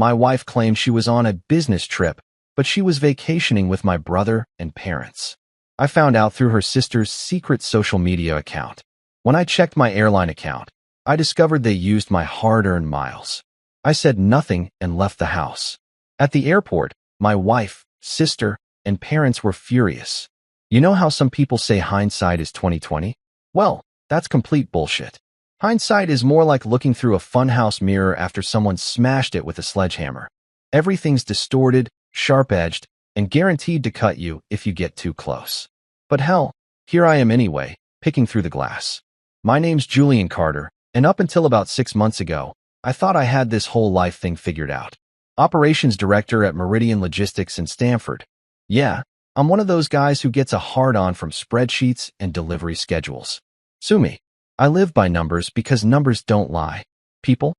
My wife claimed she was on a business trip, but she was vacationing with my brother and parents. I found out through her sister's secret social media account. When I checked my airline account, I discovered they used my hard-earned miles. I said nothing and left the house. At the airport, my wife, sister, and parents were furious. You know how some people say hindsight is 20/20? Well, that's complete bullshit. Hindsight is more like looking through a funhouse mirror after someone smashed it with a sledgehammer. Everything's distorted, sharp-edged, and guaranteed to cut you if you get too close. But hell, here I am anyway, picking through the glass. My name's Julian Carter, and up until about 6 months ago, I thought I had this whole life thing figured out. Operations director at Meridian Logistics in Stanford. Yeah, I'm one of those guys who gets a hard-on from spreadsheets and delivery schedules. Sue me. I live by numbers because numbers don't lie. People?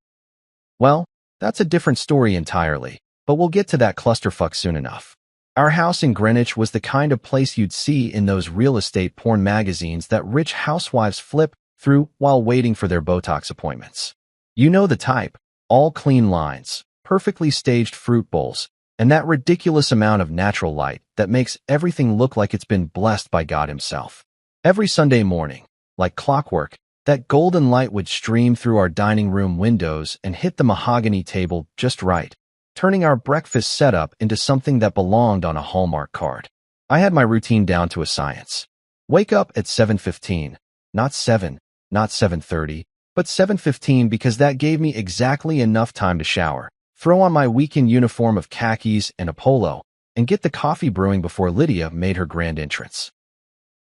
Well, that's a different story entirely, but we'll get to that clusterfuck soon enough. Our house in Greenwich was the kind of place you'd see in those real estate porn magazines that rich housewives flip through while waiting for their Botox appointments. You know the type, all clean lines, perfectly staged fruit bowls, and that ridiculous amount of natural light that makes everything look like it's been blessed by God himself. Every Sunday morning, like clockwork, that golden light would stream through our dining room windows and hit the mahogany table just right, turning our breakfast setup into something that belonged on a Hallmark card. I had my routine down to a science. Wake up at 7:15, not 7, not 7:30, but 7:15 because that gave me exactly enough time to shower, throw on my weekend uniform of khakis and a polo, and get the coffee brewing before Lydia made her grand entrance.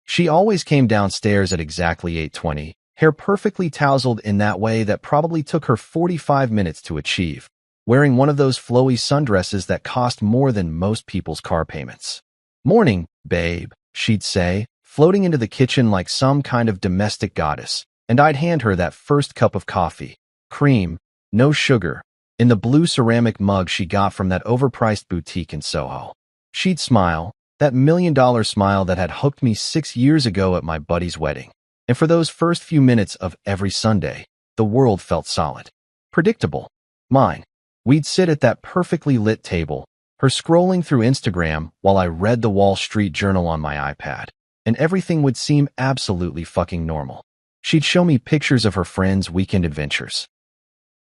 She always came downstairs at exactly 8:20, hair perfectly tousled in that way that probably took her 45 minutes to achieve, wearing one of those flowy sundresses that cost more than most people's car payments. "Morning, babe," she'd say, floating into the kitchen like some kind of domestic goddess, and I'd hand her that first cup of coffee, cream, no sugar, in the blue ceramic mug she got from that overpriced boutique in Soho. She'd smile, that $1,000,000 smile that had hooked me 6 years ago at my buddy's wedding. And for those first few minutes of every Sunday, the world felt solid. Predictable. Mine. We'd sit at that perfectly lit table, her scrolling through Instagram while I read the Wall Street Journal on my iPad, and everything would seem absolutely fucking normal. She'd show me pictures of her friends' weekend adventures.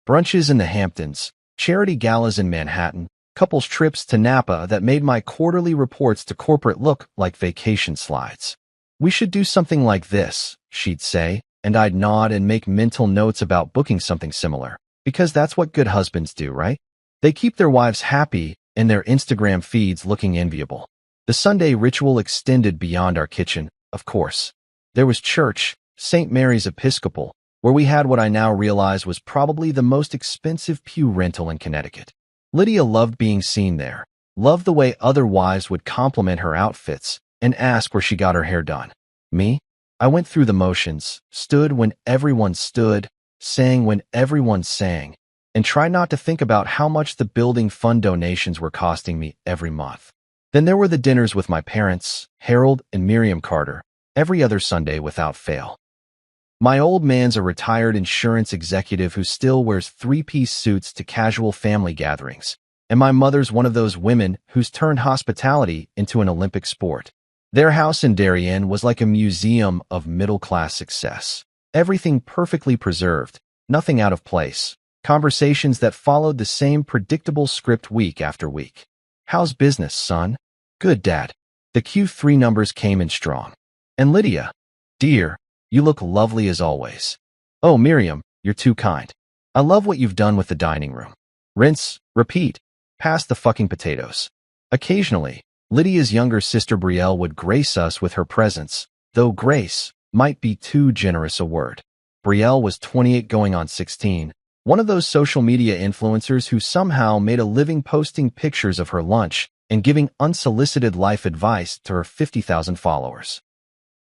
Brunches in the Hamptons, charity galas in Manhattan, couples trips to Napa that made my quarterly reports to corporate look like vacation slides. "We should do something like this," she'd say, and I'd nod and make mental notes about booking something similar. Because that's what good husbands do, right? They keep their wives happy and their Instagram feeds looking enviable. The Sunday ritual extended beyond our kitchen, of course. There was church, St. Mary's Episcopal, where we had what I now realize was probably the most expensive pew rental in Connecticut. Lydia loved being seen there, loved the way other wives would compliment her outfits and ask where she got her hair done. Me? I went through the motions, stood when everyone stood, sang when everyone sang, and tried not to think about how much the building fund donations were costing me every month. Then there were the dinners with my parents, Harold and Miriam Carter, every other Sunday without fail. My old man's a retired insurance executive who still wears three-piece suits to casual family gatherings, and my mother's one of those women who's turned hospitality into an Olympic sport. Their house in Darien was like a museum of middle-class success. Everything perfectly preserved, nothing out of place, conversations that followed the same predictable script week after week. "How's business, son?" "Good, Dad." The Q3 numbers came in strong. "And Lydia?" "Dear, you look lovely as always." "Oh, Miriam, you're too kind. I love what you've done with the dining room." Rinse, repeat, pass the fucking potatoes. Occasionally, Lydia's younger sister Brielle would grace us with her presence, though grace might be too generous a word. Brielle was 28 going on 16, one of those social media influencers who somehow made a living posting pictures of her lunch and giving unsolicited life advice to her 50,000 followers.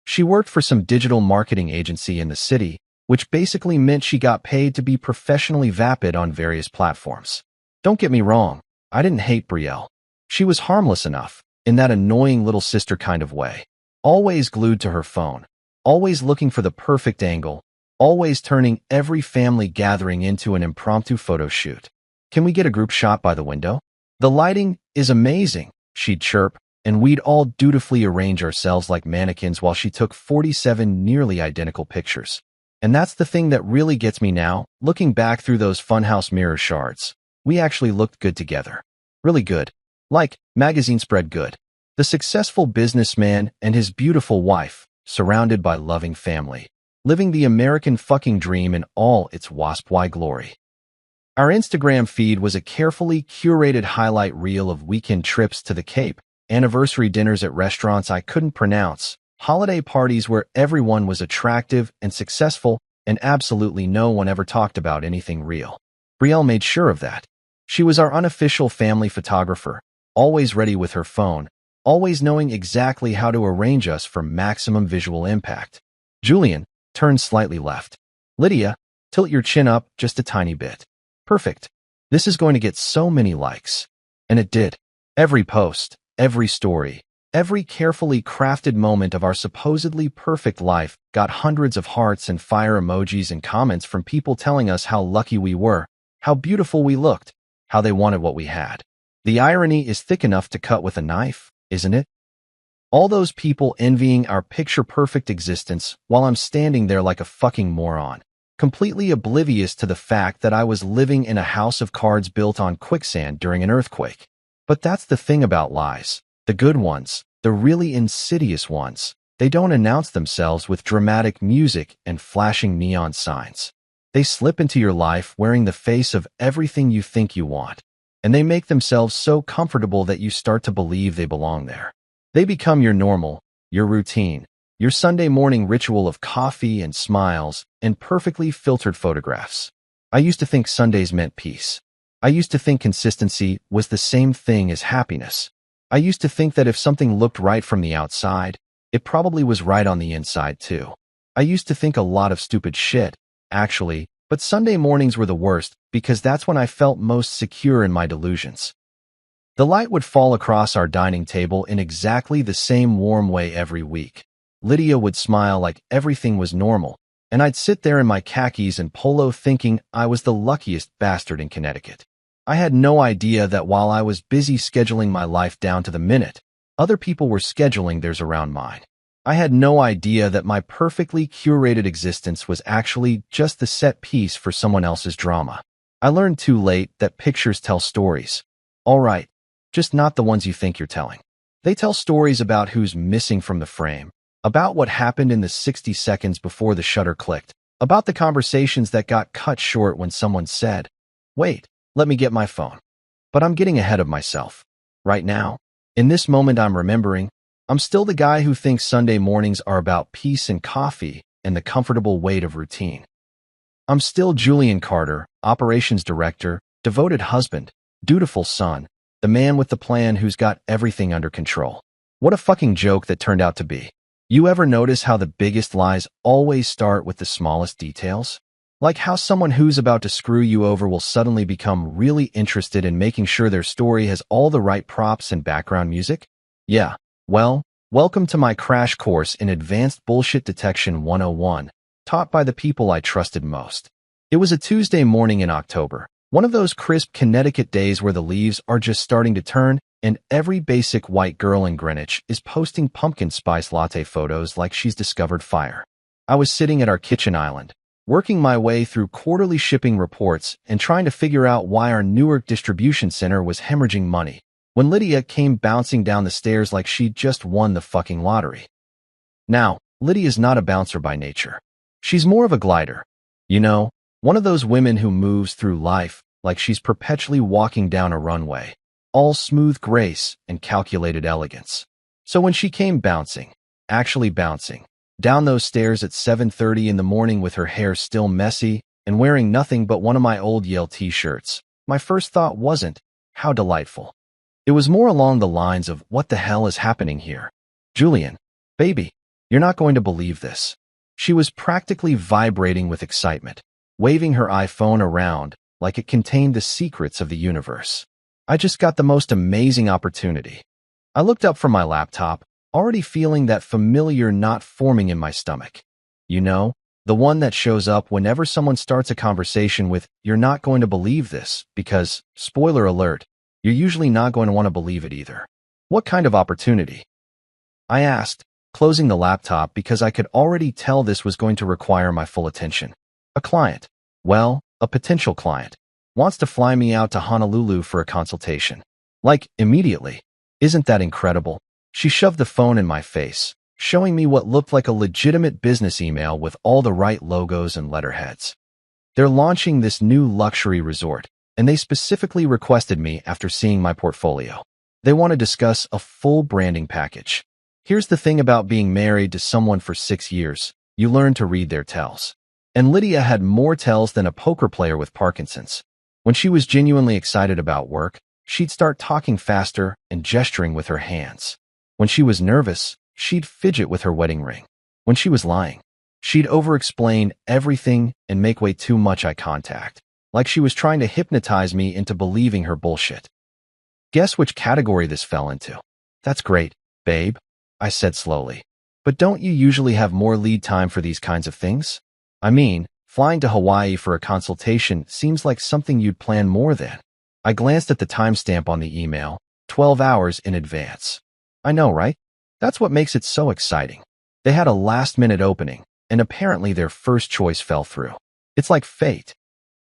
She worked for some digital marketing agency in the city, which basically meant she got paid to be professionally vapid on various platforms. Don't get me wrong, I didn't hate Brielle. She was harmless enough, in that annoying little sister kind of way. Always glued to her phone, always looking for the perfect angle, always turning every family gathering into an impromptu photo shoot. Can we get a group shot by the window? The lighting is amazing, she'd chirp, and we'd all dutifully arrange ourselves like mannequins while she took 47 nearly identical pictures. And that's the thing that really gets me now, looking back through those funhouse mirror shards. We actually looked good together. Really good. Like, magazine spread good. The successful businessman and his beautiful wife, surrounded by loving family, living the American fucking dream in all its wasp-y glory. Our Instagram feed was a carefully curated highlight reel of weekend trips to the Cape, anniversary dinners at restaurants I couldn't pronounce, holiday parties where everyone was attractive and successful, and absolutely no one ever talked about anything real. Brielle made sure of that. She was our unofficial family photographer, always ready with her phone, always knowing exactly how to arrange us for maximum visual impact. Julian turned slightly left. Lydia, tilt your chin up just a tiny bit. Perfect. This is going to get so many likes. And it did. Every post, every story, every carefully crafted moment of our supposedly perfect life got hundreds of hearts and fire emojis and comments from people telling us how lucky we were, how beautiful we looked, how they wanted what we had. The irony is thick enough to cut with a knife, isn't it? All those people envying our picture-perfect existence while I'm standing there like a fucking moron, completely oblivious to the fact that I was living in a house of cards built on quicksand during an earthquake. But that's the thing about lies. The good ones, the really insidious ones, they don't announce themselves with dramatic music and flashing neon signs. They slip into your life wearing the face of everything you think you want, and they make themselves so comfortable that you start to believe they belong there. They become your normal, your routine, your Sunday morning ritual of coffee and smiles and perfectly filtered photographs. I used to think Sundays meant peace. I used to think consistency was the same thing as happiness. I used to think that if something looked right from the outside, it probably was right on the inside too. I used to think a lot of stupid shit, actually, but Sunday mornings were the worst because that's when I felt most secure in my delusions. The light would fall across our dining table in exactly the same warm way every week. Lydia would smile like everything was normal, and I'd sit there in my khakis and polo thinking I was the luckiest bastard in Connecticut. I had no idea that while I was busy scheduling my life down to the minute, other people were scheduling theirs around mine. I had no idea that my perfectly curated existence was actually just the set piece for someone else's drama. I learned too late that pictures tell stories. All right, just not the ones you think you're telling. They tell stories about who's missing from the frame, about what happened in the 60 seconds before the shutter clicked, about the conversations that got cut short when someone said, "Wait, let me get my phone." But I'm getting ahead of myself. Right now, in this moment I'm remembering, I'm still the guy who thinks Sunday mornings are about peace and coffee and the comfortable weight of routine. I'm still Julian Carter, operations director, devoted husband, dutiful son, the man with the plan who's got everything under control. What a fucking joke that turned out to be. You ever notice how the biggest lies always start with the smallest details? Like how someone who's about to screw you over will suddenly become really interested in making sure their story has all the right props and background music? Yeah, well, welcome to my crash course in Advanced Bullshit Detection 101, taught by the people I trusted most. It was a Tuesday morning in October, one of those crisp Connecticut days where the leaves are just starting to turn and every basic white girl in Greenwich is posting pumpkin spice latte photos like she's discovered fire. I was sitting at our kitchen island, working my way through quarterly shipping reports and trying to figure out why our Newark distribution center was hemorrhaging money, when Lydia came bouncing down the stairs like she'd just won the fucking lottery. Now, Lydia's not a bouncer by nature. She's more of a glider. You know, one of those women who moves through life like she's perpetually walking down a runway, all smooth grace and calculated elegance. So when she came bouncing, actually bouncing, down those stairs at 7:30 in the morning with her hair still messy and wearing nothing but one of my old Yale t-shirts, my first thought wasn't, how delightful. It was more along the lines of, what the hell is happening here? Julian, baby, you're not going to believe this. She was practically vibrating with excitement, waving her iPhone around like it contained the secrets of the universe. I just got the most amazing opportunity. I looked up from my laptop, already feeling that familiar knot forming in my stomach. You know, The one that shows up whenever someone starts a conversation with, "You're not going to believe this," because, spoiler alert, you're usually not going to want to believe it either. What kind of opportunity? I asked, closing the laptop because I could already tell this was going to require my full attention. A client. Well, a potential client. Wants to fly me out to Honolulu for a consultation. Like, immediately. Isn't that incredible? She shoved the phone in my face, showing me what looked like a legitimate business email with all the right logos and letterheads. They're launching this new luxury resort, and they specifically requested me after seeing my portfolio. They want to discuss a full branding package. Here's the thing about being married to someone for 6 years. You learn to read their tells. And Lydia had more tells than a poker player with Parkinson's. When she was genuinely excited about work, she'd start talking faster and gesturing with her hands. When she was nervous, she'd fidget with her wedding ring. When she was lying, she'd over-explain everything and make way too much eye contact, like she was trying to hypnotize me into believing her bullshit. Guess which category this fell into? That's great, babe, I said slowly. But don't you usually have more lead time for these kinds of things? I mean, flying to Hawaii for a consultation seems like something you'd plan more than. I glanced at the timestamp on the email, 12 hours in advance. I know, right? That's what makes it so exciting. They had a last-minute opening, and apparently their first choice fell through. It's like fate.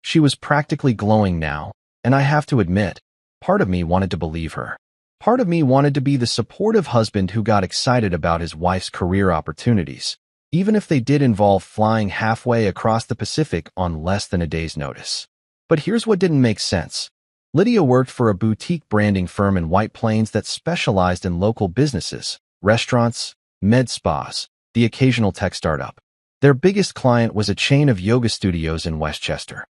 She was practically glowing now, and I have to admit, part of me wanted to believe her. Part of me wanted to be the supportive husband who got excited about his wife's career opportunities, even if they did involve flying halfway across the Pacific on less than a day's notice. But here's what didn't make sense. Lydia worked for a boutique branding firm in White Plains that specialized in local businesses, restaurants, med spas, the occasional tech startup. Their biggest client was a chain of yoga studios in Westchester.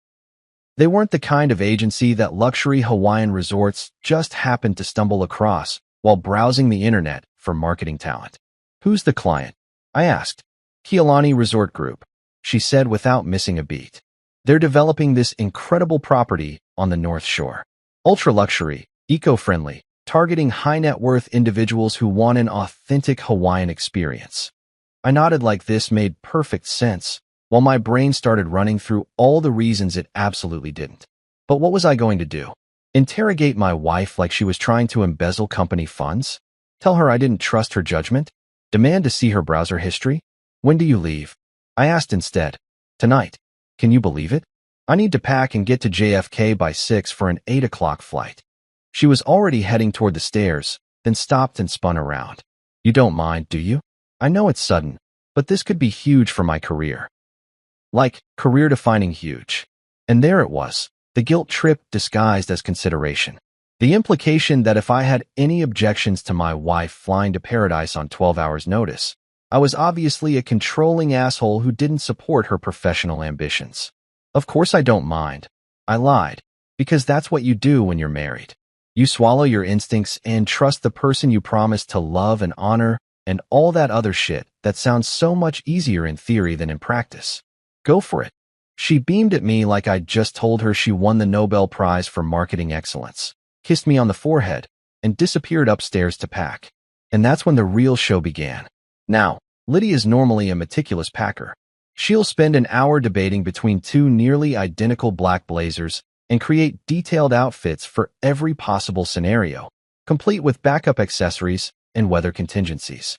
They weren't the kind of agency that luxury Hawaiian resorts just happened to stumble across while browsing the internet for marketing talent. Who's the client? I asked. Kealani Resort Group, she said without missing a beat. They're developing this incredible property on the North Shore. Ultra-luxury, eco-friendly, targeting high-net-worth individuals who want an authentic Hawaiian experience. I nodded like this made perfect sense, while my brain started running through all the reasons it absolutely didn't. But what was I going to do? Interrogate my wife like she was trying to embezzle company funds? Tell her I didn't trust her judgment? Demand to see her browser history? When do you leave? I asked instead. Tonight. Can you believe it? I need to pack and get to JFK by 6 for an 8 o'clock flight. She was already heading toward the stairs, then stopped and spun around. You don't mind, do you? I know it's sudden, but this could be huge for my career. Like, career-defining huge. And there it was, the guilt trip disguised as consideration. The implication that if I had any objections to my wife flying to paradise on 12 hours' notice, I was obviously a controlling asshole who didn't support her professional ambitions. Of course I don't mind. I lied, because that's what you do when you're married. You swallow your instincts and trust the person you promised to love and honor and all that other shit that sounds so much easier in theory than in practice. Go for it. She beamed at me like I'd just told her she won the Nobel Prize for marketing excellence, kissed me on the forehead, and disappeared upstairs to pack. And that's when the real show began. Now, Lydia's normally a meticulous packer. She'll spend an hour debating between two nearly identical black blazers and create detailed outfits for every possible scenario, complete with backup accessories and weather contingencies.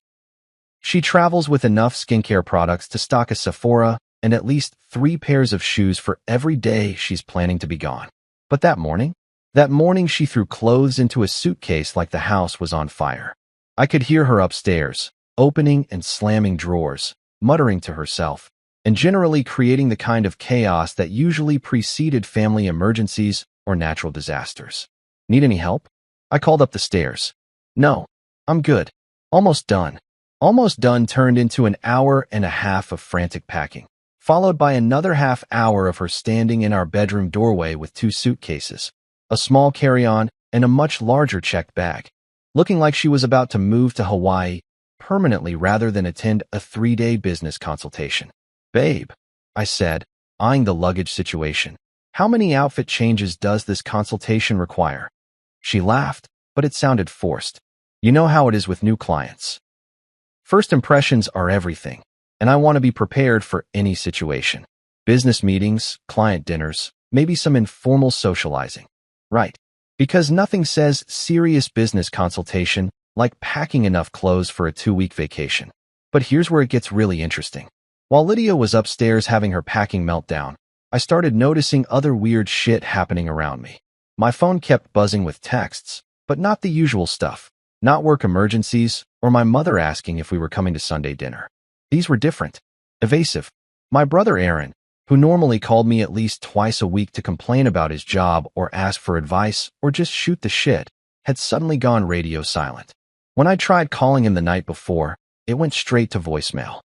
She travels with enough skincare products to stock a Sephora and at least 3 pairs of shoes for every day she's planning to be gone. But that morning she threw clothes into a suitcase like the house was on fire. I could hear her upstairs, opening and slamming drawers, muttering to herself, and generally creating the kind of chaos that usually preceded family emergencies or natural disasters. Need any help? I called up the stairs. No, I'm good. Almost done. Almost done turned into an hour and a half of frantic packing, followed by another half hour of her standing in our bedroom doorway with 2 suitcases, a small carry-on, and a much larger checked bag, looking like she was about to move to Hawaii permanently rather than attend a 3-day business consultation. Babe, I said, eyeing the luggage situation, how many outfit changes does this consultation require? She laughed, but it sounded forced. You know how it is with new clients. First impressions are everything. and I want to be prepared for any situation. Business meetings, client dinners, maybe some informal socializing. Right. Because nothing says serious business consultation like packing enough clothes for a 2-week vacation. But here's where it gets really interesting. While Lydia was upstairs having her packing meltdown, I started noticing other weird shit happening around me. My phone kept buzzing with texts, but not the usual stuff. Not work emergencies, or my mother asking if we were coming to Sunday dinner. These were different. Evasive. My brother Aaron, who normally called me at least twice a week to complain about his job or ask for advice or just shoot the shit, had suddenly gone radio silent. When I tried calling him the night before, it went straight to voicemail.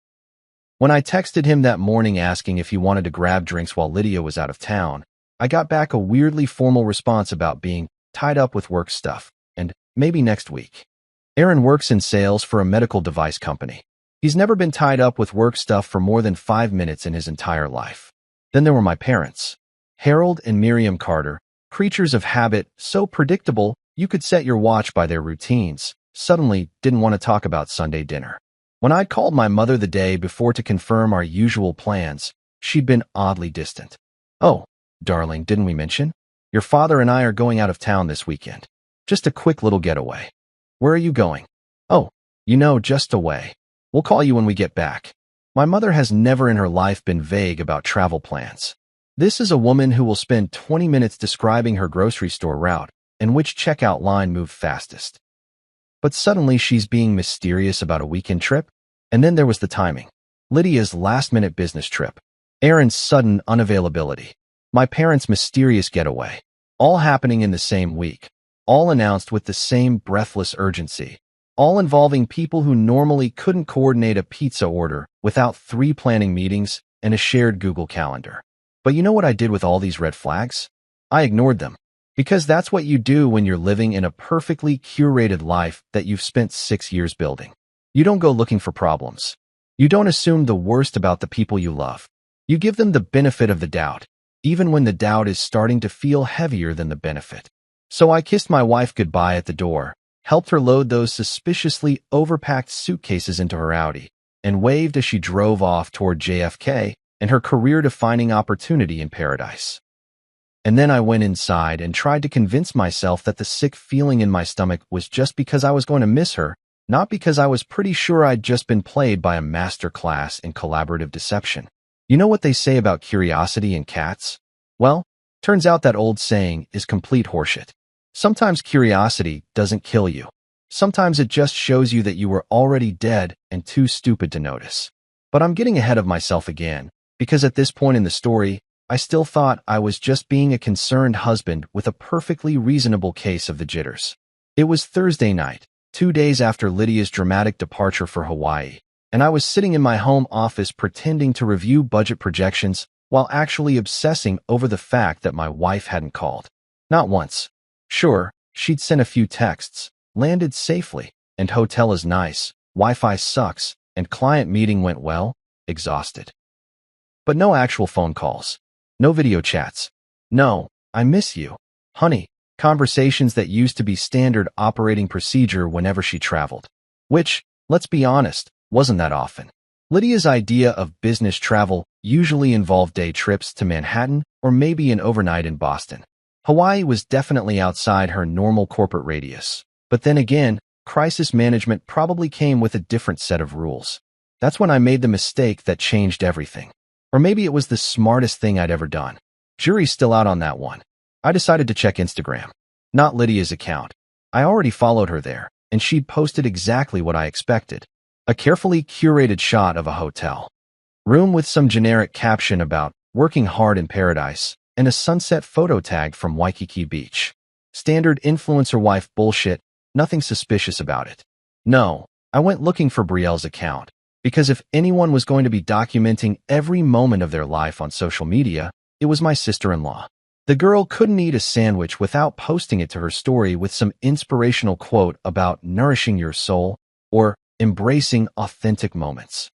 When I texted him that morning asking if he wanted to grab drinks while Lydia was out of town, I got back a weirdly formal response about being tied up with work stuff, and maybe next week. Aaron works in sales for a medical device company. He's never been tied up with work stuff for more than 5 minutes in his entire life. Then there were my parents. Harold and Miriam Carter, creatures of habit, so predictable you could set your watch by their routines, suddenly didn't want to talk about Sunday dinner. When I'd called my mother the day before to confirm our usual plans, she'd been oddly distant. "Oh, darling, didn't we mention? Your father and I are going out of town this weekend. Just a quick little getaway." "Where are you going?" "Oh, just away. We'll call you when we get back." My mother has never in her life been vague about travel plans. This is a woman who will spend 20 minutes describing her grocery store route and which checkout line moved fastest. But suddenly she's being mysterious about a weekend trip. And then there was the timing. Lydia's last-minute business trip. Aaron's sudden unavailability. My parents' mysterious getaway. All happening in the same week. All announced with the same breathless urgency. All involving people who normally couldn't coordinate a pizza order without 3 planning meetings and a shared Google Calendar. But you know what I did with all these red flags? I ignored them. Because that's what you do when you're living in a perfectly curated life that you've spent 6 years building. You don't go looking for problems. You don't assume the worst about the people you love. You give them the benefit of the doubt, even when the doubt is starting to feel heavier than the benefit. So I kissed my wife goodbye at the door, helped her load those suspiciously overpacked suitcases into her Audi, and waved as she drove off toward JFK and her career-defining opportunity in paradise. And then I went inside and tried to convince myself that the sick feeling in my stomach was just because I was going to miss her, not because I was pretty sure I'd just been played by a master class in collaborative deception. You know what they say about curiosity and cats? Well, turns out that old saying is complete horseshit. Sometimes curiosity doesn't kill you. Sometimes it just shows you that you were already dead and too stupid to notice. But I'm getting ahead of myself again, because at this point in the story, I still thought I was just being a concerned husband with a perfectly reasonable case of the jitters. It was Thursday night, 2 days after Lydia's dramatic departure for Hawaii, and I was sitting in my home office pretending to review budget projections while actually obsessing over the fact that my wife hadn't called. Not once. Sure, she'd sent a few texts, landed safely, and hotel is nice, Wi-Fi sucks, and client meeting went well, exhausted. But no actual phone calls. No video chats. No, "I miss you, honey," conversations that used to be standard operating procedure whenever she traveled. Which, let's be honest, wasn't that often. Lydia's idea of business travel usually involved day trips to Manhattan or maybe an overnight in Boston. Hawaii was definitely outside her normal corporate radius. But then again, crisis management probably came with a different set of rules. That's when I made the mistake that changed everything. Or maybe it was the smartest thing I'd ever done. Jury's still out on that one. I decided to check Instagram. Not Lydia's account. I already followed her there, and she'd posted exactly what I expected. A carefully curated shot of a hotel room with some generic caption about working hard in paradise and a sunset photo tag from Waikiki Beach. Standard influencer wife bullshit, nothing suspicious about it. No, I went looking for Brielle's account. Because if anyone was going to be documenting every moment of their life on social media, it was my sister-in-law. The girl couldn't eat a sandwich without posting it to her story with some inspirational quote about nourishing your soul or embracing authentic moments.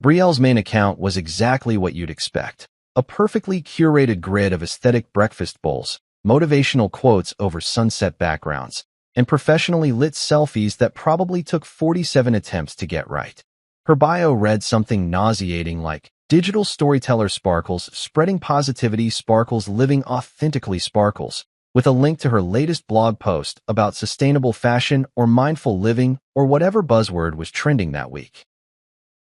Brielle's main account was exactly what you'd expect. A perfectly curated grid of aesthetic breakfast bowls, motivational quotes over sunset backgrounds, and professionally lit selfies that probably took 47 attempts to get right. Her bio read something nauseating like, "Digital storyteller Sparkles, spreading positivity Sparkles, living authentically Sparkles," with a link to her latest blog post about sustainable fashion or mindful living or whatever buzzword was trending that week.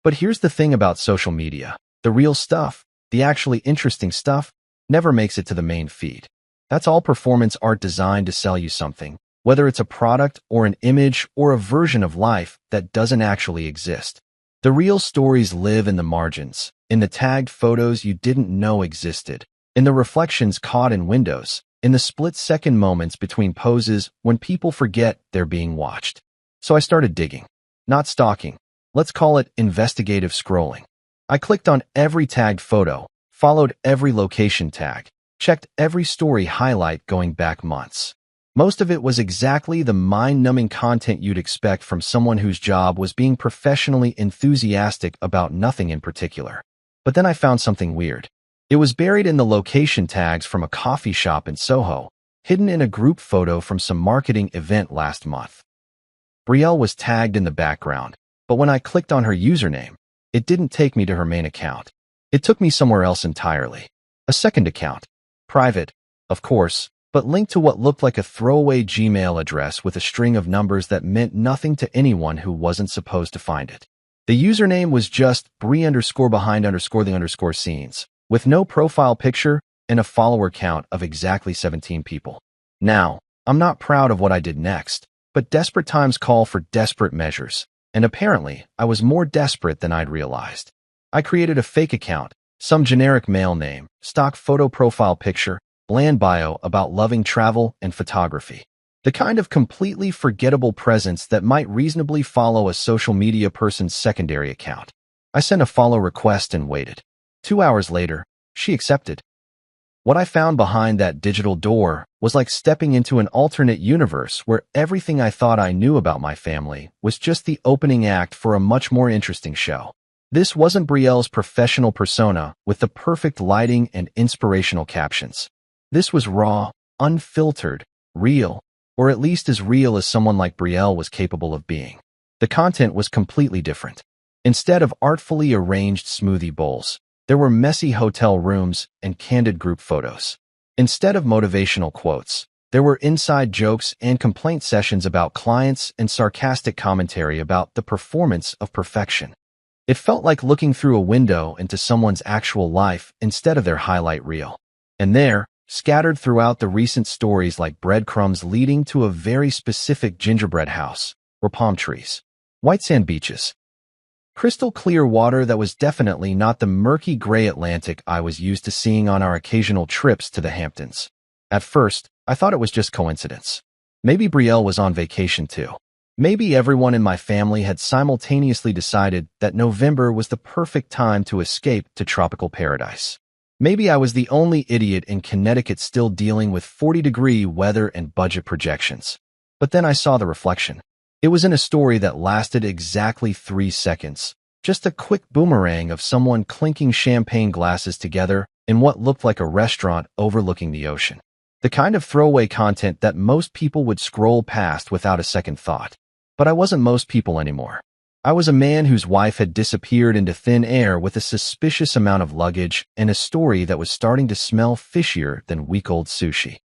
But here's the thing about social media. The real stuff, the actually interesting stuff, never makes it to the main feed. That's all performance art designed to sell you something, whether it's a product or an image or a version of life that doesn't actually exist. The real stories live in the margins, in the tagged photos you didn't know existed, in the reflections caught in windows, in the split-second moments between poses when people forget they're being watched. So I started digging. Not stalking. Let's call it investigative scrolling. I clicked on every tagged photo, followed every location tag, checked every story highlight going back months. Most of it was exactly the mind-numbing content you'd expect from someone whose job was being professionally enthusiastic about nothing in particular. But then I found something weird. It was buried in the location tags from a coffee shop in Soho, hidden in a group photo from some marketing event last month. Brielle was tagged in the background, but when I clicked on her username, it didn't take me to her main account. It took me somewhere else entirely. A second account. Private, of course, but linked to what looked like a throwaway Gmail address with a string of numbers that meant nothing to anyone who wasn't supposed to find it. The username was just Brie_behind_the_scenes, with no profile picture and a follower count of exactly 17 people. Now, I'm not proud of what I did next, but desperate times call for desperate measures, and apparently I was more desperate than I'd realized. I created a fake account, some generic male name, stock photo profile picture, bland bio about loving travel and photography. The kind of completely forgettable presence that might reasonably follow a social media person's secondary account. I sent a follow request and waited. 2 hours later, she accepted. What I found behind that digital door was like stepping into an alternate universe where everything I thought I knew about my family was just the opening act for a much more interesting show. This wasn't Brielle's professional persona with the perfect lighting and inspirational captions. This was raw, unfiltered, real, or at least as real as someone like Brielle was capable of being. The content was completely different. Instead of artfully arranged smoothie bowls, there were messy hotel rooms and candid group photos. Instead of motivational quotes, there were inside jokes and complaint sessions about clients and sarcastic commentary about the performance of perfection. It felt like looking through a window into someone's actual life instead of their highlight reel. And there, scattered throughout the recent stories like breadcrumbs leading to a very specific gingerbread house, were palm trees, white sand beaches, crystal clear water that was definitely not the murky gray Atlantic I was used to seeing on our occasional trips to the Hamptons. At first, I thought it was just coincidence. Maybe Brielle was on vacation too. Maybe everyone in my family had simultaneously decided that November was the perfect time to escape to tropical paradise. Maybe I was the only idiot in Connecticut still dealing with 40-degree weather and budget projections. But then I saw the reflection. It was in a story that lasted exactly 3 seconds. Just a quick boomerang of someone clinking champagne glasses together in what looked like a restaurant overlooking the ocean. The kind of throwaway content that most people would scroll past without a second thought. But I wasn't most people anymore. I was a man whose wife had disappeared into thin air with a suspicious amount of luggage and a story that was starting to smell fishier than week-old sushi.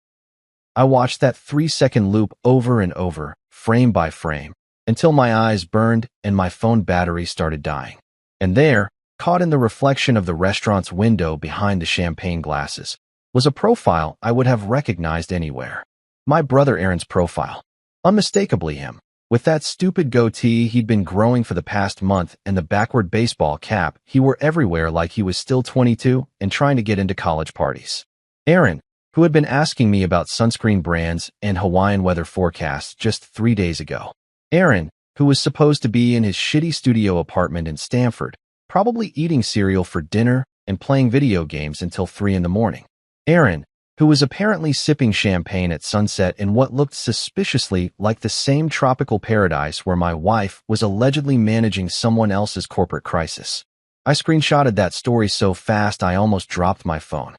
I watched that 3-second loop over and over, frame by frame, until my eyes burned and my phone battery started dying. And there, caught in the reflection of the restaurant's window behind the champagne glasses, was a profile I would have recognized anywhere. My brother Aaron's profile. Unmistakably him. With that stupid goatee he'd been growing for the past month and the backward baseball cap, he wore everywhere like he was still 22 and trying to get into college parties. Aaron, who had been asking me about sunscreen brands and Hawaiian weather forecasts just 3 days ago. Aaron, who was supposed to be in his shitty studio apartment in Stamford, probably eating cereal for dinner and playing video games until 3 in the morning. Aaron, who was apparently sipping champagne at sunset in what looked suspiciously like the same tropical paradise where my wife was allegedly managing someone else's corporate crisis. I screenshotted that story so fast I almost dropped my phone.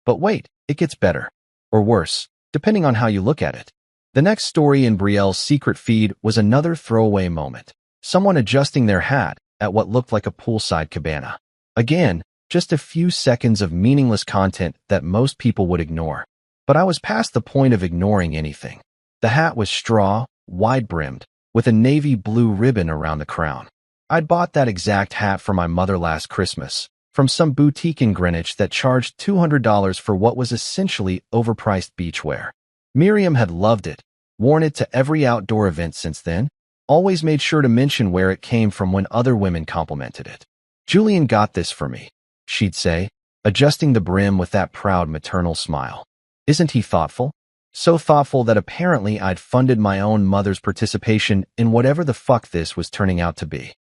But wait, it gets better. Or worse, depending on how you look at it. The next story in Brielle's secret feed was another throwaway moment. Someone adjusting their hat, at what looked like a poolside cabana. Again, just a few seconds of meaningless content that most people would ignore. But I was past the point of ignoring anything. The hat was straw, wide-brimmed, with a navy blue ribbon around the crown. I'd bought that exact hat for my mother last Christmas, from some boutique in Greenwich that charged $200 for what was essentially overpriced beachwear. Miriam had loved it, worn it to every outdoor event since then, always made sure to mention where it came from when other women complimented it. "Julian got this for me," she'd say, adjusting the brim with that proud maternal smile. "Isn't he thoughtful? So thoughtful that apparently I'd funded my own mother's participation in whatever the fuck this was turning out to be."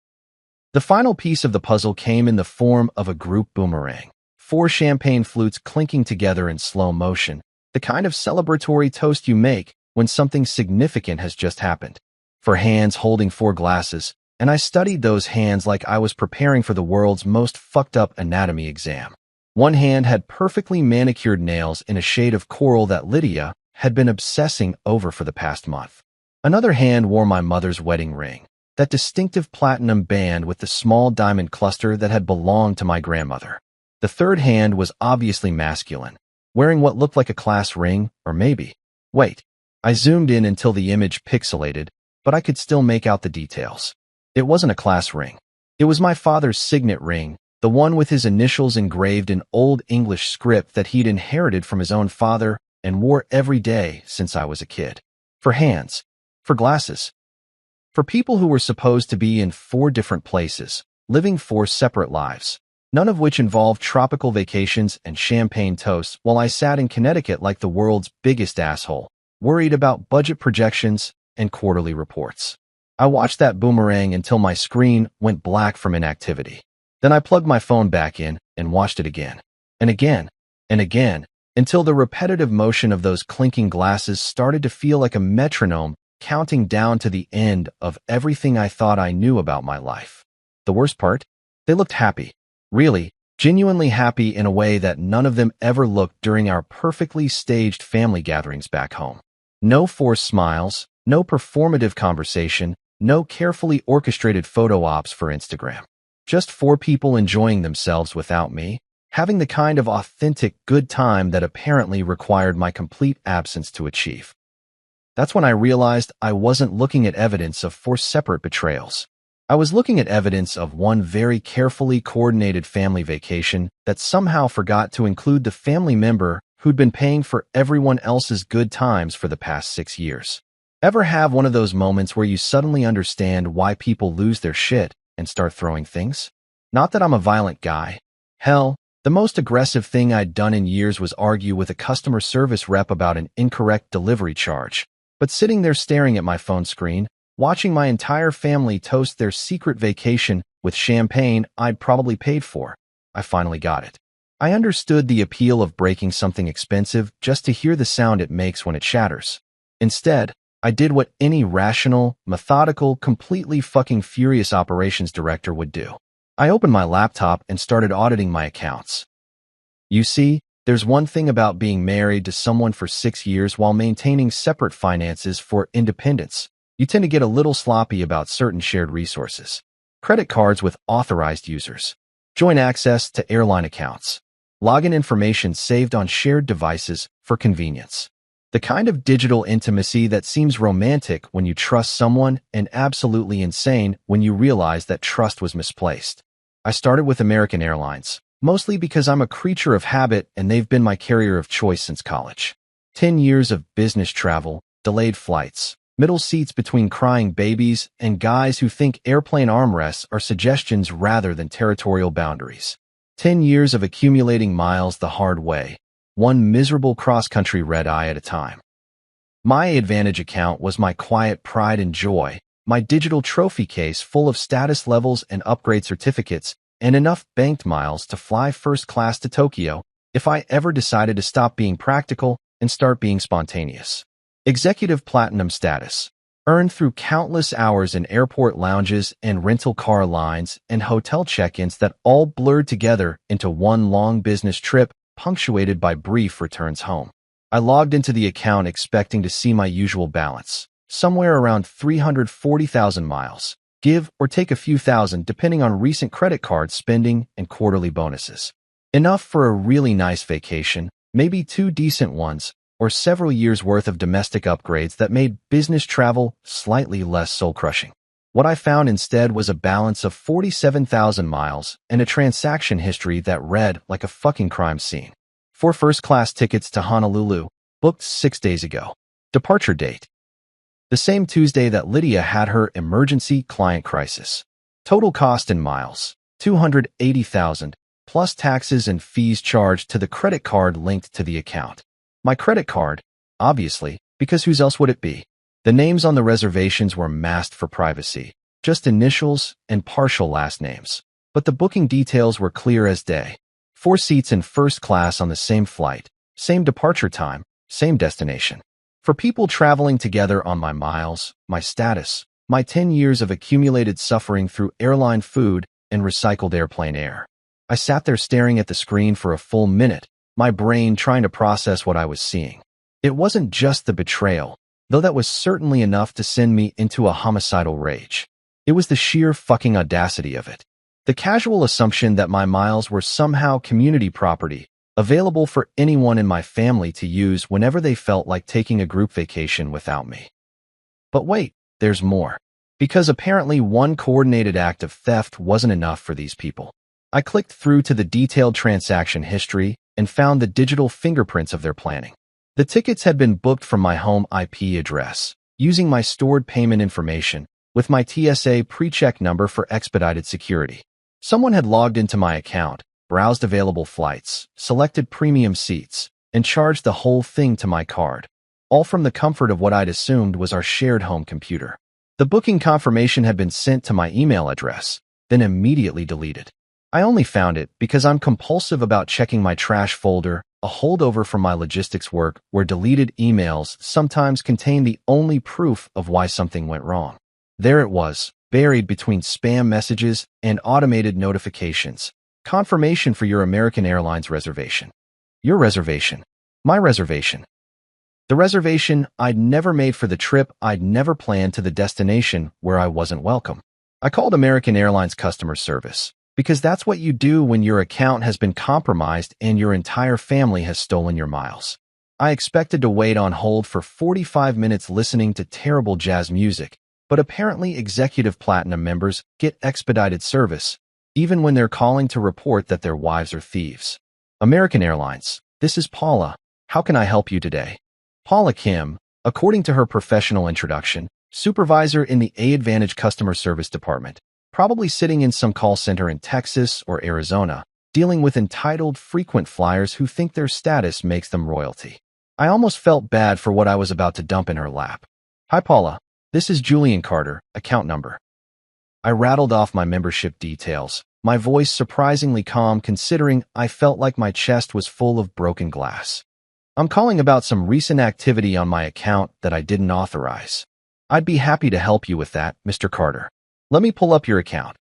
The final piece of the puzzle came in the form of a group boomerang. 4 champagne flutes clinking together in slow motion, the kind of celebratory toast you make when something significant has just happened. 4 hands holding 4 glasses, and I studied those hands like I was preparing for the world's most fucked up anatomy exam. One hand had perfectly manicured nails in a shade of coral that Lydia had been obsessing over for the past month. Another hand wore my mother's wedding ring, that distinctive platinum band with the small diamond cluster that had belonged to my grandmother. The third hand was obviously masculine, wearing what looked like a class ring, or maybe. Wait, I zoomed in until the image pixelated, but I could still make out the details. It wasn't a class ring. It was my father's signet ring, the one with his initials engraved in Old English script that he'd inherited from his own father and wore every day since I was a kid. For hands. For glasses. For people who were supposed to be in 4 different places, living 4 separate lives, none of which involved tropical vacations and champagne toasts, while I sat in Connecticut like the world's biggest asshole, worried about budget projections and quarterly reports. I watched that boomerang until my screen went black from inactivity. Then I plugged my phone back in and watched it again, and again, and again, until the repetitive motion of those clinking glasses started to feel like a metronome counting down to the end of everything I thought I knew about my life. The worst part? They looked happy. Really, genuinely happy in a way that none of them ever looked during our perfectly staged family gatherings back home. No forced smiles, no performative conversation, no carefully orchestrated photo ops for Instagram. Just 4 people enjoying themselves without me, having the kind of authentic good time that apparently required my complete absence to achieve. That's when I realized I wasn't looking at evidence of 4 separate betrayals. I was looking at evidence of one very carefully coordinated family vacation that somehow forgot to include the family member who'd been paying for everyone else's good times for the past 6 years. Ever have one of those moments where you suddenly understand why people lose their shit and start throwing things? Not that I'm a violent guy. Hell, the most aggressive thing I'd done in years was argue with a customer service rep about an incorrect delivery charge. But sitting there staring at my phone screen, watching my entire family toast their secret vacation with champagne I'd probably paid for, I finally got it. I understood the appeal of breaking something expensive just to hear the sound it makes when it shatters. Instead, I did what any rational, methodical, completely fucking furious operations director would do. I opened my laptop and started auditing my accounts. You see, there's one thing about being married to someone for 6 years while maintaining separate finances for independence. You tend to get a little sloppy about certain shared resources. Credit cards with authorized users. Joint access to airline accounts. Login information saved on shared devices for convenience. The kind of digital intimacy that seems romantic when you trust someone and absolutely insane when you realize that trust was misplaced. I started with American Airlines, mostly because I'm a creature of habit and they've been my carrier of choice since college. 10 years of business travel, delayed flights, middle seats between crying babies, and guys who think airplane armrests are suggestions rather than territorial boundaries. 10 years of accumulating miles the hard way, one miserable cross-country red-eye at a time. My AAdvantage account was my quiet pride and joy, my digital trophy case full of status levels and upgrade certificates, and enough banked miles to fly first class to Tokyo if I ever decided to stop being practical and start being spontaneous. Executive Platinum status, earned through countless hours in airport lounges and rental car lines and hotel check-ins that all blurred together into one long business trip punctuated by brief returns home. I logged into the account expecting to see my usual balance, somewhere around 340,000 miles, give or take a few thousand depending on recent credit card spending and quarterly bonuses. Enough for a really nice vacation, maybe 2 decent ones, or several years' worth of domestic upgrades that made business travel slightly less soul-crushing. What I found instead was a balance of 47,000 miles and a transaction history that read like a fucking crime scene. 4 first-class tickets to Honolulu, booked 6 days ago. Departure date: the same Tuesday that Lydia had her emergency client crisis. Total cost in miles: 280,000, plus taxes and fees charged to the credit card linked to the account. My credit card, obviously, because whose else would it be? The names on the reservations were masked for privacy, just initials and partial last names. But the booking details were clear as day. 4 seats in first class on the same flight, same departure time, same destination. For people traveling together on my miles, my status, my 10 years of accumulated suffering through airline food and recycled airplane air. I sat there staring at the screen for a full minute, my brain trying to process what I was seeing. It wasn't just the betrayal, though that was certainly enough to send me into a homicidal rage. It was the sheer fucking audacity of it. The casual assumption that my miles were somehow community property, available for anyone in my family to use whenever they felt like taking a group vacation without me. But wait, there's more. Because apparently one coordinated act of theft wasn't enough for these people. I clicked through to the detailed transaction history and found the digital fingerprints of their planning. The tickets had been booked from my home IP address, using my stored payment information, with my TSA pre-check number for expedited security. Someone had logged into my account, browsed available flights, selected premium seats, and charged the whole thing to my card, all from the comfort of what I'd assumed was our shared home computer. The booking confirmation had been sent to my email address, then immediately deleted. I only found it because I'm compulsive about checking my trash folder, a holdover from my logistics work where deleted emails sometimes contain the only proof of why something went wrong. There it was, buried between spam messages and automated notifications. Confirmation for your American Airlines reservation. Your reservation. My reservation. The reservation I'd never made for the trip I'd never planned to the destination where I wasn't welcome. I called American Airlines customer service, because that's what you do when your account has been compromised and your entire family has stolen your miles. I expected to wait on hold for 45 minutes listening to terrible jazz music, but apparently Executive Platinum members get expedited service, even when they're calling to report that their wives are thieves. American Airlines, this is Paula. How can I help you today? Paula Kim, according to her professional introduction, supervisor in the A-Advantage customer service department, probably sitting in some call center in Texas or Arizona, dealing with entitled frequent flyers who think their status makes them royalty. I almost felt bad for what I was about to dump in her lap. Hi Paula, this is Julian Carter, account number. I rattled off my membership details, my voice surprisingly calm considering I felt like my chest was full of broken glass. I'm calling about some recent activity on my account that I didn't authorize. I'd be happy to help you with that, Mr. Carter. Let me pull up your account.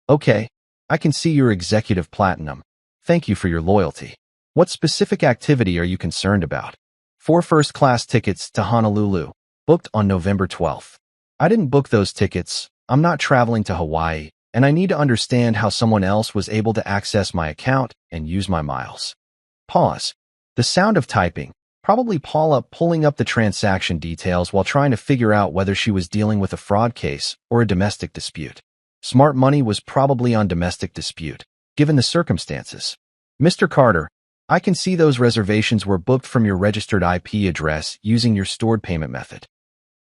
Okay, I can see you're Executive Platinum. Thank you for your loyalty. What specific activity are you concerned about? 4 first-class tickets to Honolulu, booked on November 12th. I didn't book those tickets. I'm not traveling to Hawaii, and I need to understand how someone else was able to access my account and use my miles. Pause. The sound of typing, probably Paula pulling up the transaction details while trying to figure out whether she was dealing with a fraud case or a domestic dispute. Smart money was probably on domestic dispute, given the circumstances. Mr. Carter, I can see those reservations were booked from your registered IP address using your stored payment method.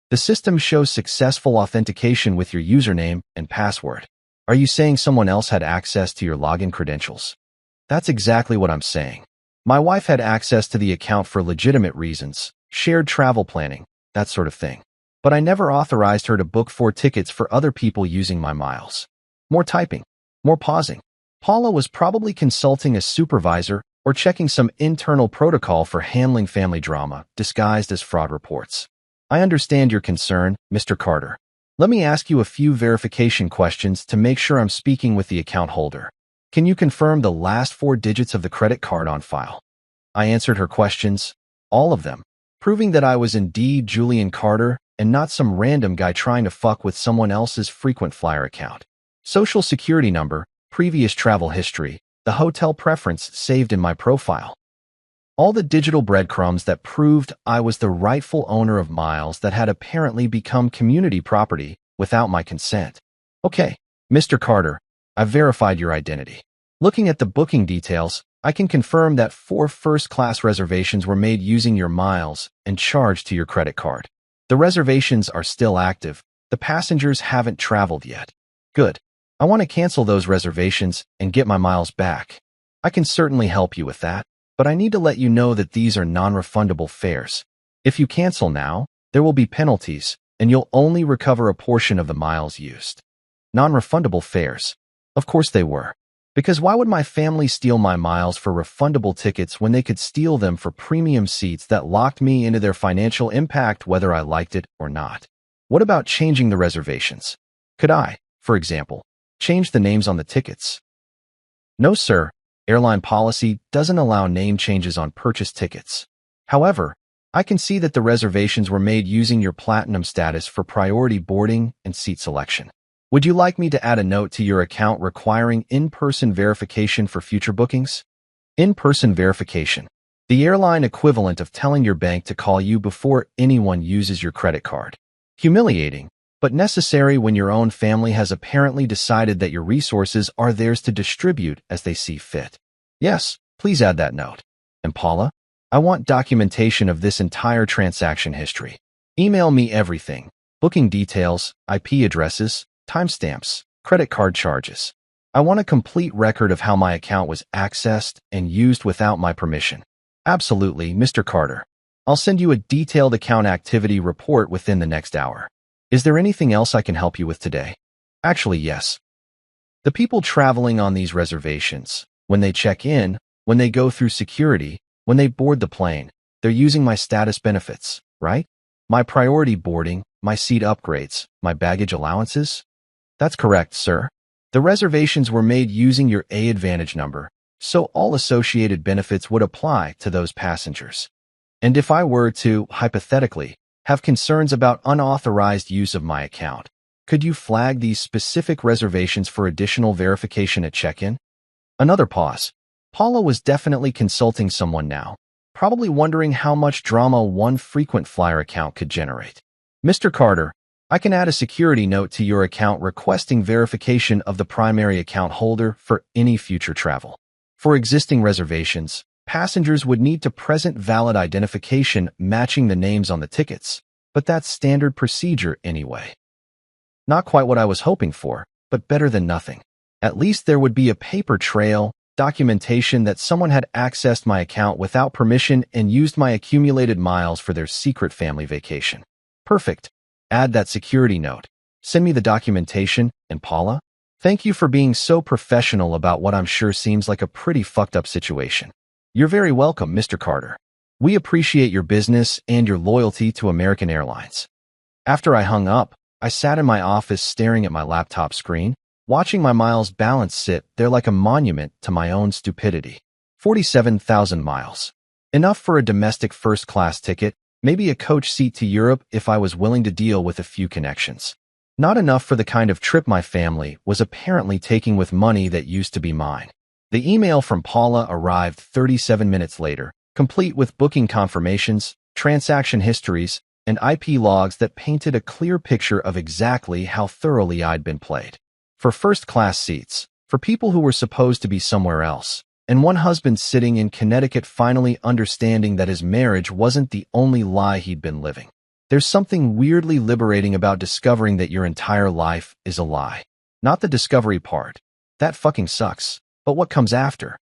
The system shows successful authentication with your username and password. Are you saying someone else had access to your login credentials? That's exactly what I'm saying. My wife had access to the account for legitimate reasons, shared travel planning, that sort of thing. But I never authorized her to book 4 tickets for other people using my miles. More typing, more pausing. Paula was probably consulting a supervisor or checking some internal protocol for handling family drama disguised as fraud reports. I understand your concern, Mr. Carter. Let me ask you a few verification questions to make sure I'm speaking with the account holder. Can you confirm the last 4 digits of the credit card on file? I answered her questions, all of them, proving that I was indeed Julian Carter and not some random guy trying to fuck with someone else's frequent flyer account. Social security number, previous travel history, the hotel preference saved in my profile. All the digital breadcrumbs that proved I was the rightful owner of miles that had apparently become community property without my consent. Okay, Mr. Carter, I've verified your identity. Looking at the booking details, I can confirm that 4 first-class reservations were made using your miles and charged to your credit card. The reservations are still active. The passengers haven't traveled yet. Good. I want to cancel those reservations and get my miles back. I can certainly help you with that, but I need to let you know that these are non-refundable fares. If you cancel now, there will be penalties, and you'll only recover a portion of the miles used. Non-refundable fares. Of course they were. Because why would my family steal my miles for refundable tickets when they could steal them for premium seats that locked me into their financial impact whether I liked it or not? What about changing the reservations? Could I, for example, change the names on the tickets? No, sir. Airline policy doesn't allow name changes on purchased tickets. However, I can see that the reservations were made using your platinum status for priority boarding and seat selection. Would you like me to add a note to your account requiring in-person verification for future bookings? In-person verification. The airline equivalent of telling your bank to call you before anyone uses your credit card. Humiliating, but necessary when your own family has apparently decided that your resources are theirs to distribute as they see fit. Yes, please add that note. And Paula, I want documentation of this entire transaction history. Email me everything. Booking details, IP addresses, timestamps, credit card charges. I want a complete record of how my account was accessed and used without my permission. Absolutely, Mr. Carter. I'll send you a detailed account activity report within the next hour. Is there anything else I can help you with today? Actually, yes. The people traveling on these reservations, when they check in, when they go through security, when they board the plane, they're using my status benefits, right? My priority boarding, my seat upgrades, my baggage allowances? That's correct, sir. The reservations were made using your AAdvantage number, so all associated benefits would apply to those passengers. And if I were to, hypothetically, have concerns about unauthorized use of my account, could you flag these specific reservations for additional verification at check-in? Another pause. Paula was definitely consulting someone now, probably wondering how much drama one frequent flyer account could generate. Mr. Carter, I can add a security note to your account requesting verification of the primary account holder for any future travel. For existing reservations, passengers would need to present valid identification matching the names on the tickets, but that's standard procedure anyway. Not quite what I was hoping for, but better than nothing. At least there would be a paper trail, documentation that someone had accessed my account without permission and used my accumulated miles for their secret family vacation. Perfect. Add that security note. Send me the documentation, and Paula, thank you for being so professional about what I'm sure seems like a pretty fucked up situation. You're very welcome, Mr. Carter. We appreciate your business and your loyalty to American Airlines. After I hung up, I sat in my office staring at my laptop screen, watching my miles balance sit there like a monument to my own stupidity. 47,000 miles. Enough for a domestic first-class ticket, maybe a coach seat to Europe if I was willing to deal with a few connections. Not enough for the kind of trip my family was apparently taking with money that used to be mine. The email from Paula arrived 37 minutes later, complete with booking confirmations, transaction histories, and IP logs that painted a clear picture of exactly how thoroughly I'd been played. For first-class seats, for people who were supposed to be somewhere else, and one husband sitting in Connecticut finally understanding that his marriage wasn't the only lie he'd been living. There's something weirdly liberating about discovering that your entire life is a lie. Not the discovery part. That fucking sucks. But what comes after?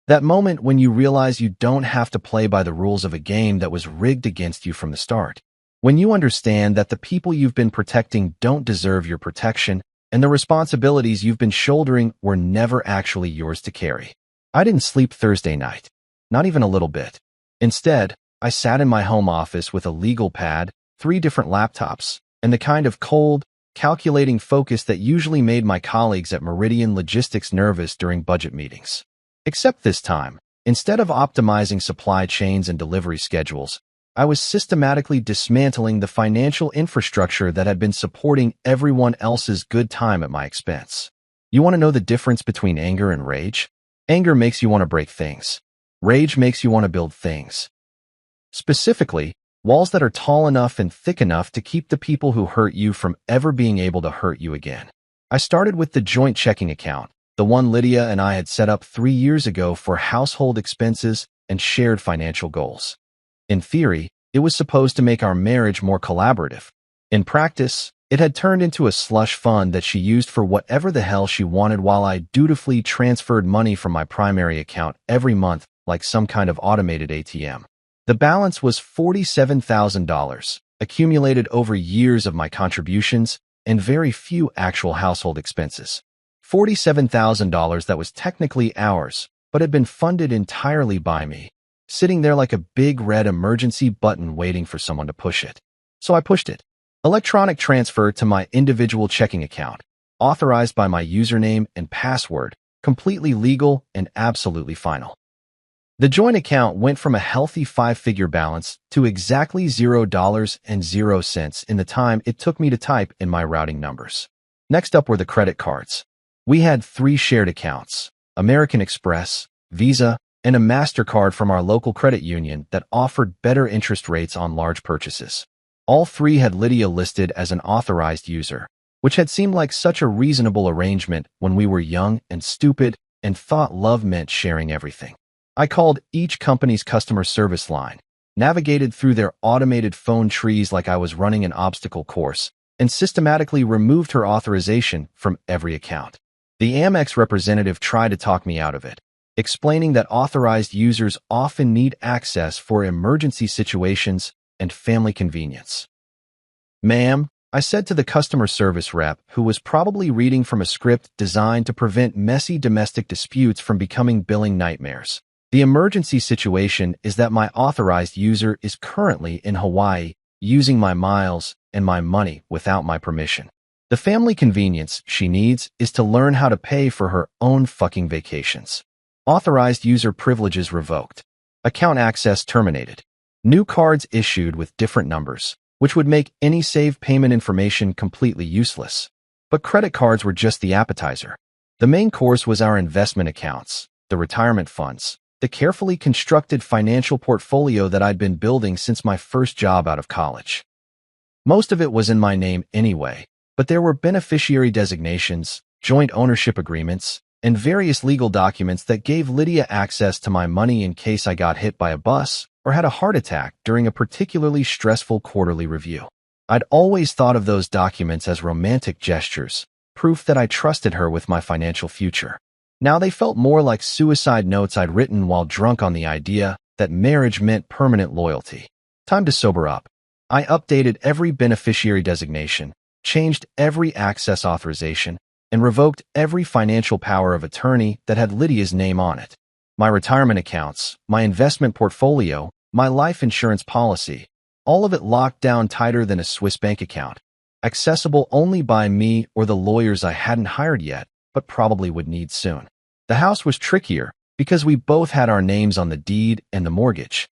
That moment when you realize you don't have to play by the rules of a game that was rigged against you from the start. When you understand that the people you've been protecting don't deserve your protection, and the responsibilities you've been shouldering were never actually yours to carry. I didn't sleep Thursday night. Not even a little bit. Instead, I sat in my home office with a legal pad, 3 different laptops, and the kind of cold, calculating focus that usually made my colleagues at Meridian Logistics nervous during budget meetings. Except this time, instead of optimizing supply chains and delivery schedules, I was systematically dismantling the financial infrastructure that had been supporting everyone else's good time at my expense. You want to know the difference between anger and rage? Anger makes you want to break things. Rage makes you want to build things. Specifically, walls that are tall enough and thick enough to keep the people who hurt you from ever being able to hurt you again. I started with the joint checking account, the one Lydia and I had set up 3 years ago for household expenses and shared financial goals. In theory, it was supposed to make our marriage more collaborative. In practice, it had turned into a slush fund that she used for whatever the hell she wanted while I dutifully transferred money from my primary account every month like some kind of automated ATM. The balance was $47,000, accumulated over years of my contributions and very few actual household expenses. $47,000 that was technically ours, but had been funded entirely by me, sitting there like a big red emergency button waiting for someone to push it. So I pushed it. Electronic transfer to my individual checking account, authorized by my username and password, completely legal and absolutely final. The joint account went from a healthy 5-figure balance to exactly $0.00 in the time it took me to type in my routing numbers. Next up were the credit cards. We had 3 shared accounts, American Express, Visa, and a MasterCard from our local credit union that offered better interest rates on large purchases. All 3 had Lydia listed as an authorized user, which had seemed like such a reasonable arrangement when we were young and stupid and thought love meant sharing everything. I called each company's customer service line, navigated through their automated phone trees like I was running an obstacle course, and systematically removed her authorization from every account. The Amex representative tried to talk me out of it, explaining that authorized users often need access for emergency situations and family convenience. "Ma'am," I said to the customer service rep, who was probably reading from a script designed to prevent messy domestic disputes from becoming billing nightmares. "The emergency situation is that my authorized user is currently in Hawaii, using my miles and my money without my permission. The family convenience she needs is to learn how to pay for her own fucking vacations. Authorized user privileges revoked. Account access terminated. New cards issued with different numbers, which would make any saved payment information completely useless. But credit cards were just the appetizer. The main course was our investment accounts, the retirement funds, the carefully constructed financial portfolio that I'd been building since my first job out of college. Most of it was in my name anyway, but there were beneficiary designations, joint ownership agreements, and various legal documents that gave Lydia access to my money in case I got hit by a bus or had a heart attack during a particularly stressful quarterly review. I'd always thought of those documents as romantic gestures, proof that I trusted her with my financial future. Now they felt more like suicide notes I'd written while drunk on the idea that marriage meant permanent loyalty. Time to sober up. I updated every beneficiary designation, changed every access authorization, and revoked every financial power of attorney that had Lydia's name on it. My retirement accounts, my investment portfolio, my life insurance policy, all of it locked down tighter than a Swiss bank account, accessible only by me or the lawyers I hadn't hired yet, but probably would need soon. The house was trickier because we both had our names on the deed and the mortgage.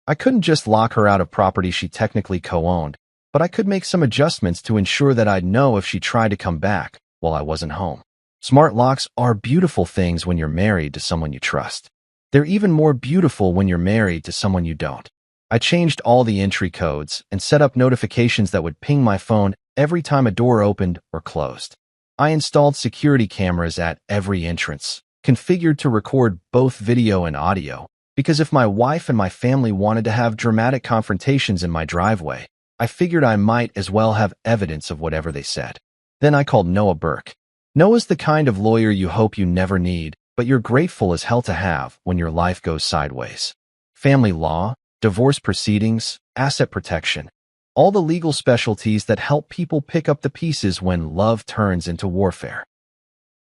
I couldn't just lock her out of property she technically co-owned, but I could make some adjustments to ensure that I'd know if she tried to come back while I wasn't home. Smart locks are beautiful things when you're married to someone you trust. They're even more beautiful when you're married to someone you don't. I changed all the entry codes and set up notifications that would ping my phone every time a door opened or closed. I installed security cameras at every entrance, configured to record both video and audio, because if my wife and my family wanted to have dramatic confrontations in my driveway, I figured I might as well have evidence of whatever they said. Then I called Noah Burke. Noah's the kind of lawyer you hope you never need, but you're grateful as hell to have when your life goes sideways. Family law, divorce proceedings, asset protection, all the legal specialties that help people pick up the pieces when love turns into warfare.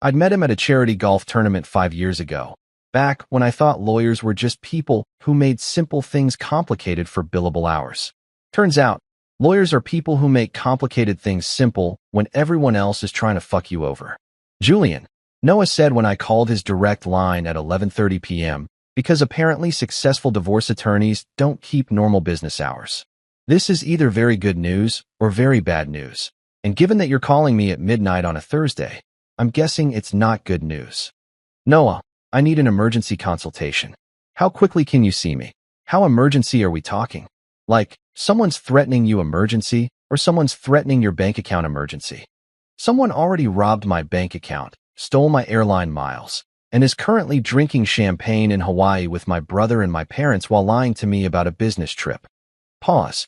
I'd met him at a charity golf tournament 5 years ago, back when I thought lawyers were just people who made simple things complicated for billable hours. Turns out, lawyers are people who make complicated things simple when everyone else is trying to fuck you over. "Julian," Noah said when I called his direct line at 11:30 p.m., because apparently successful divorce attorneys don't keep normal business hours. This is either very good news or very bad news. And given that you're calling me at midnight on a Thursday, I'm guessing it's not good news. Noah, I need an emergency consultation. How quickly can you see me? How emergency are we talking? Like, someone's threatening you emergency, or someone's threatening your bank account emergency? Someone already robbed my bank account, stole my airline miles, and is currently drinking champagne in Hawaii with my brother and my parents while lying to me about a business trip. Pause.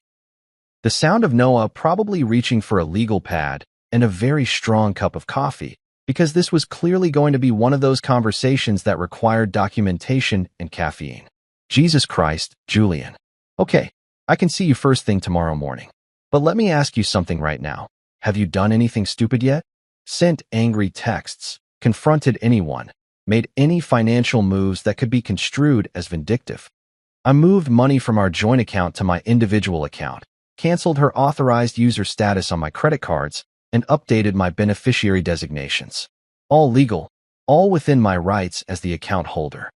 The sound of Noah probably reaching for a legal pad and a very strong cup of coffee, because this was clearly going to be one of those conversations that required documentation and caffeine. Jesus Christ, Julian. Okay, I can see you first thing tomorrow morning. But let me ask you something right now. Have you done anything stupid yet? Sent angry texts, confronted anyone, made any financial moves that could be construed as vindictive? I moved money from our joint account to my individual account, canceled her authorized user status on my credit cards, and updated my beneficiary designations. All legal, all within my rights as the account holder.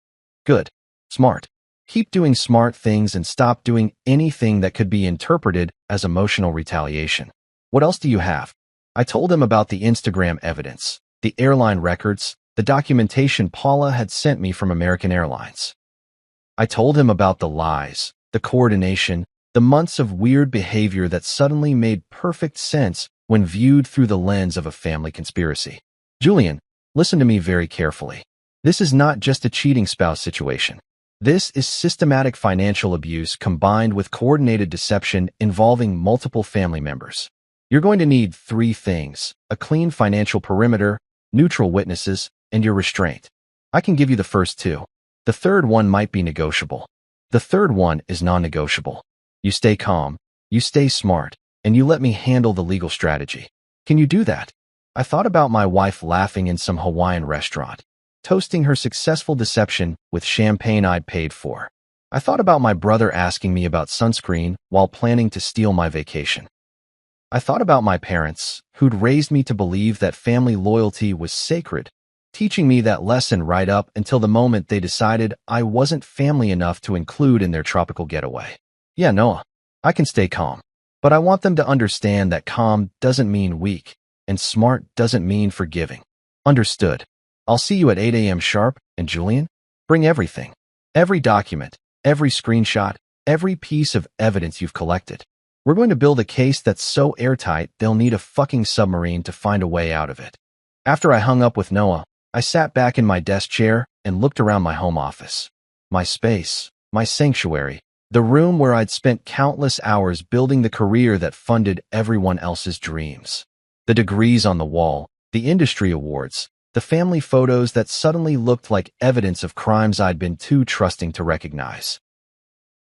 Good. Smart. Keep doing smart things and stop doing anything that could be interpreted as emotional retaliation. What else do you have? I told him about the Instagram evidence, the airline records, the documentation Paula had sent me from American Airlines. I told him about the lies, the coordination, the months of weird behavior that suddenly made perfect sense when viewed through the lens of a family conspiracy. Julian, listen to me very carefully. This is not just a cheating spouse situation. This is systematic financial abuse combined with coordinated deception involving multiple family members. You're going to need 3 things: a clean financial perimeter, neutral witnesses, and your restraint. I can give you the first 2. The third one might be negotiable. The third one is non-negotiable. You stay calm, you stay smart, and you let me handle the legal strategy. Can you do that? I thought about my wife laughing in some Hawaiian restaurant, toasting her successful deception with champagne I'd paid for. I thought about my brother asking me about sunscreen while planning to steal my vacation. I thought about my parents, who'd raised me to believe that family loyalty was sacred, teaching me that lesson right up until the moment they decided I wasn't family enough to include in their tropical getaway. Yeah, Noah, I can stay calm, but I want them to understand that calm doesn't mean weak, and smart doesn't mean forgiving. Understood. I'll see you at 8 a.m. sharp, and Julian, bring everything. Every document, every screenshot, every piece of evidence you've collected. We're going to build a case that's so airtight they'll need a fucking submarine to find a way out of it. After I hung up with Noah, I sat back in my desk chair and looked around my home office. My space, my sanctuary, the room where I'd spent countless hours building the career that funded everyone else's dreams. The degrees on the wall, the industry awards, the family photos that suddenly looked like evidence of crimes I'd been too trusting to recognize.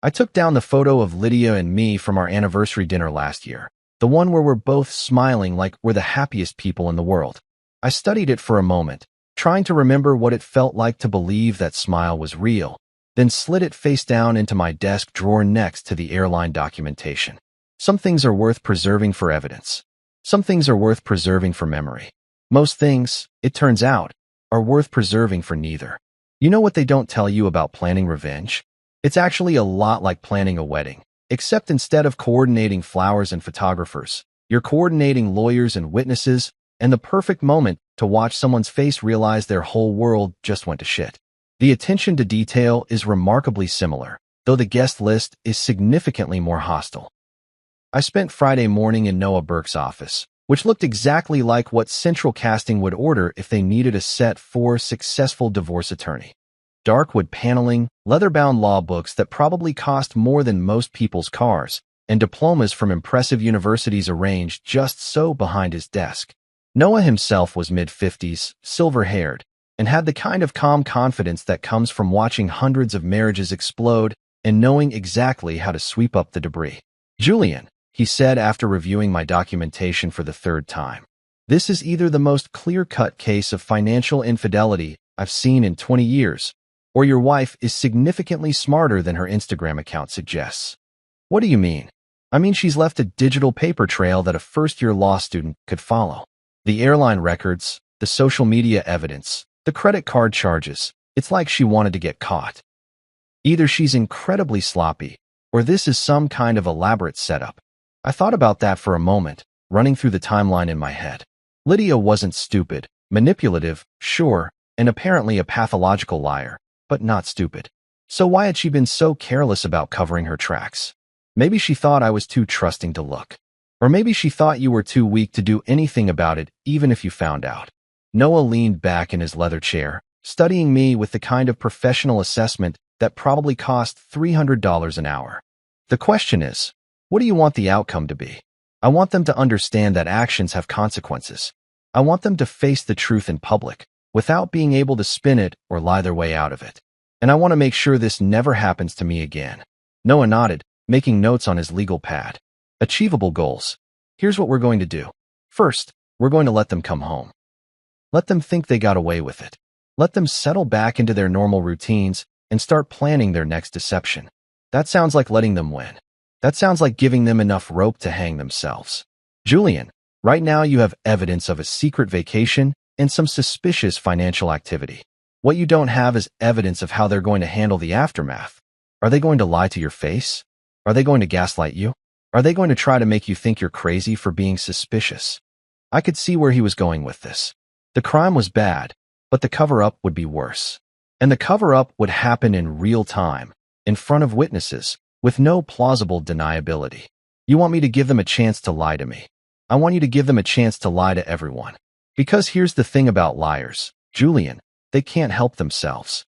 I took down the photo of Lydia and me from our anniversary dinner last year, the one where we're both smiling like we're the happiest people in the world. I studied it for a moment, trying to remember what it felt like to believe that smile was real, then slid it face down into my desk drawer next to the airline documentation. Some things are worth preserving for evidence. Some things are worth preserving for memory. Most things, it turns out, are worth preserving for neither. You know what they don't tell you about planning revenge? It's actually a lot like planning a wedding, except instead of coordinating flowers and photographers, you're coordinating lawyers and witnesses, and the perfect moment to watch someone's face realize their whole world just went to shit. The attention to detail is remarkably similar, though the guest list is significantly more hostile. I spent Friday morning in Noah Burke's office, which looked exactly like what Central Casting would order if they needed a set for successful divorce attorney. Dark wood paneling, leather-bound law books that probably cost more than most people's cars, and diplomas from impressive universities arranged just so behind his desk. Noah himself was mid-50s, silver-haired, and had the kind of calm confidence that comes from watching hundreds of marriages explode and knowing exactly how to sweep up the debris. Julian, he said after reviewing my documentation for the 3rd time. This is either the most clear-cut case of financial infidelity I've seen in 20 years, or your wife is significantly smarter than her Instagram account suggests. What do you mean? I mean she's left a digital paper trail that a first-year law student could follow. The airline records, the social media evidence, the credit card charges. It's like she wanted to get caught. Either she's incredibly sloppy, or this is some kind of elaborate setup. I thought about that for a moment, running through the timeline in my head. Lydia wasn't stupid, manipulative, sure, and apparently a pathological liar, but not stupid. So why had she been so careless about covering her tracks? Maybe she thought I was too trusting to look. Or maybe she thought you were too weak to do anything about it, even if you found out. Noah leaned back in his leather chair, studying me with the kind of professional assessment that probably cost $300 an hour. The question is, what do you want the outcome to be? I want them to understand that actions have consequences. I want them to face the truth in public, without being able to spin it or lie their way out of it. And I want to make sure this never happens to me again. Noah nodded, making notes on his legal pad. Achievable goals. Here's what we're going to do. First, we're going to let them come home. Let them think they got away with it. Let them settle back into their normal routines and start planning their next deception. That sounds like letting them win. That sounds like giving them enough rope to hang themselves. Julian, right now you have evidence of a secret vacation and some suspicious financial activity. What you don't have is evidence of how they're going to handle the aftermath. Are they going to lie to your face? Are they going to gaslight you? Are they going to try to make you think you're crazy for being suspicious? I could see where he was going with this. The crime was bad, but the cover-up would be worse. And the cover-up would happen in real time, in front of witnesses, with no plausible deniability. You want me to give them a chance to lie to me. I want you to give them a chance to lie to everyone. Because here's the thing about liars, Julian, they can't help themselves.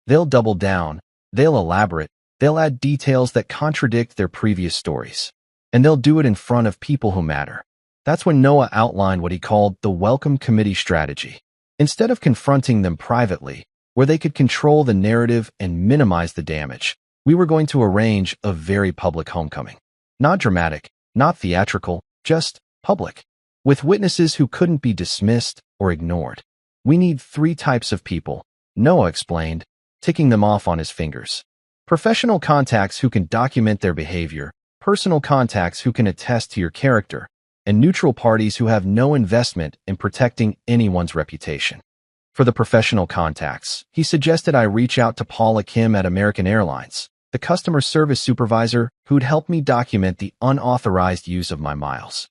They'll double down, they'll elaborate, they'll add details that contradict their previous stories. And they'll do it in front of people who matter. That's when Noah outlined what he called the welcome committee strategy. Instead of confronting them privately, where they could control the narrative and minimize the damage, we were going to arrange a very public homecoming. Not dramatic, not theatrical, just public. With witnesses who couldn't be dismissed or ignored. We need 3 types of people, Noah explained, ticking them off on his fingers. Professional contacts who can document their behavior, personal contacts who can attest to your character, and neutral parties who have no investment in protecting anyone's reputation. For the professional contacts, he suggested I reach out to Paula Kim at American Airlines, the customer service supervisor who'd helped me document the unauthorized use of my miles.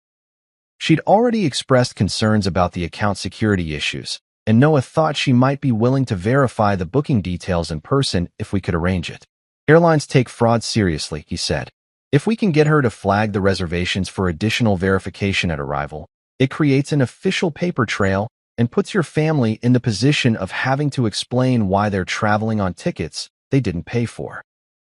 She'd already expressed concerns about the account security issues, and Noah thought she might be willing to verify the booking details in person if we could arrange it. Airlines take fraud seriously, he said. If we can get her to flag the reservations for additional verification at arrival, it creates an official paper trail and puts your family in the position of having to explain why they're traveling on tickets they didn't pay for.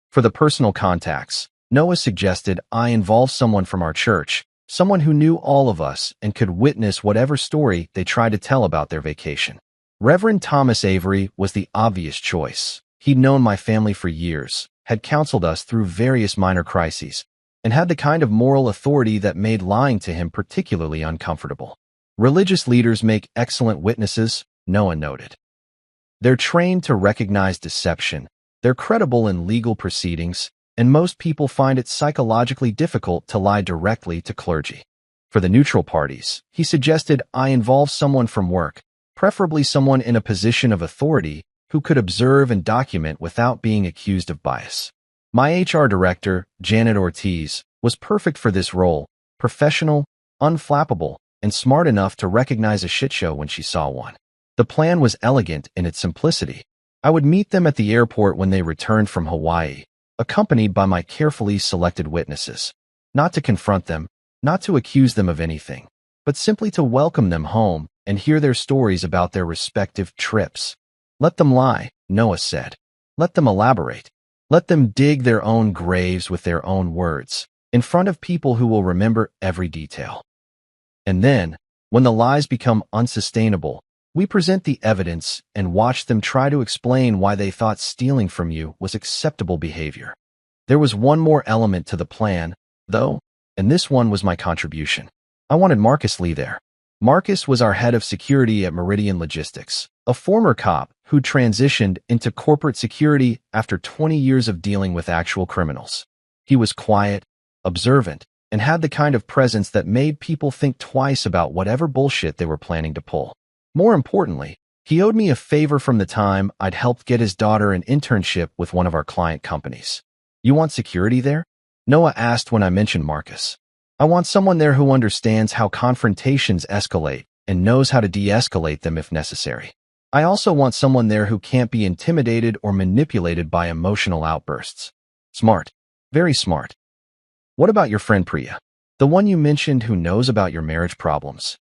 For the personal contacts, Noah suggested I involve someone from our church, someone who knew all of us and could witness whatever story they tried to tell about their vacation. Reverend Thomas Avery was the obvious choice. He'd known my family for years, had counseled us through various minor crises, and had the kind of moral authority that made lying to him particularly uncomfortable. Religious leaders make excellent witnesses, Noah noted. They're trained to recognize deception, they're credible in legal proceedings, and most people find it psychologically difficult to lie directly to clergy. For the neutral parties, he suggested I involve someone from work, preferably someone in a position of authority who could observe and document without being accused of bias. My HR director, Janet Ortiz, was perfect for this role, professional, unflappable, and smart enough to recognize a shitshow when she saw one. The plan was elegant in its simplicity. I would meet them at the airport when they returned from Hawaii, accompanied by my carefully selected witnesses. Not to confront them, not to accuse them of anything, but simply to welcome them home and hear their stories about their respective trips. Let them lie, Noah said. Let them elaborate. Let them dig their own graves with their own words, in front of people who will remember every detail. And then, when the lies become unsustainable, we present the evidence and watch them try to explain why they thought stealing from you was acceptable behavior. There was one more element to the plan, though, and this one was my contribution. I wanted Marcus Lee there. Marcus was our head of security at Meridian Logistics, a former cop who transitioned into corporate security after 20 years of dealing with actual criminals. He was quiet, observant, and had the kind of presence that made people think twice about whatever bullshit they were planning to pull. More importantly, He owed me a favor from the time I'd helped get his daughter an internship with one of our client companies. You want security there? Noah asked when I mentioned Marcus. I want someone there who understands how confrontations escalate and knows how to de-escalate them if necessary. I also want someone there who can't be intimidated or manipulated by emotional outbursts. Smart. Very smart. What about your friend Priya? The one you mentioned who knows about your marriage problems.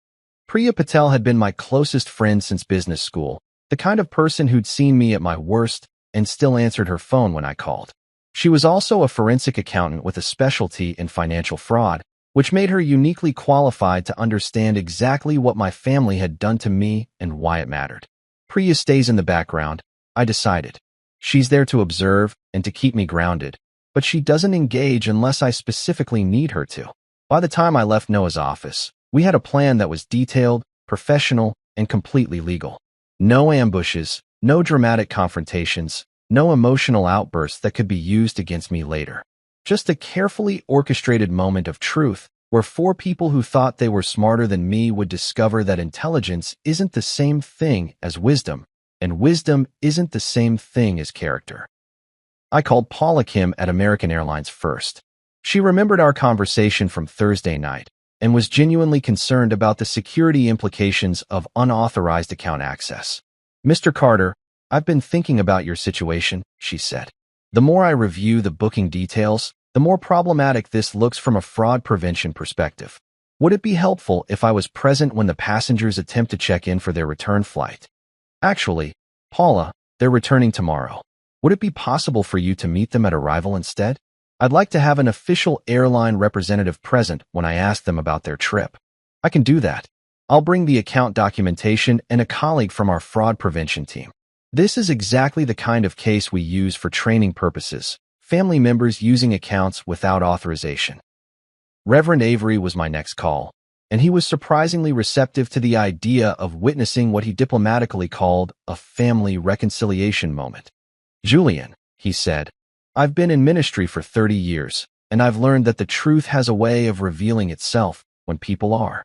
Priya Patel had been my closest friend since business school, the kind of person who'd seen me at my worst and still answered her phone when I called. She was also a forensic accountant with a specialty in financial fraud, which made her uniquely qualified to understand exactly what my family had done to me and why it mattered. Priya stays in the background, I decided. She's there to observe and to keep me grounded, but she doesn't engage unless I specifically need her to. By the time I left Noah's office, we had a plan that was detailed, professional, and completely legal. No ambushes, no dramatic confrontations, no emotional outbursts that could be used against me later. Just a carefully orchestrated moment of truth where four people who thought they were smarter than me would discover that intelligence isn't the same thing as wisdom, and wisdom isn't the same thing as character. I called Paula Kim at American Airlines first. She remembered our conversation from Thursday night and was genuinely concerned about the security implications of unauthorized account access. Mr. Carter, I've been thinking about your situation, she said. The more I review the booking details, the more problematic this looks from a fraud prevention perspective. Would it be helpful if I was present when the passengers attempt to check in for their return flight? Actually, Paula, they're returning tomorrow. Would it be possible for you to meet them at arrival instead? I'd like to have an official airline representative present when I ask them about their trip. I can do that. I'll bring the account documentation and a colleague from our fraud prevention team. This is exactly the kind of case we use for training purposes, family members using accounts without authorization. Reverend Avery was my next call, and he was surprisingly receptive to the idea of witnessing what he diplomatically called a family reconciliation moment. Julian, he said, I've been in ministry for 30 years, and I've learned that the truth has a way of revealing itself when people are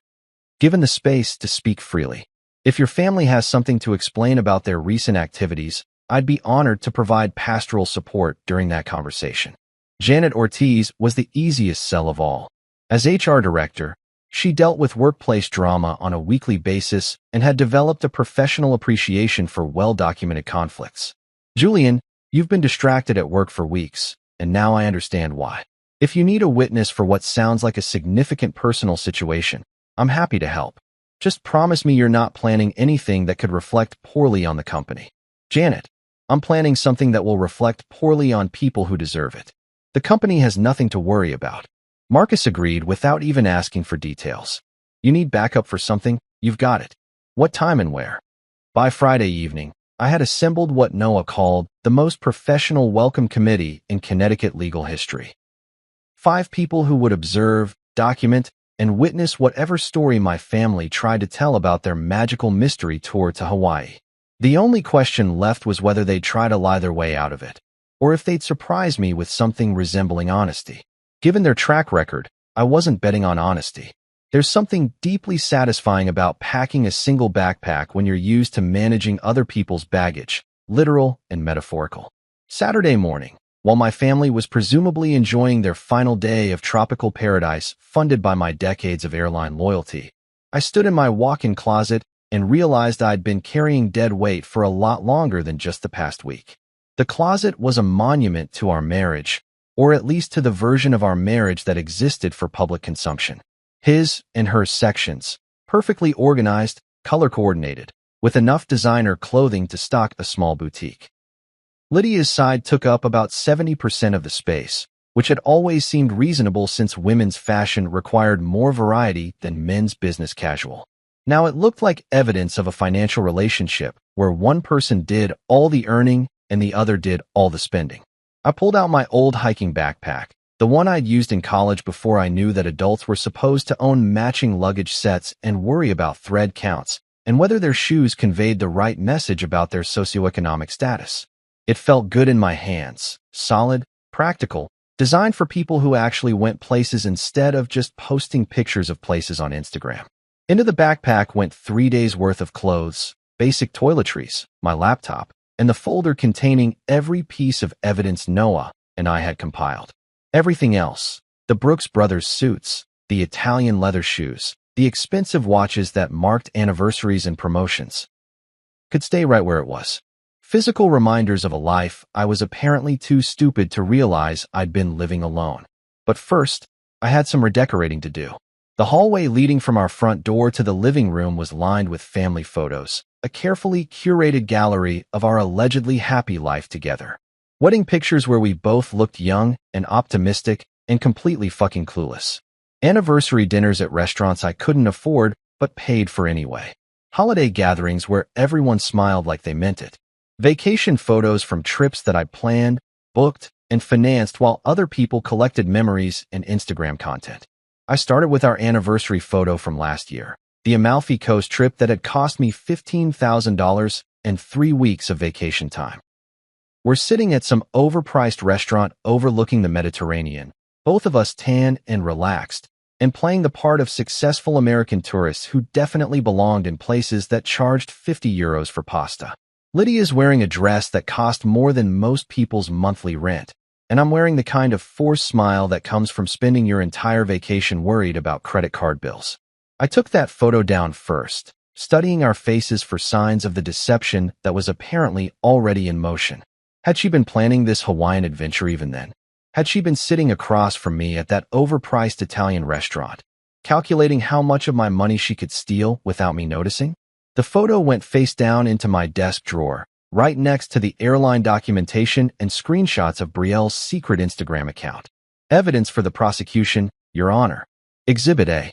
given the space to speak freely. If your family has something to explain about their recent activities, I'd be honored to provide pastoral support during that conversation. Janet Ortiz was the easiest sell of all. As HR director, she dealt with workplace drama on a weekly basis and had developed a professional appreciation for well-documented conflicts. Julian, you've been distracted at work for weeks, and now I understand why. If you need a witness for what sounds like a significant personal situation, I'm happy to help. Just promise me you're not planning anything that could reflect poorly on the company. Janet, I'm planning something that will reflect poorly on people who deserve it. The company has nothing to worry about. Marcus agreed without even asking for details. You need backup for something? You've got it. What time and where? By Friday evening, I had assembled what Noah called the most professional welcome committee in Connecticut legal history. 5 people who would observe, document, and witness whatever story my family tried to tell about their magical mystery tour to Hawaii. The only question left was whether they'd try to lie their way out of it, or if they'd surprise me with something resembling honesty. Given their track record, I wasn't betting on honesty. There's something deeply satisfying about packing a single backpack when you're used to managing other people's baggage, literal and metaphorical. Saturday morning, while my family was presumably enjoying their final day of tropical paradise funded by my decades of airline loyalty, I stood in my walk-in closet and realized I'd been carrying dead weight for a lot longer than just the past week. The closet was a monument to our marriage, or at least to the version of our marriage that existed for public consumption. His and her sections, perfectly organized, color-coordinated, with enough designer clothing to stock a small boutique. Lydia's side took up about 70% of the space, which had always seemed reasonable since women's fashion required more variety than men's business casual. Now it looked like evidence of a financial relationship where one person did all the earning and the other did all the spending. I pulled out my old hiking backpack, the one I'd used in college before I knew that adults were supposed to own matching luggage sets and worry about thread counts and whether their shoes conveyed the right message about their socioeconomic status. It felt good in my hands, solid, practical, designed for people who actually went places instead of just posting pictures of places on Instagram. Into the backpack went 3 days' worth of clothes, basic toiletries, my laptop, and the folder containing every piece of evidence Noah and I had compiled. Everything else, the Brooks Brothers suits, the Italian leather shoes, the expensive watches that marked anniversaries and promotions, could stay right where it was. Physical reminders of a life I was apparently too stupid to realize I'd been living alone. But first, I had some redecorating to do. The hallway leading from our front door to the living room was lined with family photos, a carefully curated gallery of our allegedly happy life together. Wedding pictures where we both looked young and optimistic and completely fucking clueless. Anniversary dinners at restaurants I couldn't afford but paid for anyway. Holiday gatherings where everyone smiled like they meant it. Vacation photos from trips that I planned, booked, and financed while other people collected memories and Instagram content. I started with our anniversary photo from last year, the Amalfi Coast trip that had cost me $15,000 and 3 weeks of vacation time. We're sitting at some overpriced restaurant overlooking the Mediterranean, both of us tan and relaxed, and playing the part of successful American tourists who definitely belonged in places that charged €50 for pasta. Lydia's wearing a dress that cost more than most people's monthly rent, and I'm wearing the kind of forced smile that comes from spending your entire vacation worried about credit card bills. I took that photo down first, studying our faces for signs of the deception that was apparently already in motion. Had she been planning this Hawaiian adventure even then? Had she been sitting across from me at that overpriced Italian restaurant, calculating how much of my money she could steal without me noticing? The photo went face down into my desk drawer, right next to the airline documentation and screenshots of Brielle's secret Instagram account. Evidence for the prosecution, Your Honor. Exhibit A.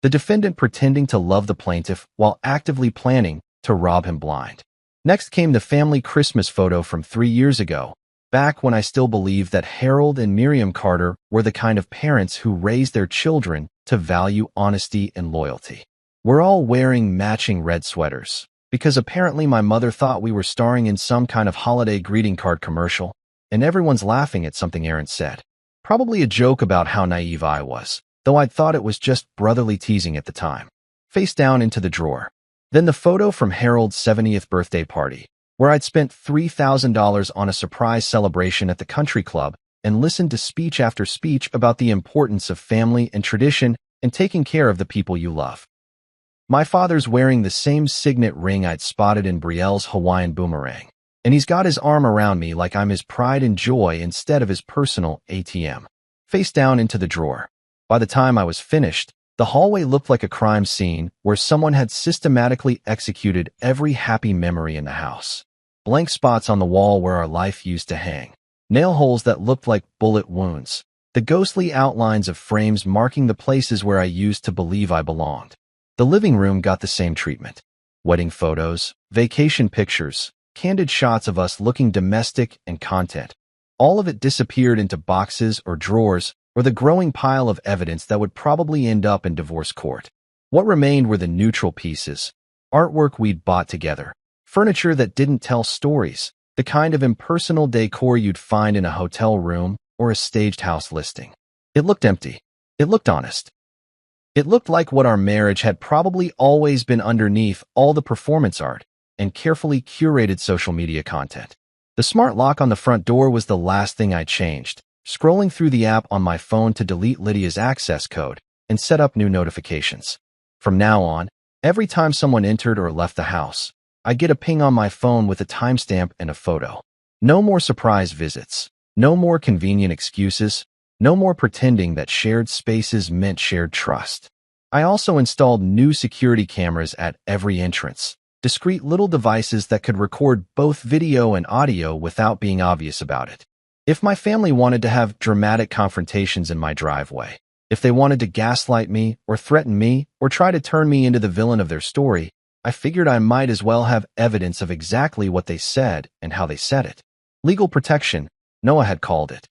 The defendant pretending to love the plaintiff while actively planning to rob him blind. Next came the family Christmas photo from 3 years ago, back when I still believed that Harold and Miriam Carter were the kind of parents who raised their children to value honesty and loyalty. We're all wearing matching red sweaters, because apparently my mother thought we were starring in some kind of holiday greeting card commercial, and everyone's laughing at something Aaron said. Probably a joke about how naive I was, though I'd thought it was just brotherly teasing at the time. Face down into the drawer. Then the photo from Harold's 70th birthday party, where I'd spent $3,000 on a surprise celebration at the country club and listened to speech after speech about the importance of family and tradition and taking care of the people you love. My father's wearing the same signet ring I'd spotted in Brielle's Hawaiian boomerang, and he's got his arm around me like I'm his pride and joy instead of his personal ATM. Face down into the drawer. By the time I was finished, the hallway looked like a crime scene where someone had systematically executed every happy memory in the house. Blank spots on the wall where our life used to hang. Nail holes that looked like bullet wounds. The ghostly outlines of frames marking the places where I used to believe I belonged. The living room got the same treatment. Wedding photos, vacation pictures, candid shots of us looking domestic and content. All of it disappeared into boxes or drawers or the growing pile of evidence that would probably end up in divorce court. What remained were the neutral pieces, artwork we'd bought together, furniture that didn't tell stories, the kind of impersonal decor you'd find in a hotel room or a staged house listing. It looked empty. It looked honest. It looked like what our marriage had probably always been underneath all the performance art and carefully curated social media content. The smart lock on the front door was the last thing I changed, scrolling through the app on my phone to delete Lydia's access code and set up new notifications. From now on, every time someone entered or left the house, I'd get a ping on my phone with a timestamp and a photo. No more surprise visits. No more convenient excuses. No more pretending that shared spaces meant shared trust. I also installed new security cameras at every entrance, discreet little devices that could record both video and audio without being obvious about it. If my family wanted to have dramatic confrontations in my driveway, if they wanted to gaslight me or threaten me or try to turn me into the villain of their story, I figured I might as well have evidence of exactly what they said and how they said it. Legal protection, Noah had called it.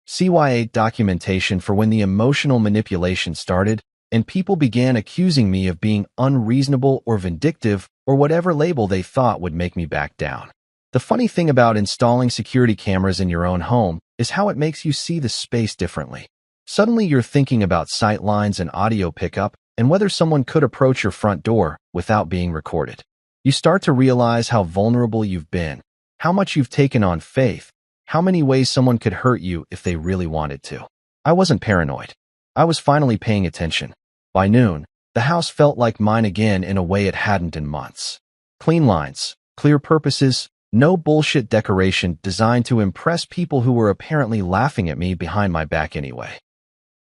CYA documentation for when the emotional manipulation started and people began accusing me of being unreasonable or vindictive or whatever label they thought would make me back down. The funny thing about installing security cameras in your own home is how it makes you see the space differently. Suddenly you're thinking about sight lines and audio pickup and whether someone could approach your front door without being recorded. You start to realize how vulnerable you've been, how much you've taken on faith, how many ways someone could hurt you if they really wanted to. I wasn't paranoid. I was finally paying attention. By noon, the house felt like mine again in a way it hadn't in months. Clean lines, clear purposes, no bullshit decoration designed to impress people who were apparently laughing at me behind my back anyway.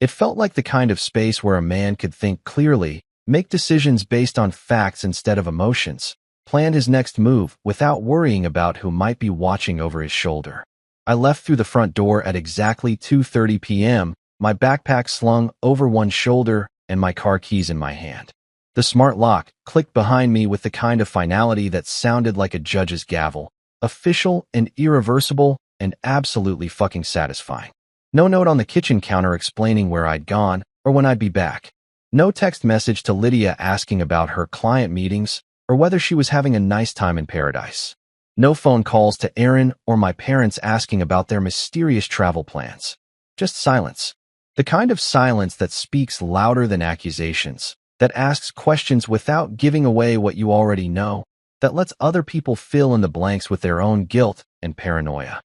It felt like the kind of space where a man could think clearly, make decisions based on facts instead of emotions, plan his next move without worrying about who might be watching over his shoulder. I left through the front door at exactly 2:30 p.m., my backpack slung over one shoulder and my car keys in my hand. The smart lock clicked behind me with the kind of finality that sounded like a judge's gavel, official and irreversible and absolutely fucking satisfying. No note on the kitchen counter explaining where I'd gone or when I'd be back. No text message to Lydia asking about her client meetings or whether she was having a nice time in paradise. No phone calls to Aaron or my parents asking about their mysterious travel plans. Just silence. The kind of silence that speaks louder than accusations, that asks questions without giving away what you already know, that lets other people fill in the blanks with their own guilt and paranoia.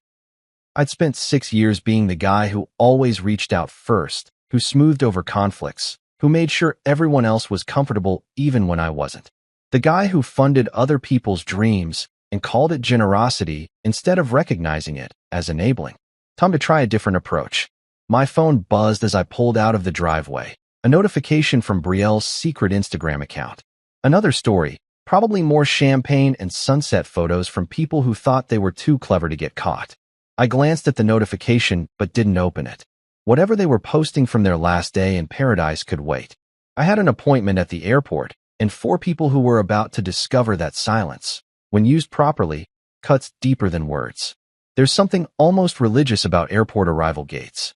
I'd spent 6 years being the guy who always reached out first, who smoothed over conflicts, who made sure everyone else was comfortable even when I wasn't. The guy who funded other people's dreams and called it generosity instead of recognizing it as enabling. Time to try a different approach. My phone buzzed as I pulled out of the driveway. A notification from Brielle's secret Instagram account. Another story, probably more champagne and sunset photos from people who thought they were too clever to get caught. I glanced at the notification but didn't open it. Whatever they were posting from their last day in paradise could wait. I had an appointment at the airport, and 4 people who were about to discover that silence, when used properly, cuts deeper than words. There's something almost religious about airport arrival gates.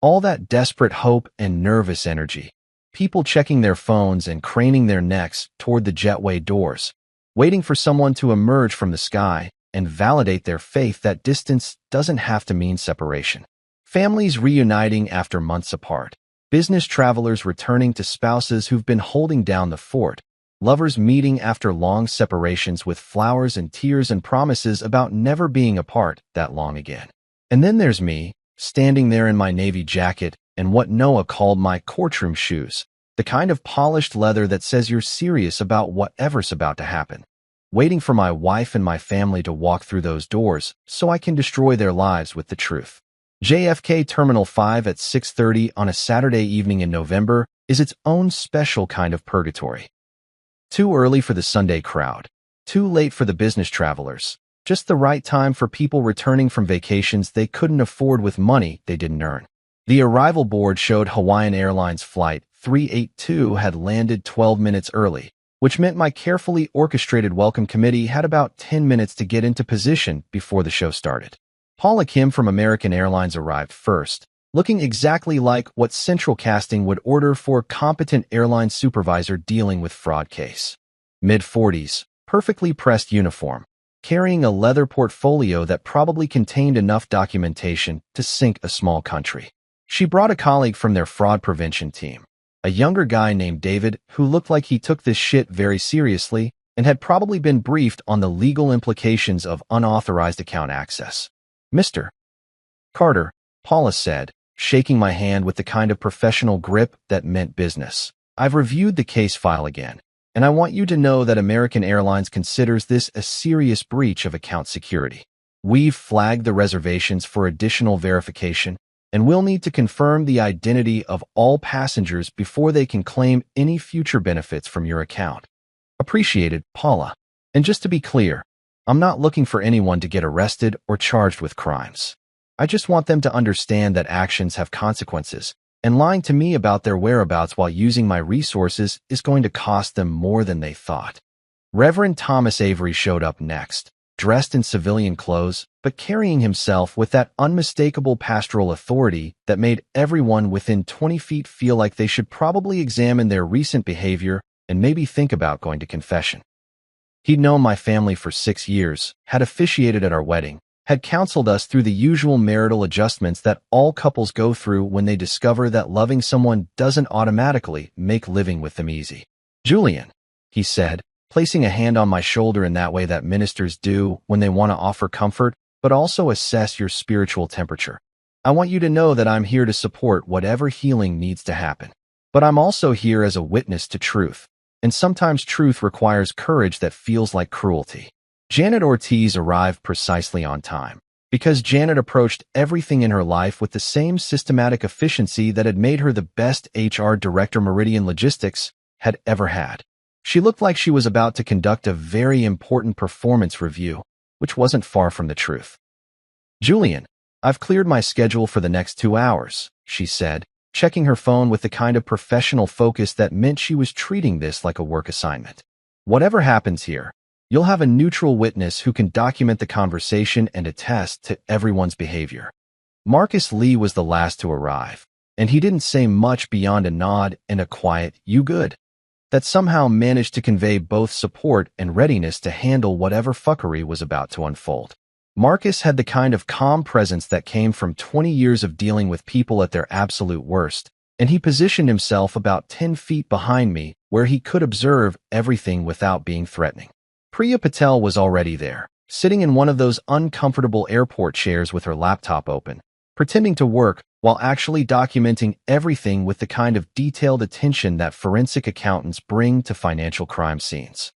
All that desperate hope and nervous energy. People checking their phones and craning their necks toward the jetway doors, waiting for someone to emerge from the sky and validate their faith that distance doesn't have to mean separation. Families reuniting after months apart. Business travelers returning to spouses who've been holding down the fort. Lovers meeting after long separations with flowers and tears and promises about never being apart that long again. And then there's me, standing there in my navy jacket and what Noah called my courtroom shoes, the kind of polished leather that says you're serious about whatever's about to happen, waiting for my wife and my family to walk through those doors so I can destroy their lives with the truth. JFK Terminal 5 at 6:30 on a Saturday evening in November is its own special kind of purgatory. Too early for the Sunday crowd, too late for the business travelers, just the right time for people returning from vacations they couldn't afford with money they didn't earn. The arrival board showed Hawaiian Airlines Flight 382 had landed 12 minutes early, which meant my carefully orchestrated welcome committee had about 10 minutes to get into position before the show started. Paula Kim from American Airlines arrived first, looking exactly like what central casting would order for a competent airline supervisor dealing with fraud case. Mid-40s, perfectly pressed uniform, carrying a leather portfolio that probably contained enough documentation to sink a small country. She brought a colleague from their fraud prevention team, a younger guy named David who looked like he took this shit very seriously and had probably been briefed on the legal implications of unauthorized account access. Mr. Carter, Paula said, shaking my hand with the kind of professional grip that meant business. I've reviewed the case file again, and I want you to know that American Airlines considers this a serious breach of account security. We've flagged the reservations for additional verification, and we'll need to confirm the identity of all passengers before they can claim any future benefits from your account. Appreciated, Paula. And just to be clear, I'm not looking for anyone to get arrested or charged with crimes. I just want them to understand that actions have consequences, and lying to me about their whereabouts while using my resources is going to cost them more than they thought. Reverend Thomas Avery showed up next, dressed in civilian clothes, but carrying himself with that unmistakable pastoral authority that made everyone within 20 feet feel like they should probably examine their recent behavior and maybe think about going to confession. He'd known my family for 6 years, had officiated at our wedding, had counseled us through the usual marital adjustments that all couples go through when they discover that loving someone doesn't automatically make living with them easy. Julian, he said, placing a hand on my shoulder in that way that ministers do when they want to offer comfort, but also assess your spiritual temperature. I want you to know that I'm here to support whatever healing needs to happen. But I'm also here as a witness to truth. And sometimes truth requires courage that feels like cruelty. Janet Ortiz arrived precisely on time, because Janet approached everything in her life with the same systematic efficiency that had made her the best HR director Meridian Logistics had ever had. She looked like she was about to conduct a very important performance review, which wasn't far from the truth. "Julian, I've cleared my schedule for the next 2 hours," she said, checking her phone with the kind of professional focus that meant she was treating this like a work assignment. "Whatever happens here, you'll have a neutral witness who can document the conversation and attest to everyone's behavior." Marcus Lee was the last to arrive, and he didn't say much beyond a nod and a quiet, "You good?" that somehow managed to convey both support and readiness to handle whatever fuckery was about to unfold. Marcus had the kind of calm presence that came from 20 years of dealing with people at their absolute worst, and he positioned himself about 10 feet behind me where he could observe everything without being threatening. Priya Patel was already there, sitting in one of those uncomfortable airport chairs with her laptop open, pretending to work while actually documenting everything with the kind of detailed attention that forensic accountants bring to financial crime scenes.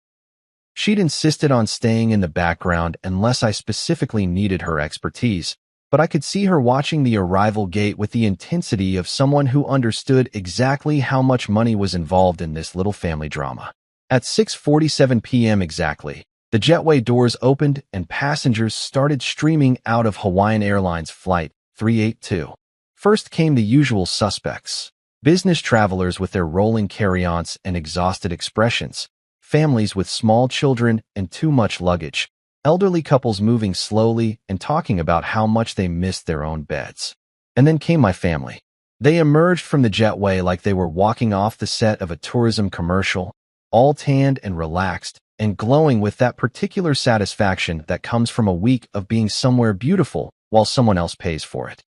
She'd insisted on staying in the background unless I specifically needed her expertise, but I could see her watching the arrival gate with the intensity of someone who understood exactly how much money was involved in this little family drama. At 6:47 p.m. exactly, the jetway doors opened and passengers started streaming out of Hawaiian Airlines Flight 382. First came the usual suspects: business travelers with their rolling carry-ons and exhausted expressions, families with small children and too much luggage, elderly couples moving slowly and talking about how much they missed their own beds. And then came my family. They emerged from the jetway like they were walking off the set of a tourism commercial, all tanned and relaxed, and glowing with that particular satisfaction that comes from a week of being somewhere beautiful while someone else pays for it.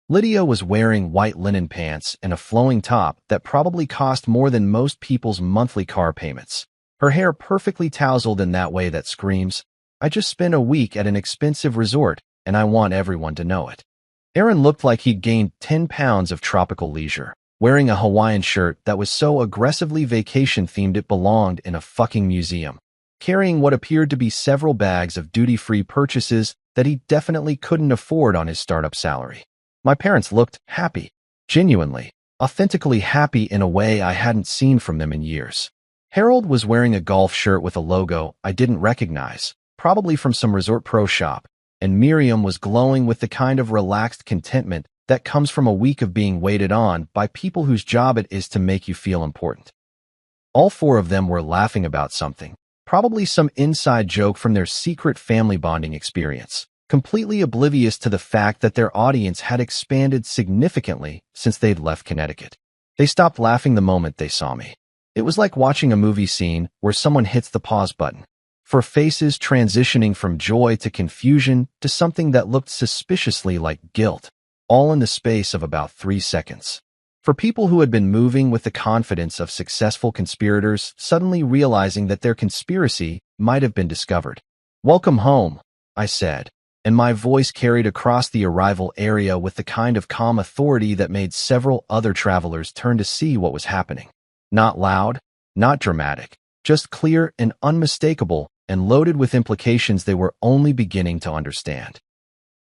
Lydia was wearing white linen pants and a flowing top that probably cost more than most people's monthly car payments. Her hair perfectly tousled in that way that screams, "I just spent a week at an expensive resort, and I want everyone to know it." Aaron looked like he'd gained 10 pounds of tropical leisure, wearing a Hawaiian shirt that was so aggressively vacation-themed it belonged in a fucking museum, carrying what appeared to be several bags of duty-free purchases that he definitely couldn't afford on his startup salary. My parents looked happy, genuinely, authentically happy in a way I hadn't seen from them in years. Harold was wearing a golf shirt with a logo I didn't recognize, probably from some Resort Pro shop, and Miriam was glowing with the kind of relaxed contentment that comes from a week of being waited on by people whose job it is to make you feel important. All four of them were laughing about something, probably some inside joke from their secret family bonding experience, completely oblivious to the fact that their audience had expanded significantly since they'd left Connecticut. They stopped laughing the moment they saw me. It was like watching a movie scene where someone hits the pause button, for faces transitioning from joy to confusion to something that looked suspiciously like guilt, all in the space of about 3 seconds. For people who had been moving with the confidence of successful conspirators suddenly realizing that their conspiracy might have been discovered. "Welcome home," I said, and my voice carried across the arrival area with the kind of calm authority that made several other travelers turn to see what was happening. Not loud, not dramatic, just clear and unmistakable, and loaded with implications they were only beginning to understand.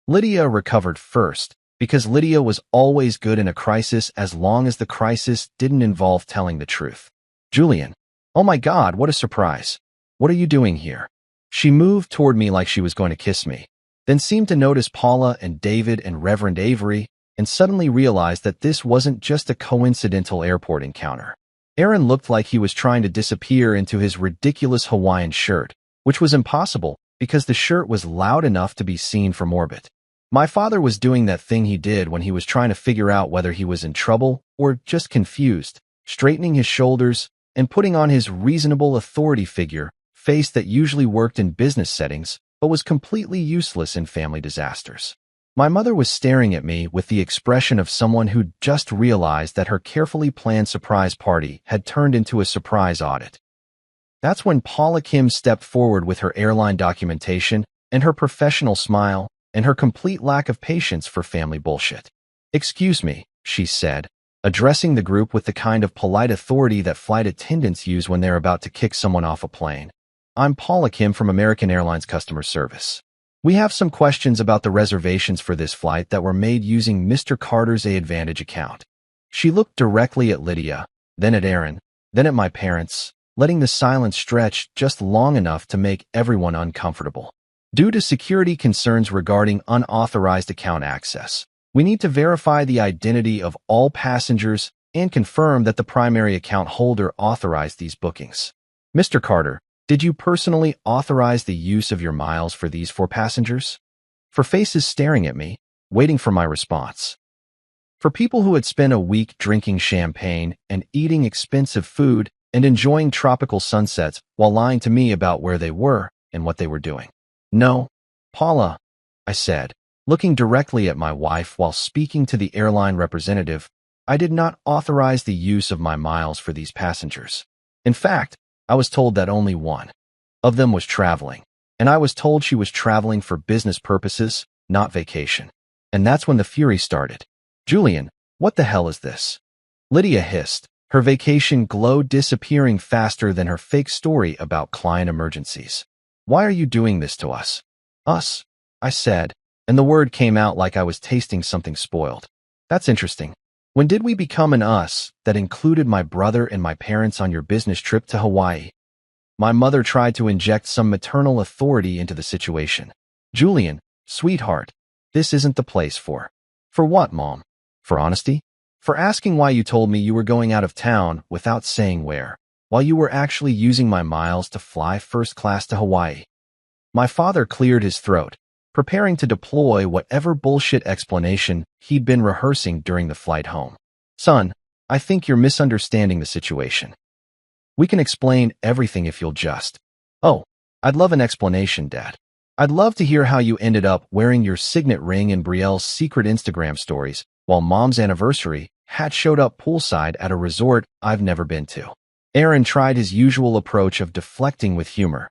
Lydia recovered first, because Lydia was always good in a crisis as long as the crisis didn't involve telling the truth. "Julian, oh my God, what a surprise. What are you doing here?" She moved toward me like she was going to kiss me, then seemed to notice Paula and David and Reverend Avery, and suddenly realized that this wasn't just a coincidental airport encounter. Aaron looked like he was trying to disappear into his ridiculous Hawaiian shirt, which was impossible because the shirt was loud enough to be seen from orbit. My father was doing that thing he did when he was trying to figure out whether he was in trouble or just confused, straightening his shoulders and putting on his reasonable authority figure, face that usually worked in business settings but was completely useless in family disasters. My mother was staring at me with the expression of someone who'd just realized that her carefully planned surprise party had turned into a surprise audit. That's when Paula Kim stepped forward with her airline documentation and her professional smile and her complete lack of patience for family bullshit. "Excuse me," she said, addressing the group with the kind of polite authority that flight attendants use when they're about to kick someone off a plane. "I'm Paula Kim from American Airlines Customer Service. We have some questions about the reservations for this flight that were made using Mr. Carter's AAdvantage account." She looked directly at Lydia, then at Aaron, then at my parents, letting the silence stretch just long enough to make everyone uncomfortable. "Due to security concerns regarding unauthorized account access, we need to verify the identity of all passengers and confirm that the primary account holder authorized these bookings. Mr. Carter, did you personally authorize the use of your miles for these 4 passengers?" For faces staring at me, waiting for my response. For people who had spent a week drinking champagne and eating expensive food and enjoying tropical sunsets while lying to me about where they were and what they were doing. "No, Paula," I said, looking directly at my wife while speaking to the airline representative, "I did not authorize the use of my miles for these passengers. In fact, I was told that only one of them was traveling, and I was told she was traveling for business purposes, not vacation." And that's when the fury started. "Julian, what the hell is this?" Lydia hissed, her vacation glow disappearing faster than her fake story about client emergencies. "Why are you doing this to us?" "Us," I said, and the word came out like I was tasting something spoiled. "That's interesting. When did we become an us that included my brother and my parents on your business trip to Hawaii?" My mother tried to inject some maternal authority into the situation. "Julian, sweetheart, this isn't the place for." "For what, Mom? For honesty? For asking why you told me you were going out of town without saying where, while you were actually using my miles to fly first class to Hawaii?" My father cleared his throat, preparing to deploy whatever bullshit explanation he'd been rehearsing during the flight home. "Son, I think you're misunderstanding the situation. We can explain everything if you'll just—" "Oh, I'd love an explanation, Dad. I'd love to hear how you ended up wearing your signet ring in Brielle's secret Instagram stories, while Mom's anniversary hat showed up poolside at a resort I've never been to." Aaron tried his usual approach of deflecting with humor.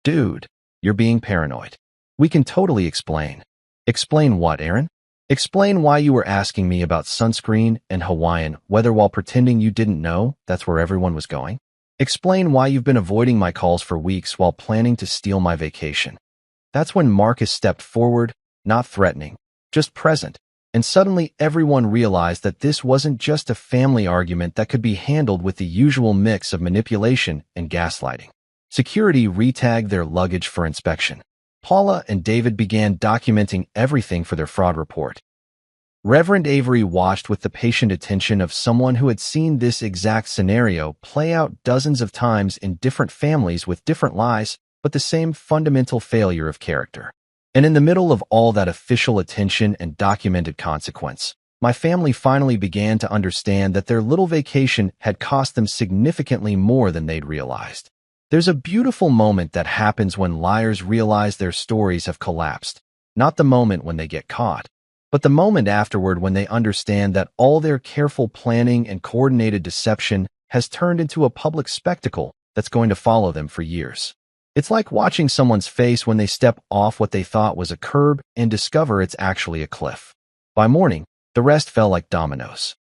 "Dude, you're being paranoid. We can totally explain." "Explain what, Aaron?" "Explain why you were asking me about sunscreen and Hawaiian weather while pretending you didn't know that's where everyone was going. Explain why you've been avoiding my calls for weeks while planning to steal my vacation." That's when Marcus stepped forward, not threatening, just present, and suddenly everyone realized that this wasn't just a family argument that could be handled with the usual mix of manipulation and gaslighting. Security retagged their luggage for inspection. Paula and David began documenting everything for their fraud report. Reverend Avery watched with the patient attention of someone who had seen this exact scenario play out dozens of times in different families with different lies, but the same fundamental failure of character. And in the middle of all that official attention and documented consequence, my family finally began to understand that their little vacation had cost them significantly more than they'd realized. There's a beautiful moment that happens when liars realize their stories have collapsed, not the moment when they get caught, but the moment afterward when they understand that all their careful planning and coordinated deception has turned into a public spectacle that's going to follow them for years. It's like watching someone's face when they step off what they thought was a curb and discover it's actually a cliff. By morning, the rest fell like dominoes.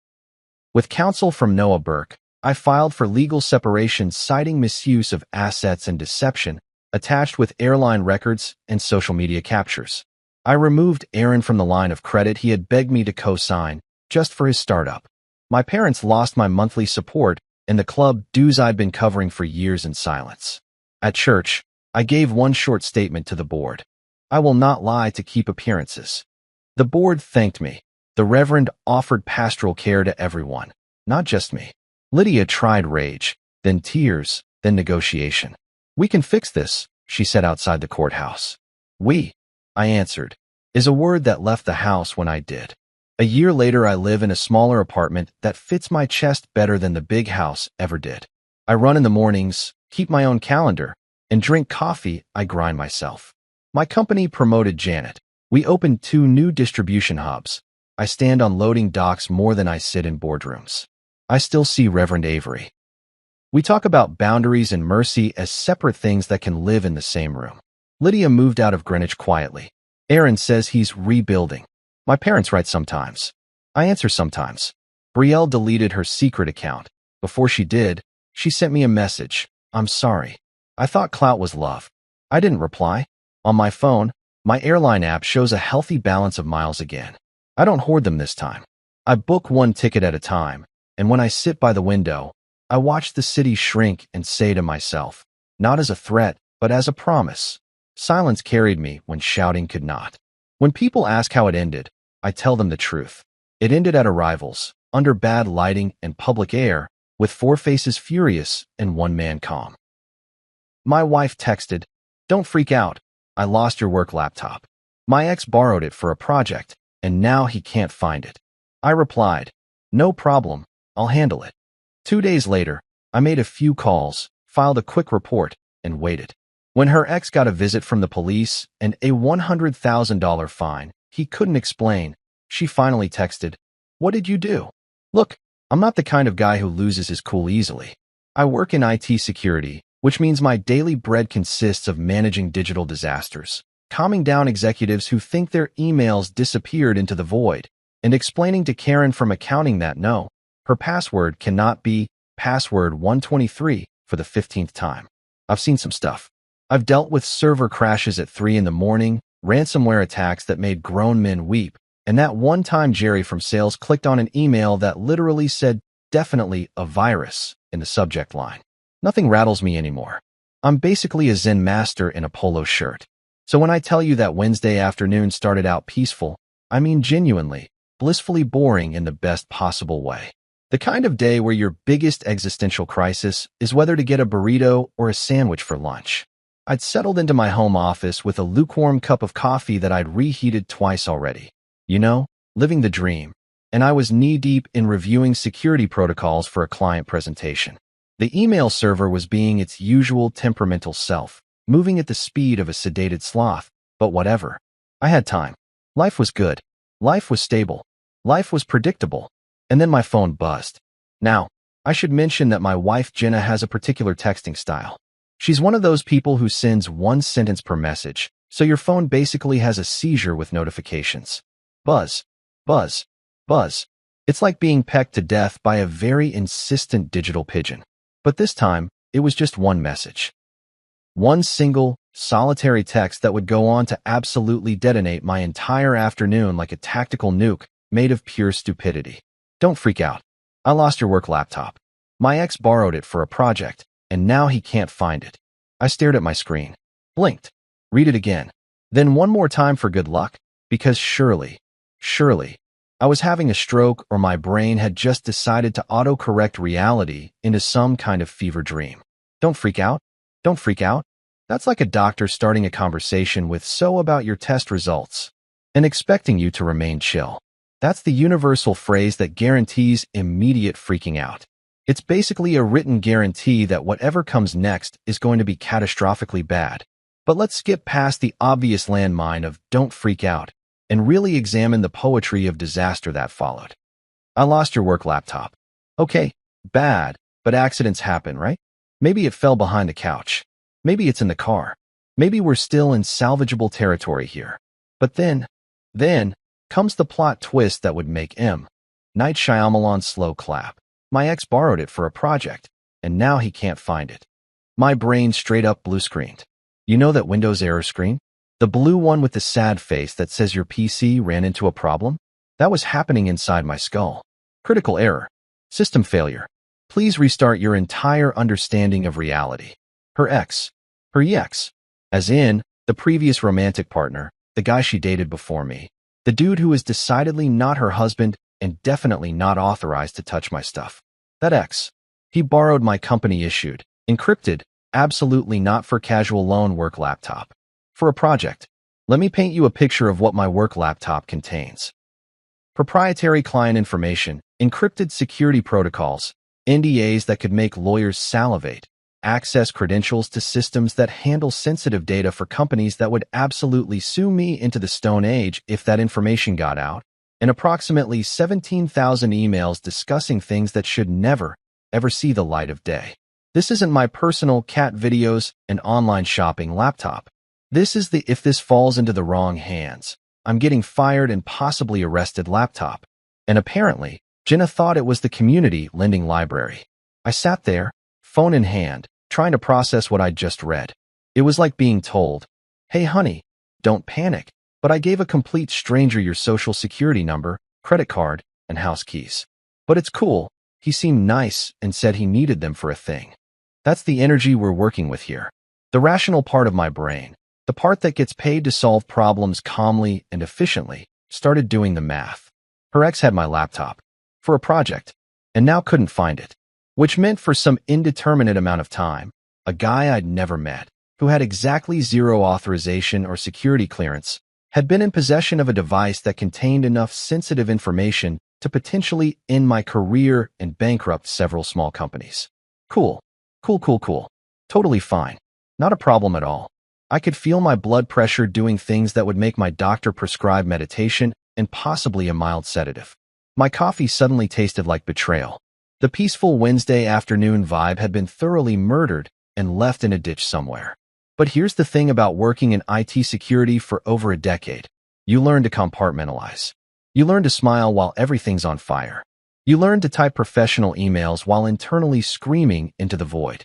With counsel from Noah Burke, I filed for legal separation citing misuse of assets and deception, attached with airline records and social media captures. I removed Aaron from the line of credit he had begged me to co-sign, just for his startup. My parents lost my monthly support and the club dues I'd been covering for years in silence. At church, I gave one short statement to the board. "I will not lie to keep appearances." The board thanked me. The Reverend offered pastoral care to everyone, not just me. Lydia tried rage, then tears, then negotiation. "We can fix this," she said outside the courthouse. "We," I answered, is a word that left the house when I did. A year later, I live in a smaller apartment that fits my chest better than the big house ever did. I run in the mornings, keep my own calendar, and drink coffee I grind myself. My company promoted Janet. We opened 2 new distribution hubs. I stand on loading docks more than I sit in boardrooms. I still see Reverend Avery. We talk about boundaries and mercy as separate things that can live in the same room. Lydia moved out of Greenwich quietly. Aaron says he's rebuilding. My parents write sometimes. I answer sometimes. Brielle deleted her secret account. Before she did, she sent me a message. I'm sorry. I thought clout was love. I didn't reply. On my phone, my airline app shows a healthy balance of miles again. I don't hoard them this time. I book one ticket at a time, and when I sit by the window, I watch the city shrink and say to myself, not as a threat, but as a promise. Silence carried me when shouting could not. When people ask how it ended, I tell them the truth. It ended at arrivals, under bad lighting and public air, with four faces furious and one man calm. My wife texted, "Don't freak out. I lost your work laptop. My ex borrowed it for a project, and now he can't find it." I replied, "No problem. I'll handle it." 2 days later, I made a few calls, filed a quick report, and waited. When her ex got a visit from the police and a $100,000 fine he couldn't explain, she finally texted, "What did you do?" Look, I'm not the kind of guy who loses his cool easily. I work in IT security, which means my daily bread consists of managing digital disasters, calming down executives who think their emails disappeared into the void, and explaining to Karen from accounting that no, her password cannot be password 123 for the 15th time. I've seen some stuff. I've dealt with server crashes at 3 in the morning, ransomware attacks that made grown men weep, and that one time Jerry from sales clicked on an email that literally said, "Definitely a virus," in the subject line. Nothing rattles me anymore. I'm basically a Zen master in a polo shirt. So when I tell you that Wednesday afternoon started out peaceful, I mean genuinely, blissfully boring in the best possible way. The kind of day where your biggest existential crisis is whether to get a burrito or a sandwich for lunch. I'd settled into my home office with a lukewarm cup of coffee that I'd reheated twice already. You know, living the dream. And I was knee-deep in reviewing security protocols for a client presentation. The email server was being its usual temperamental self, moving at the speed of a sedated sloth, but whatever. I had time. Life was good. Life was stable. Life was predictable. And then my phone buzzed. Now, I should mention that my wife Jenna has a particular texting style. She's one of those people who sends one sentence per message, so your phone basically has a seizure with notifications. Buzz, buzz, buzz. It's like being pecked to death by a very insistent digital pigeon. But this time, it was just one message. One single, solitary text that would go on to absolutely detonate my entire afternoon like a tactical nuke made of pure stupidity. "Don't freak out. I lost your work laptop. My ex borrowed it for a project, and now he can't find it." I stared at my screen, blinked, read it again, then one more time for good luck, because surely, I was having a stroke or my brain had just decided to autocorrect reality into some kind of fever dream. Don't freak out. Don't freak out. That's like a doctor starting a conversation with "So about your test results," and expecting you to remain chill. That's the universal phrase that guarantees immediate freaking out. It's basically a written guarantee that whatever comes next is going to be catastrophically bad. But let's skip past the obvious landmine of "don't freak out" and really examine the poetry of disaster that followed. I lost your work laptop. Okay, bad, but accidents happen, right? Maybe it fell behind the couch. Maybe it's in the car. Maybe we're still in salvageable territory here. But then comes the plot twist that would make M. Night Shyamalan slow clap. My ex borrowed it for a project, and now he can't find it. My brain straight up blue screened. You know that Windows error screen? The blue one with the sad face that says your PC ran into a problem? That was happening inside my skull. Critical error. System failure. Please restart your entire understanding of reality. Her ex. Her ex. As in, the previous romantic partner, the guy she dated before me. The dude who is decidedly not her husband and definitely not authorized to touch my stuff. That ex. He borrowed my company-issued, encrypted, absolutely not for casual loan work laptop. For a project. Let me paint you a picture of what my work laptop contains. Proprietary client information, encrypted security protocols, NDAs that could make lawyers salivate, access credentials to systems that handle sensitive data for companies that would absolutely sue me into the Stone Age if that information got out, and approximately 17,000 emails discussing things that should never, ever see the light of day. This isn't my personal cat videos and online shopping laptop. This is the if this falls into the wrong hands, I'm getting fired and possibly arrested laptop. And apparently, Jenna thought it was the community lending library. I sat there, phone in hand, trying to process what I'd just read. It was like being told, "Hey honey, don't panic," but I gave a complete stranger your social security number, credit card, and house keys. But it's cool. He seemed nice and said he needed them for a thing. That's the energy we're working with here. The rational part of my brain, the part that gets paid to solve problems calmly and efficiently, started doing the math. Her ex had my laptop for a project and now couldn't find it, which meant for some indeterminate amount of time, a guy I'd never met, who had exactly zero authorization or security clearance, had been in possession of a device that contained enough sensitive information to potentially end my career and bankrupt several small companies. Cool. Cool. Totally fine. Not a problem at all. I could feel my blood pressure doing things that would make my doctor prescribe meditation and possibly a mild sedative. My coffee suddenly tasted like betrayal. The peaceful Wednesday afternoon vibe had been thoroughly murdered and left in a ditch somewhere. But here's the thing about working in IT security for over a decade. You learn to compartmentalize. You learn to smile while everything's on fire. You learn to type professional emails while internally screaming into the void.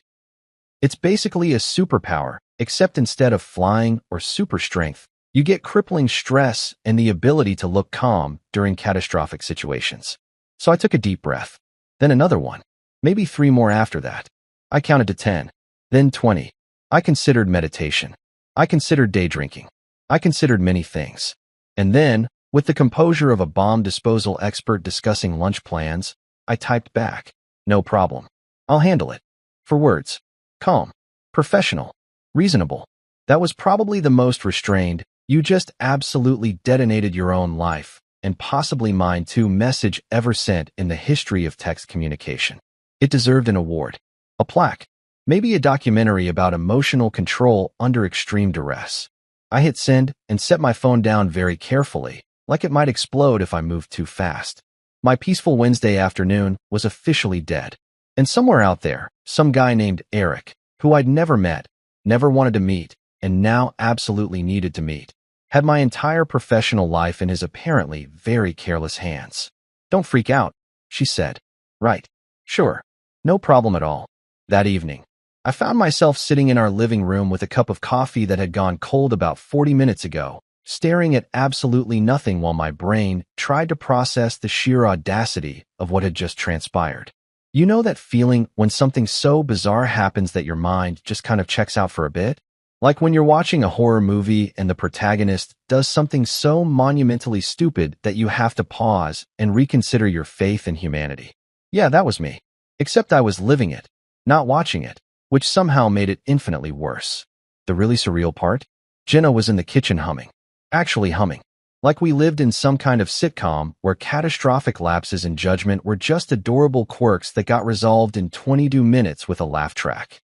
It's basically a superpower, except instead of flying or super strength, you get crippling stress and the ability to look calm during catastrophic situations. So I took a deep breath, then another one, maybe 3 more after that. I counted to 10, then 20. I considered meditation. I considered day drinking. I considered many things. And then, with the composure of a bomb disposal expert discussing lunch plans, I typed back, "No problem. I'll handle it." 4 words. Calm. Professional. Reasonable. That was probably the most restrained, "You just absolutely detonated your own life, and possibly mine too" message ever sent in the history of text communication. It deserved an award. A plaque. Maybe a documentary about emotional control under extreme duress. I hit send and set my phone down very carefully, like it might explode if I moved too fast. My peaceful Wednesday afternoon was officially dead. And somewhere out there, some guy named Eric, who I'd never met, never wanted to meet, and now absolutely needed to meet, had my entire professional life in his apparently very careless hands. "Don't freak out," she said. "Right. Sure. No problem at all." That evening, I found myself sitting in our living room with a cup of coffee that had gone cold about 40 minutes ago, staring at absolutely nothing while my brain tried to process the sheer audacity of what had just transpired. You know that feeling when something so bizarre happens that your mind just kind of checks out for a bit? Like when you're watching a horror movie and the protagonist does something so monumentally stupid that you have to pause and reconsider your faith in humanity. Yeah, that was me. Except I was living it, not watching it, which somehow made it infinitely worse. The really surreal part? Jenna was in the kitchen humming. Actually humming. Like we lived in some kind of sitcom where catastrophic lapses in judgment were just adorable quirks that got resolved in 22 minutes with a laugh track.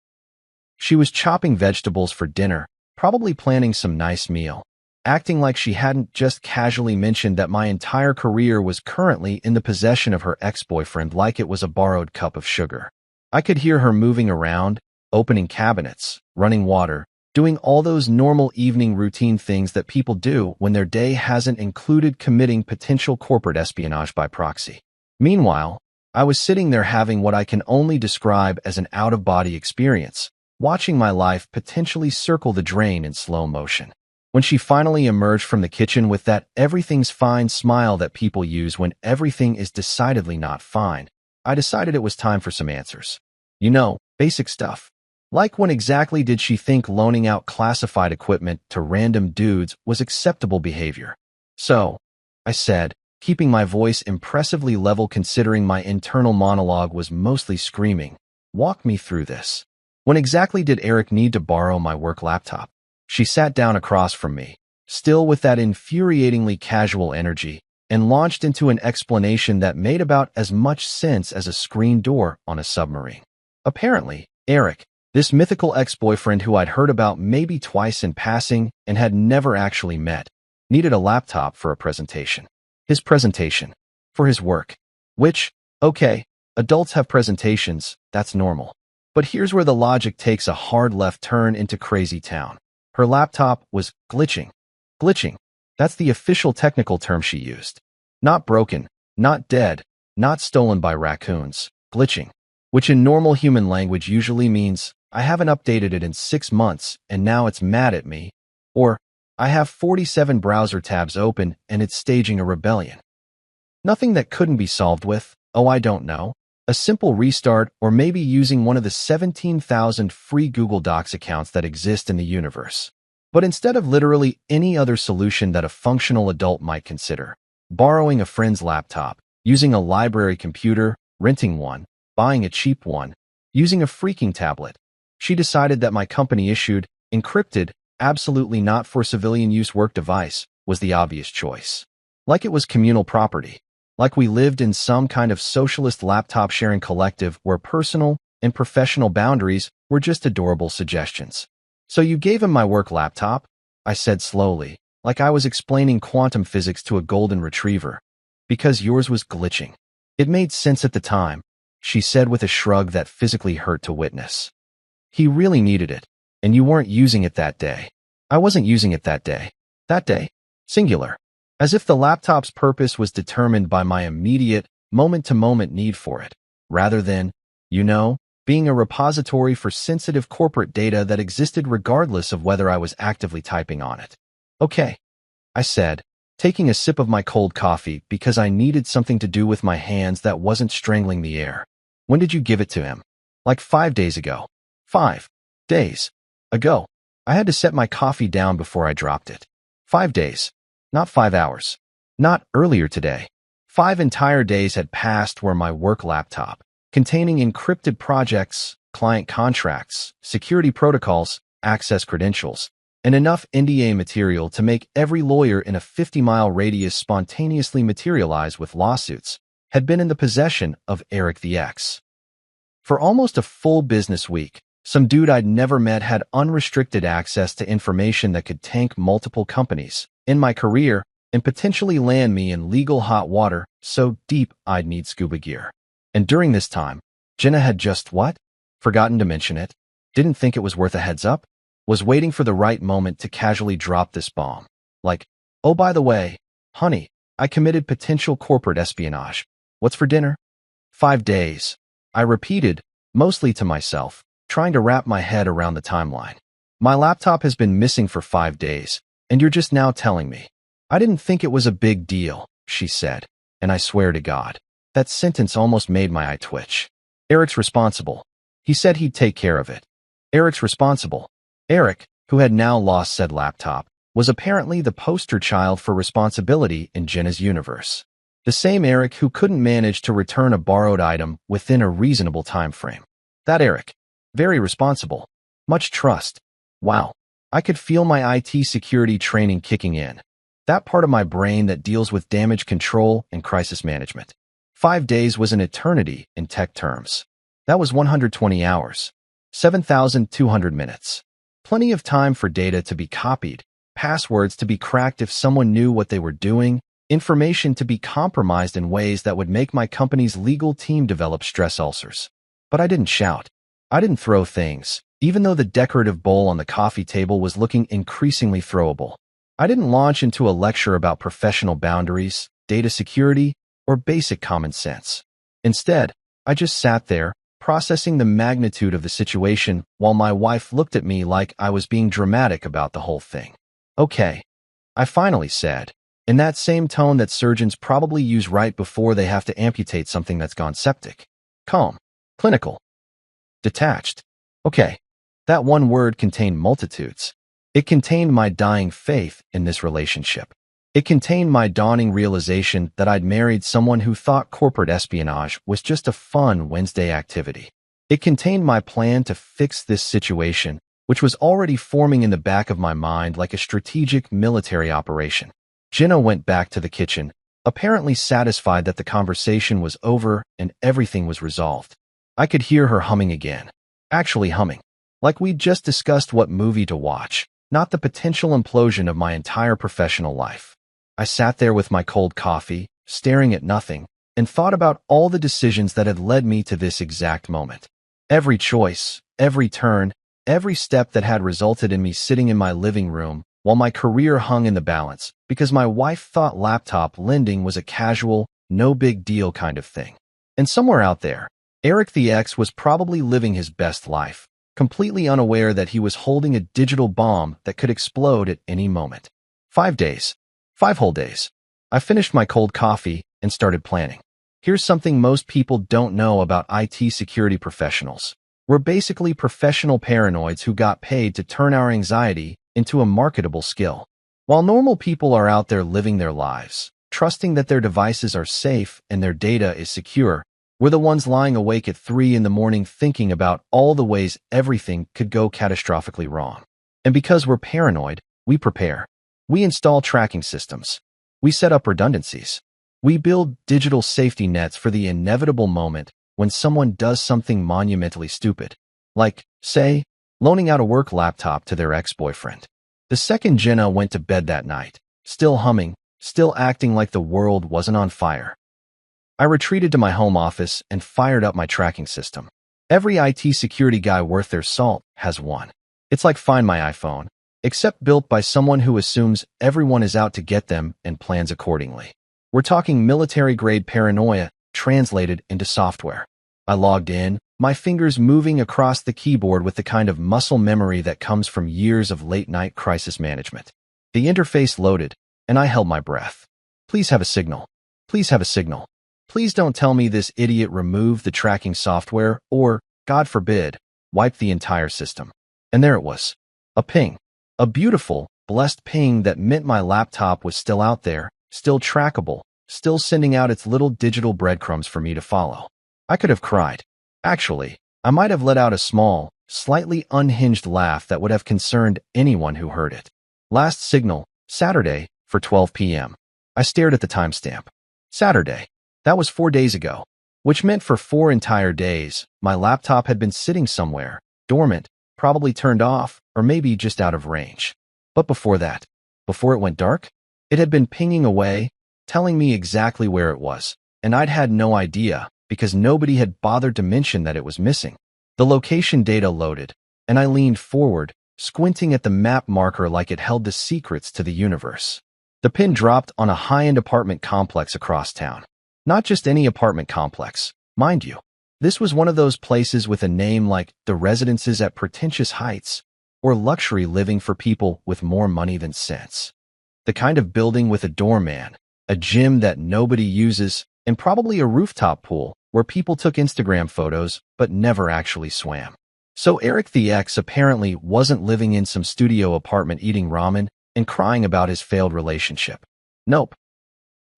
She was chopping vegetables for dinner, probably planning some nice meal, acting like she hadn't just casually mentioned that my entire career was currently in the possession of her ex-boyfriend like it was a borrowed cup of sugar. I could hear her moving around, opening cabinets, running water, doing all those normal evening routine things that people do when their day hasn't included committing potential corporate espionage by proxy. Meanwhile, I was sitting there having what I can only describe as an out-of-body experience, watching my life potentially circle the drain in slow motion. When she finally emerged from the kitchen with that everything's fine smile that people use when everything is decidedly not fine, I decided it was time for some answers. You know, basic stuff. Like when exactly did she think loaning out classified equipment to random dudes was acceptable behavior? "So," I said, keeping my voice impressively level considering my internal monologue was mostly screaming, "Walk me through this. When exactly did Eric need to borrow my work laptop?" She sat down across from me, still with that infuriatingly casual energy, and launched into an explanation that made about as much sense as a screen door on a submarine. Apparently, Eric, this mythical ex-boyfriend who I'd heard about maybe twice in passing and had never actually met, needed a laptop for a presentation. His presentation. For his work. Which, okay, adults have presentations, that's normal. But here's where the logic takes a hard left turn into crazy town. Her laptop was glitching. Glitching. That's the official technical term she used. Not broken, not dead, not stolen by raccoons. Glitching. Which in normal human language usually means, I haven't updated it in 6 months and now it's mad at me. Or, I have 47 browser tabs open and it's staging a rebellion. Nothing that couldn't be solved with, oh I don't know, a simple restart or maybe using one of the 17,000 free Google Docs accounts that exist in the universe. But instead of literally any other solution that a functional adult might consider, borrowing a friend's laptop, using a library computer, renting one, buying a cheap one, using a freaking tablet, she decided that my company-issued, encrypted, absolutely not for civilian use work device was the obvious choice. Like it was communal property. Like we lived in some kind of socialist laptop-sharing collective where personal and professional boundaries were just adorable suggestions. So you gave him my work laptop? I said slowly, like I was explaining quantum physics to a golden retriever. Because yours was glitching. It made sense at the time, she said with a shrug that physically hurt to witness. He really needed it, and you weren't using it that day. I wasn't using it that day. That day. Singular. As if the laptop's purpose was determined by my immediate, moment-to-moment need for it, rather than, being a repository for sensitive corporate data that existed regardless of whether I was actively typing on it. Okay, I said, taking a sip of my cold coffee because I needed something to do with my hands that wasn't strangling the air. When did you give it to him? Like 5 days ago. 5 days ago. I had to set my coffee down before I dropped it. 5 days. Not 5 hours. Not earlier today. 5 entire days had passed where my work laptop, containing encrypted projects, client contracts, security protocols, access credentials, and enough NDA material to make every lawyer in a 50-mile radius spontaneously materialize with lawsuits, had been in the possession of Eric the X. For almost a full business week, some dude I'd never met had unrestricted access to information that could tank multiple companies in my career and potentially land me in legal hot water so deep I'd need scuba gear. And during this time, Jenna had just what? Forgotten to mention it? Didn't think it was worth a heads up? Was waiting for the right moment to casually drop this bomb. Like, oh by the way, honey, I committed potential corporate espionage. What's for dinner? 5 days. I repeated, mostly to myself, trying to wrap my head around the timeline. My laptop has been missing for 5 days, and you're just now telling me. I didn't think it was a big deal, she said, and I swear to God, that sentence almost made my eye twitch. Eric's responsible. He said he'd take care of it. Eric's responsible. Eric, who had now lost said laptop, was apparently the poster child for responsibility in Jenna's universe. The same Eric who couldn't manage to return a borrowed item within a reasonable time frame. That Eric. Very responsible. Much trust. Wow. I could feel my IT security training kicking in. That part of my brain that deals with damage control and crisis management. 5 days was an eternity in tech terms. That was 120 hours. 7,200 minutes. Plenty of time for data to be copied, passwords to be cracked if someone knew what they were doing, information to be compromised in ways that would make my company's legal team develop stress ulcers. But I didn't shout. I didn't throw things, even though the decorative bowl on the coffee table was looking increasingly throwable. I didn't launch into a lecture about professional boundaries, data security, or basic common sense. Instead, I just sat there, processing the magnitude of the situation while my wife looked at me like I was being dramatic about the whole thing. Okay, I finally said, in that same tone that surgeons probably use right before they have to amputate something that's gone septic. Calm. Clinical. Detached. Okay, that one word contained multitudes. It contained my dying faith in this relationship. It contained my dawning realization that I'd married someone who thought corporate espionage was just a fun Wednesday activity. It contained my plan to fix this situation, which was already forming in the back of my mind like a strategic military operation. Jenna went back to the kitchen, apparently satisfied that the conversation was over and everything was resolved. I could hear her humming again. Actually humming. Like we'd just discussed what movie to watch, not the potential implosion of my entire professional life. I sat there with my cold coffee, staring at nothing, and thought about all the decisions that had led me to this exact moment. Every choice, every turn, every step that had resulted in me sitting in my living room while my career hung in the balance because my wife thought laptop lending was a casual, no big deal kind of thing. And somewhere out there, Eric the X was probably living his best life, completely unaware that he was holding a digital bomb that could explode at any moment. 5 days. 5 whole days. I finished my cold coffee and started planning. Here's something most people don't know about IT security professionals. We're basically professional paranoids who got paid to turn our anxiety into a marketable skill. While normal people are out there living their lives, trusting that their devices are safe and their data is secure, we're the ones lying awake at 3 in the morning thinking about all the ways everything could go catastrophically wrong. And because we're paranoid, we prepare. We install tracking systems. We set up redundancies. We build digital safety nets for the inevitable moment when someone does something monumentally stupid, like, say, loaning out a work laptop to their ex-boyfriend. The second Jenna went to bed that night, still humming, still acting like the world wasn't on fire, I retreated to my home office and fired up my tracking system. Every IT security guy worth their salt has one. It's like Find My iPhone, except built by someone who assumes everyone is out to get them and plans accordingly. We're talking military-grade paranoia translated into software. I logged in, my fingers moving across the keyboard with the kind of muscle memory that comes from years of late-night crisis management. The interface loaded, and I held my breath. Please have a signal. Please have a signal. Please don't tell me this idiot removed the tracking software or, God forbid, wiped the entire system. And there it was. A ping. A beautiful, blessed ping that meant my laptop was still out there, still trackable, still sending out its little digital breadcrumbs for me to follow. I could have cried. Actually, I might have let out a small, slightly unhinged laugh that would have concerned anyone who heard it. Last signal, Saturday, for 12 p.m. I stared at the timestamp. Saturday. That was 4 days ago, which meant for 4 entire days, my laptop had been sitting somewhere, dormant, probably turned off, or maybe just out of range. But before that, before it went dark, it had been pinging away, telling me exactly where it was, and I'd had no idea because nobody had bothered to mention that it was missing. The location data loaded, and I leaned forward, squinting at the map marker like it held the secrets to the universe. The pin dropped on a high-end apartment complex across town. Not just any apartment complex, mind you. This was one of those places with a name like the Residences at Pretentious Heights, or luxury living for people with more money than sense. The kind of building with a doorman, a gym that nobody uses, and probably a rooftop pool where people took Instagram photos but never actually swam. So Eric the X apparently wasn't living in some studio apartment eating ramen and crying about his failed relationship. Nope.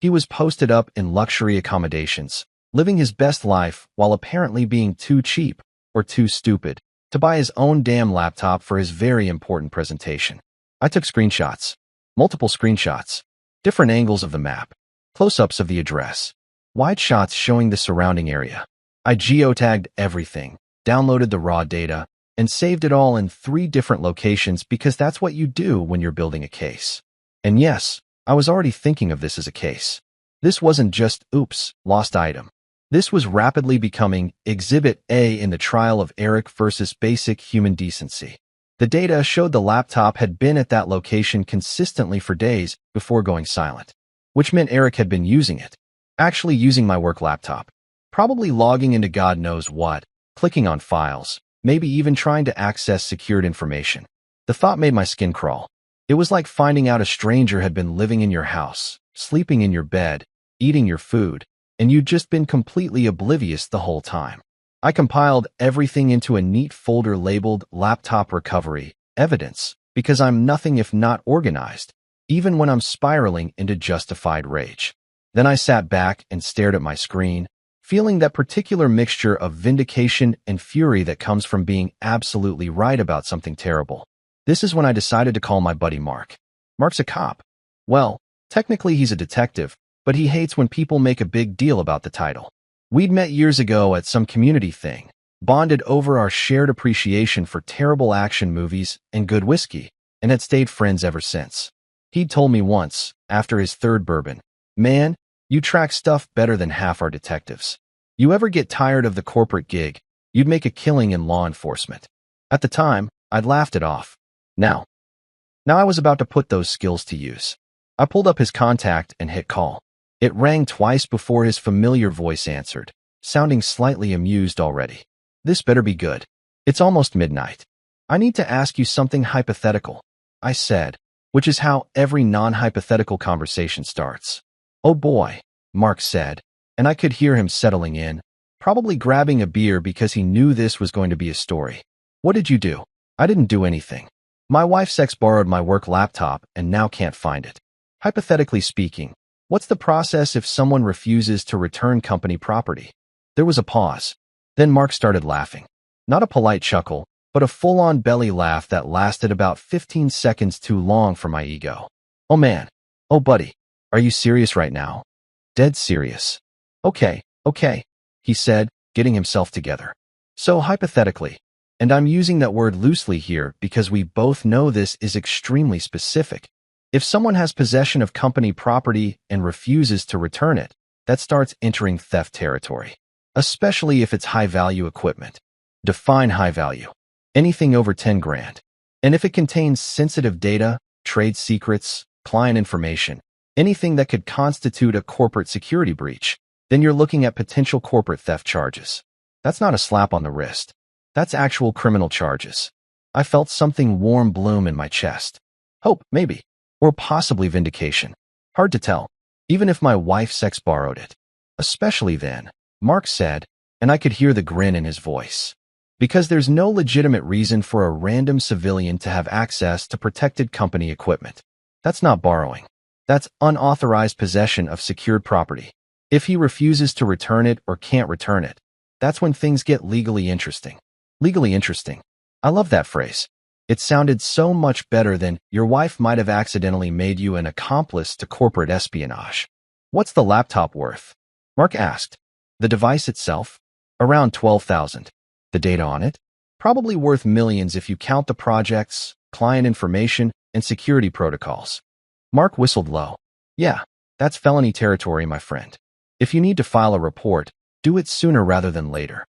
He was posted up in luxury accommodations, living his best life while apparently being too cheap or too stupid to buy his own damn laptop for his very important presentation. I took screenshots, multiple screenshots, different angles of the map, close-ups of the address, wide shots showing the surrounding area. I geotagged everything, downloaded the raw data, and saved it all in 3 different locations because that's what you do when you're building a case. And yes, I was already thinking of this as a case. This wasn't just, oops, lost item. This was rapidly becoming Exhibit A in the trial of Eric versus basic human decency. The data showed the laptop had been at that location consistently for days before going silent, which meant Eric had been using it, actually using my work laptop, probably logging into God knows what, clicking on files, maybe even trying to access secured information. The thought made my skin crawl. It was like finding out a stranger had been living in your house, sleeping in your bed, eating your food, and you'd just been completely oblivious the whole time. I compiled everything into a neat folder labeled Laptop Recovery Evidence because I'm nothing if not organized, even when I'm spiraling into justified rage. Then I sat back and stared at my screen, feeling that particular mixture of vindication and fury that comes from being absolutely right about something terrible. This is when I decided to call my buddy Mark. Mark's a cop. Well, technically he's a detective, but he hates when people make a big deal about the title. We'd met years ago at some community thing, bonded over our shared appreciation for terrible action movies and good whiskey, and had stayed friends ever since. He'd told me once, after his 3rd bourbon, "Man, you track stuff better than half our detectives. You ever get tired of the corporate gig, You'd make a killing in law enforcement. At the time, I'd laughed it off. Now I was about to put those skills to use. I pulled up his contact and hit call. It rang twice before his familiar voice answered, sounding slightly amused already. This better be good. It's almost midnight. I need to ask you something hypothetical, I said, which is how every non-hypothetical conversation starts. Oh boy, Mark said, and I could hear him settling in, probably grabbing a beer because he knew this was going to be a story. What did you do? I didn't do anything. My wife's ex borrowed my work laptop and now can't find it. Hypothetically speaking, what's the process if someone refuses to return company property? There was a pause. Then Mark started laughing. Not a polite chuckle, but a full-on belly laugh that lasted about 15 seconds too long for my ego. Oh man. Oh buddy. Are you serious right now? Dead serious. Okay, he said, getting himself together. So hypothetically, and I'm using that word loosely here because we both know this is extremely specific. If someone has possession of company property and refuses to return it, that starts entering theft territory, especially if it's high-value equipment. Define high value. Anything over 10 grand. And if it contains sensitive data, trade secrets, client information, anything that could constitute a corporate security breach, then you're looking at potential corporate theft charges. That's not a slap on the wrist. That's actual criminal charges. I felt something warm bloom in my chest. Hope, maybe. Or possibly vindication. Hard to tell. Even if my wife's ex borrowed it. Especially then, Mark said, and I could hear the grin in his voice. Because there's no legitimate reason for a random civilian to have access to protected company equipment. That's not borrowing. That's unauthorized possession of secured property. If he refuses to return it or can't return it, that's when things get legally interesting. Legally interesting. I love that phrase. It sounded so much better than your wife might have accidentally made you an accomplice to corporate espionage. What's the laptop worth? Mark asked. The device itself? Around $12,000. The data on it? Probably worth millions if you count the projects, client information, and security protocols. Mark whistled low. Yeah, that's felony territory, my friend. If you need to file a report, do it sooner rather than later.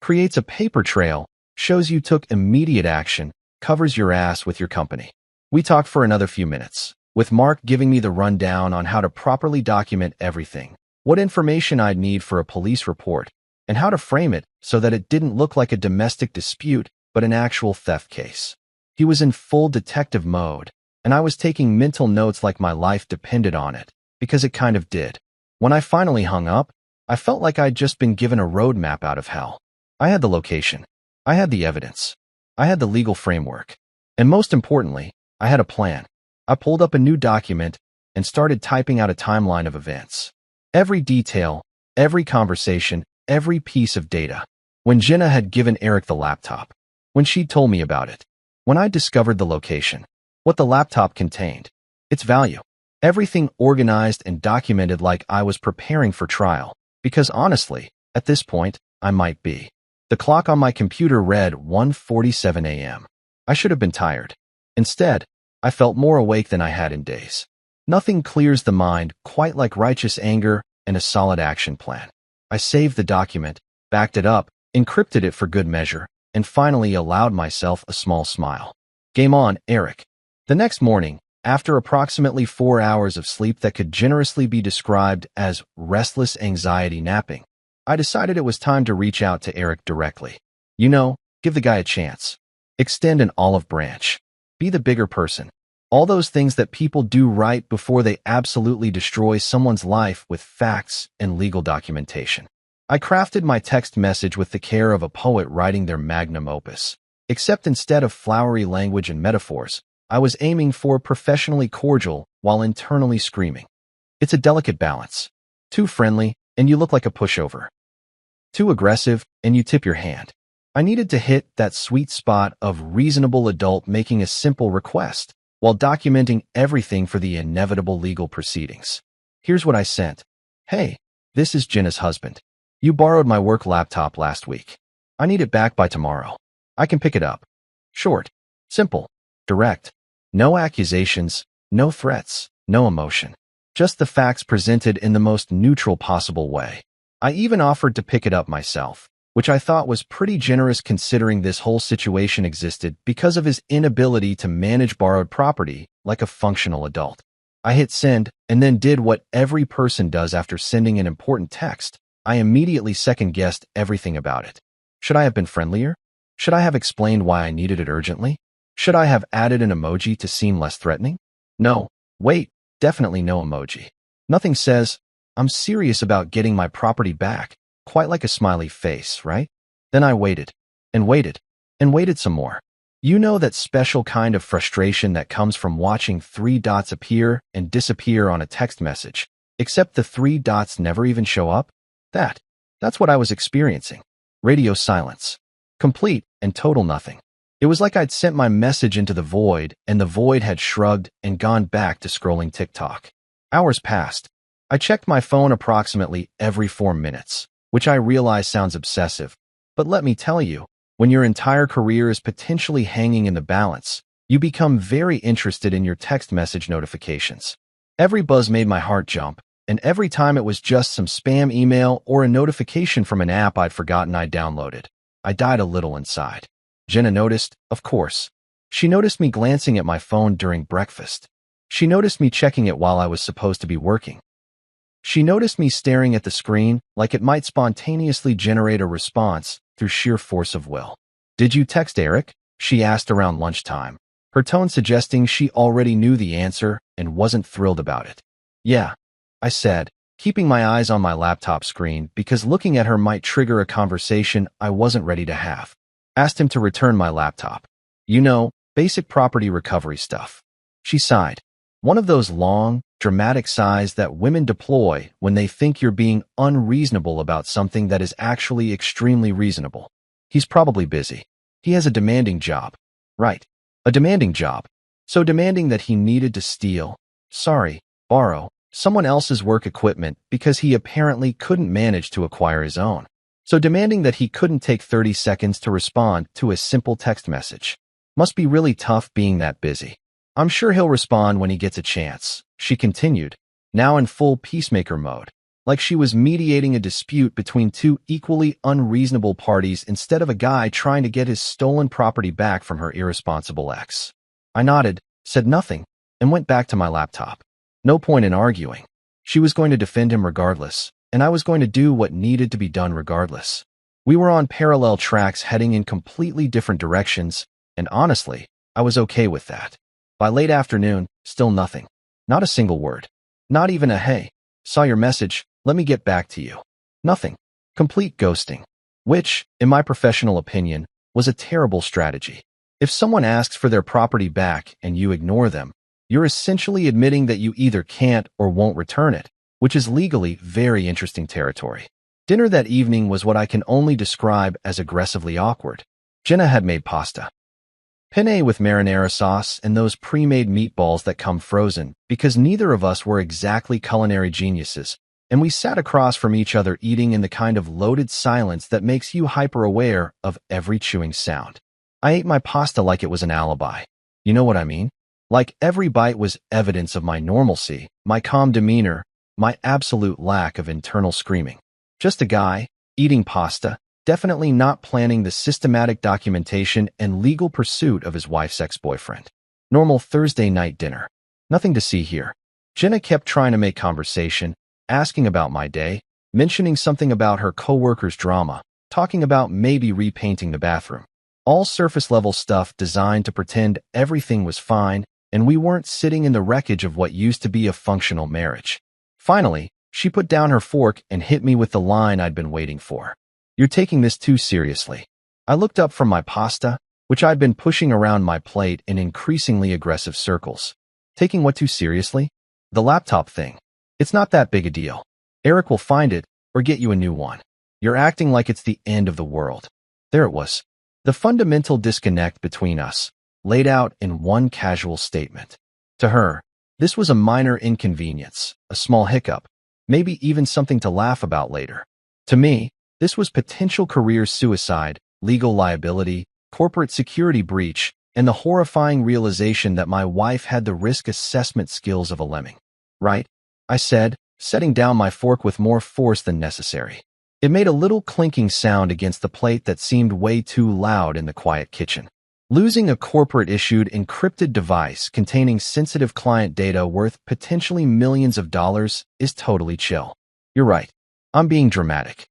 Creates a paper trail, shows you took immediate action, covers your ass with your company. We talked for another few minutes, with Mark giving me the rundown on how to properly document everything, what information I'd need for a police report, and how to frame it so that it didn't look like a domestic dispute but an actual theft case. He was in full detective mode, and I was taking mental notes like my life depended on it, because it kind of did. When I finally hung up, I felt like I'd just been given a roadmap out of hell. I had the location. I had the evidence. I had the legal framework. And most importantly, I had a plan. I pulled up a new document and started typing out a timeline of events. Every detail, every conversation, every piece of data. When Jenna had given Eric the laptop. When she told me about it. When I discovered the location. What the laptop contained. Its value. Everything organized and documented like I was preparing for trial. Because honestly, at this point, I might be. The clock on my computer read 1:47 a.m. I should have been tired. Instead, I felt more awake than I had in days. Nothing clears the mind quite like righteous anger and a solid action plan. I saved the document, backed it up, encrypted it for good measure, and finally allowed myself a small smile. Game on, Eric. The next morning, after approximately 4 hours of sleep that could generously be described as restless anxiety napping, I decided it was time to reach out to Eric directly. You know, give the guy a chance. Extend an olive branch. Be the bigger person. All those things that people do right before they absolutely destroy someone's life with facts and legal documentation. I crafted my text message with the care of a poet writing their magnum opus. Except instead of flowery language and metaphors, I was aiming for professionally cordial while internally screaming. It's a delicate balance. Too friendly, and you look like a pushover. Too aggressive, and you tip your hand. I needed to hit that sweet spot of reasonable adult making a simple request, while documenting everything for the inevitable legal proceedings. Here's what I sent. Hey, this is Jenna's husband. You borrowed my work laptop last week. I need it back by tomorrow. I can pick it up. Short, simple, direct. No accusations, no threats, no emotion. Just the facts presented in the most neutral possible way. I even offered to pick it up myself, which I thought was pretty generous considering this whole situation existed because of his inability to manage borrowed property like a functional adult. I hit send and then did what every person does after sending an important text. I immediately second-guessed everything about it. Should I have been friendlier? Should I have explained why I needed it urgently? Should I have added an emoji to seem less threatening? No. Wait, definitely no emoji. Nothing says, "I'm serious about getting my property back," quite like a smiley face, right? Then I waited, and waited, and waited some more. You know that special kind of frustration that comes from watching 3 dots appear and disappear on a text message, except the 3 dots never even show up? That's what I was experiencing. Radio silence. Complete and total nothing. It was like I'd sent my message into the void, and the void had shrugged and gone back to scrolling TikTok. Hours passed. I checked my phone approximately every 4 minutes, which I realize sounds obsessive. But let me tell you, when your entire career is potentially hanging in the balance, you become very interested in your text message notifications. Every buzz made my heart jump, and every time it was just some spam email or a notification from an app I'd forgotten I downloaded. I died a little inside. Jenna noticed, of course. She noticed me glancing at my phone during breakfast. She noticed me checking it while I was supposed to be working. She noticed me staring at the screen like it might spontaneously generate a response through sheer force of will. "Did you text Eric?" she asked around lunchtime, her tone suggesting she already knew the answer and wasn't thrilled about it. "Yeah," I said, keeping my eyes on my laptop screen because looking at her might trigger a conversation I wasn't ready to have. Asked him to return my laptop. You know, basic property recovery stuff. She sighed. One of those long, dramatic sighs that women deploy when they think you're being unreasonable about something that is actually extremely reasonable. He's probably busy. He has a demanding job. Right. A demanding job. So demanding that he needed to borrow, someone else's work equipment because he apparently couldn't manage to acquire his own. So demanding that he couldn't take 30 seconds to respond to a simple text message. Must be really tough being that busy. "I'm sure he'll respond when he gets a chance," she continued, now in full peacemaker mode, like she was mediating a dispute between 2 equally unreasonable parties instead of a guy trying to get his stolen property back from her irresponsible ex. I nodded, said nothing, and went back to my laptop. No point in arguing. She was going to defend him regardless, and I was going to do what needed to be done regardless. We were on parallel tracks heading in completely different directions, and honestly, I was okay with that. By late afternoon, still nothing. Not a single word. Not even a "Hey, saw your message, let me get back to you." Nothing. Complete ghosting. Which, in my professional opinion, was a terrible strategy. If someone asks for their property back and you ignore them, you're essentially admitting that you either can't or won't return it, which is legally very interesting territory. Dinner that evening was what I can only describe as aggressively awkward. Jenna had made pasta. Penne with marinara sauce and those pre-made meatballs that come frozen because neither of us were exactly culinary geniuses, and we sat across from each other eating in the kind of loaded silence that makes you hyper-aware of every chewing sound. I ate my pasta like it was an alibi. You know what I mean? Like every bite was evidence of my normalcy, my calm demeanor, my absolute lack of internal screaming. Just a guy, eating pasta, definitely not planning the systematic documentation and legal pursuit of his wife's ex-boyfriend. Normal Thursday night dinner. Nothing to see here. Jenna kept trying to make conversation, asking about my day, mentioning something about her coworker's drama, talking about maybe repainting the bathroom. All surface-level stuff designed to pretend everything was fine and we weren't sitting in the wreckage of what used to be a functional marriage. Finally, she put down her fork and hit me with the line I'd been waiting for. "You're taking this too seriously." I looked up from my pasta, which I'd been pushing around my plate in increasingly aggressive circles. "Taking what too seriously?" "The laptop thing. It's not that big a deal. Eric will find it or get you a new one. You're acting like it's the end of the world." There it was. The fundamental disconnect between us, laid out in one casual statement. To her, this was a minor inconvenience, a small hiccup, maybe even something to laugh about later. To me, this was potential career suicide, legal liability, corporate security breach, and the horrifying realization that my wife had the risk assessment skills of a lemming. "Right," I said, setting down my fork with more force than necessary. It made a little clinking sound against the plate that seemed way too loud in the quiet kitchen. Losing a corporate-issued encrypted device containing sensitive client data worth potentially millions of dollars is totally chill. You're right. I'm being dramatic.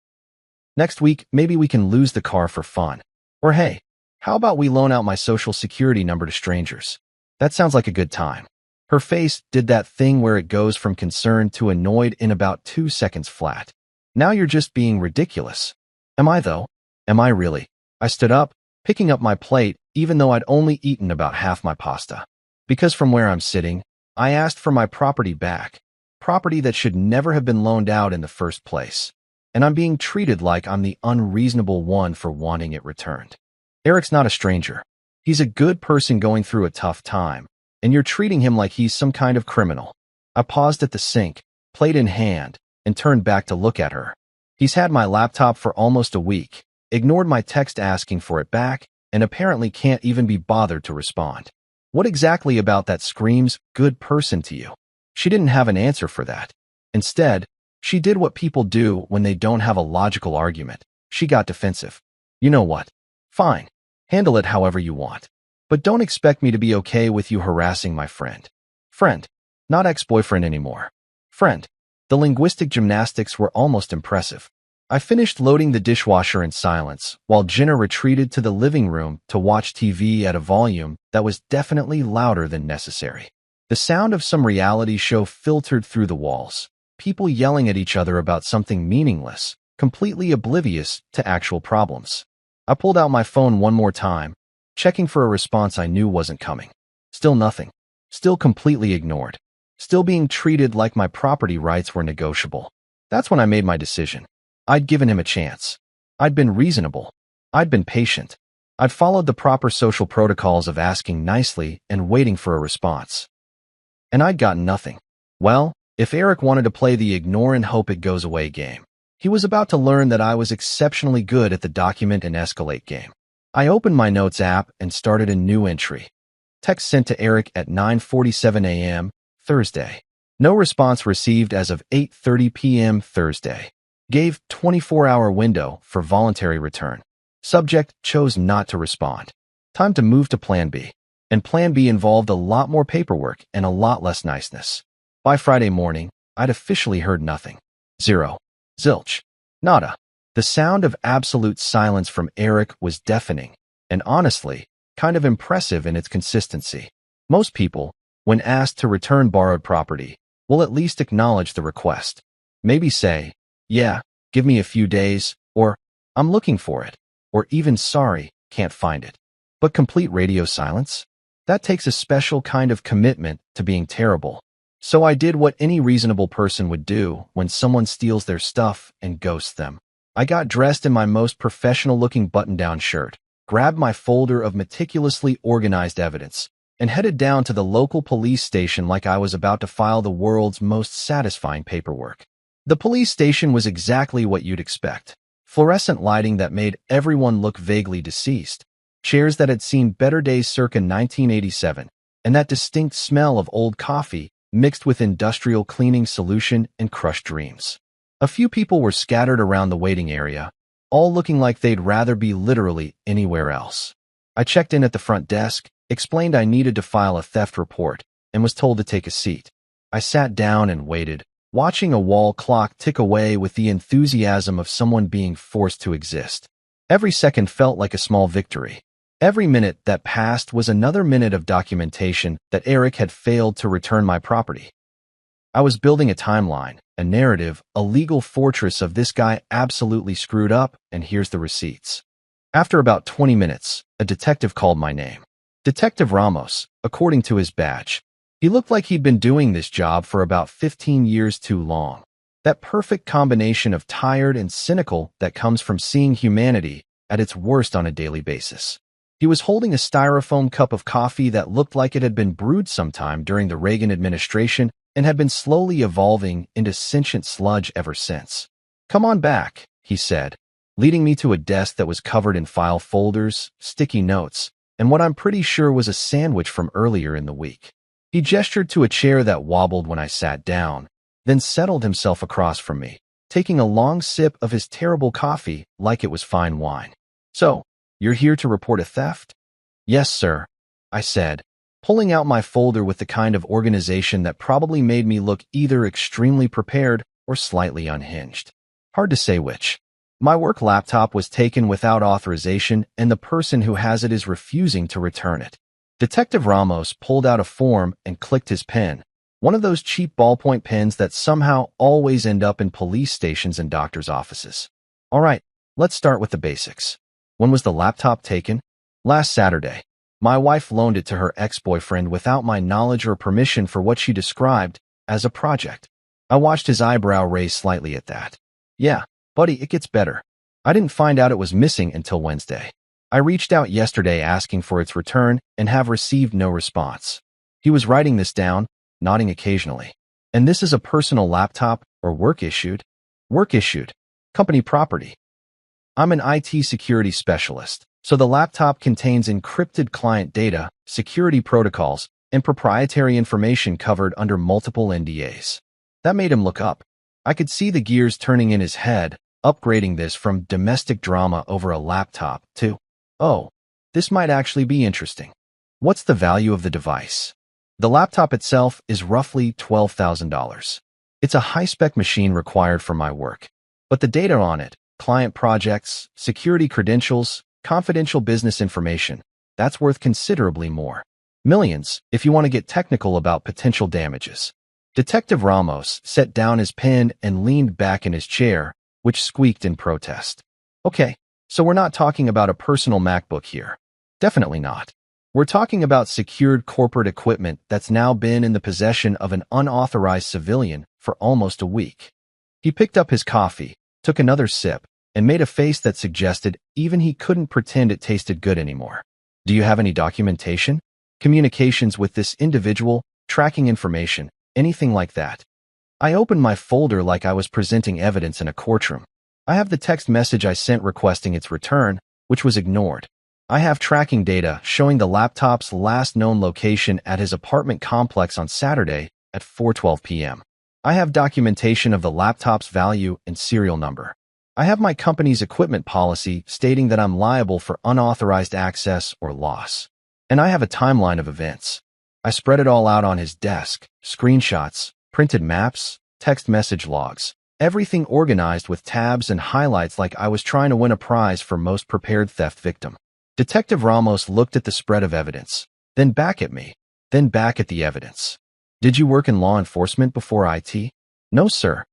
Next week, maybe we can lose the car for fun. Or hey, how about we loan out my social security number to strangers? That sounds like a good time. Her face did that thing where it goes from concerned to annoyed in about 2 seconds flat. Now you're just being ridiculous. Am I though? Am I really? I stood up, picking up my plate, even though I'd only eaten about half my pasta. Because from where I'm sitting, I asked for my property back. Property that should never have been loaned out in the first place. And I'm being treated like I'm the unreasonable one for wanting it returned. Eric's not a stranger. He's a good person going through a tough time, and you're treating him like he's some kind of criminal. I paused at the sink, plate in hand, and turned back to look at her. He's had my laptop for almost a week, ignored my text asking for it back, and apparently can't even be bothered to respond. What exactly about that screams good person to you? She didn't have an answer for that. Instead, she did what people do when they don't have a logical argument. She got defensive. You know what? Fine. Handle it however you want. But don't expect me to be okay with you harassing my friend. Friend. Not ex-boyfriend anymore. Friend. The linguistic gymnastics were almost impressive. I finished loading the dishwasher in silence, while Jenna retreated to the living room to watch TV at a volume that was definitely louder than necessary. The sound of some reality show filtered through the walls, people yelling at each other about something meaningless, completely oblivious to actual problems. I pulled out my phone one more time, checking for a response I knew wasn't coming. Still nothing. Still completely ignored. Still being treated like my property rights were negotiable. That's when I made my decision. I'd given him a chance. I'd been reasonable. I'd been patient. I'd followed the proper social protocols of asking nicely and waiting for a response. And I'd gotten nothing. Well, if Eric wanted to play the ignore and hope it goes away game, he was about to learn that I was exceptionally good at the document and escalate game. I opened my notes app and started a new entry. Text sent to Eric at 9:47 a.m. Thursday. No response received as of 8:30 p.m. Thursday. Gave 24-hour window for voluntary return. Subject chose not to respond. Time to move to Plan B. And Plan B involved a lot more paperwork and a lot less niceness. By Friday morning, I'd officially heard nothing. Zero. Zilch. Nada. The sound of absolute silence from Eric was deafening, and honestly, kind of impressive in its consistency. Most people, when asked to return borrowed property, will at least acknowledge the request. Maybe say, yeah, give me a few days, or I'm looking for it, or even sorry, can't find it. But complete radio silence? That takes a special kind of commitment to being terrible. So I did what any reasonable person would do when someone steals their stuff and ghosts them. I got dressed in my most professional-looking button-down shirt, grabbed my folder of meticulously organized evidence, and headed down to the local police station like I was about to file the world's most satisfying paperwork. The police station was exactly what you'd expect. Fluorescent lighting that made everyone look vaguely deceased, chairs that had seen better days circa 1987, and that distinct smell of old coffee mixed with industrial cleaning solution and crushed dreams. A few people were scattered around the waiting area, all looking like they'd rather be literally anywhere else. I checked in at the front desk, explained I needed to file a theft report, and was told to take a seat. I sat down and waited, watching a wall clock tick away with the enthusiasm of someone being forced to exist. Every second felt like a small victory. Every minute that passed was another minute of documentation that Eric had failed to return my property. I was building a timeline, a narrative, a legal fortress of this guy absolutely screwed up, and here's the receipts. After about 20 minutes, a detective called my name. Detective Ramos, according to his badge. He looked like he'd been doing this job for about 15 years too long. That perfect combination of tired and cynical that comes from seeing humanity at its worst on a daily basis. He was holding a styrofoam cup of coffee that looked like it had been brewed sometime during the Reagan administration and had been slowly evolving into sentient sludge ever since. "Come on back," he said, leading me to a desk that was covered in file folders, sticky notes, and what I'm pretty sure was a sandwich from earlier in the week. He gestured to a chair that wobbled when I sat down, then settled himself across from me, taking a long sip of his terrible coffee like it was fine wine. "So, you're here to report a theft?" "Yes, sir," I said, pulling out my folder with the kind of organization that probably made me look either extremely prepared or slightly unhinged. Hard to say which. My work laptop was taken without authorization, and the person who has it is refusing to return it. Detective Ramos pulled out a form and clicked his pen, one of those cheap ballpoint pens that somehow always end up in police stations and doctors' offices. "All right, let's start with the basics. When was the laptop taken?" "Last Saturday. My wife loaned it to her ex-boyfriend without my knowledge or permission for what she described as a project." I watched his eyebrow raise slightly at that. "Yeah, buddy, it gets better. I didn't find out it was missing until Wednesday. I reached out yesterday asking for its return and have received no response." He was writing this down, nodding occasionally. "And this is a personal laptop or work issued?" "Work issued. Company property. I'm an IT security specialist, so the laptop contains encrypted client data, security protocols, and proprietary information covered under multiple NDAs." That made him look up. I could see the gears turning in his head, upgrading this from domestic drama over a laptop to, "Oh, this might actually be interesting. What's the value of the device?" The laptop itself is roughly $12,000. It's a high-spec machine required for my work, but the data on it, client projects, security credentials, confidential business information, that's worth considerably more. Millions, if you want to get technical about potential damages. Detective Ramos set down his pen and leaned back in his chair, which squeaked in protest. "Okay, so we're not talking about a personal MacBook here. Definitely not. We're talking about secured corporate equipment that's now been in the possession of an unauthorized civilian for almost a week." He picked up his coffee, took another sip, and made a face that suggested even he couldn't pretend it tasted good anymore. "Do you have any documentation? Communications with this individual, tracking information, anything like that?" I opened my folder like I was presenting evidence in a courtroom. "I have the text message I sent requesting its return, which was ignored. I have tracking data showing the laptop's last known location at his apartment complex on Saturday at 4:12 p.m. I have documentation of the laptop's value and serial number. I have my company's equipment policy stating that I'm liable for unauthorized access or loss. And I have a timeline of events." I spread it all out on his desk, screenshots, printed maps, text message logs, everything organized with tabs and highlights like I was trying to win a prize for most prepared theft victim. Detective Ramos looked at the spread of evidence, then back at me, then back at the evidence. "Did you work in law enforcement before IT?" "No, sir.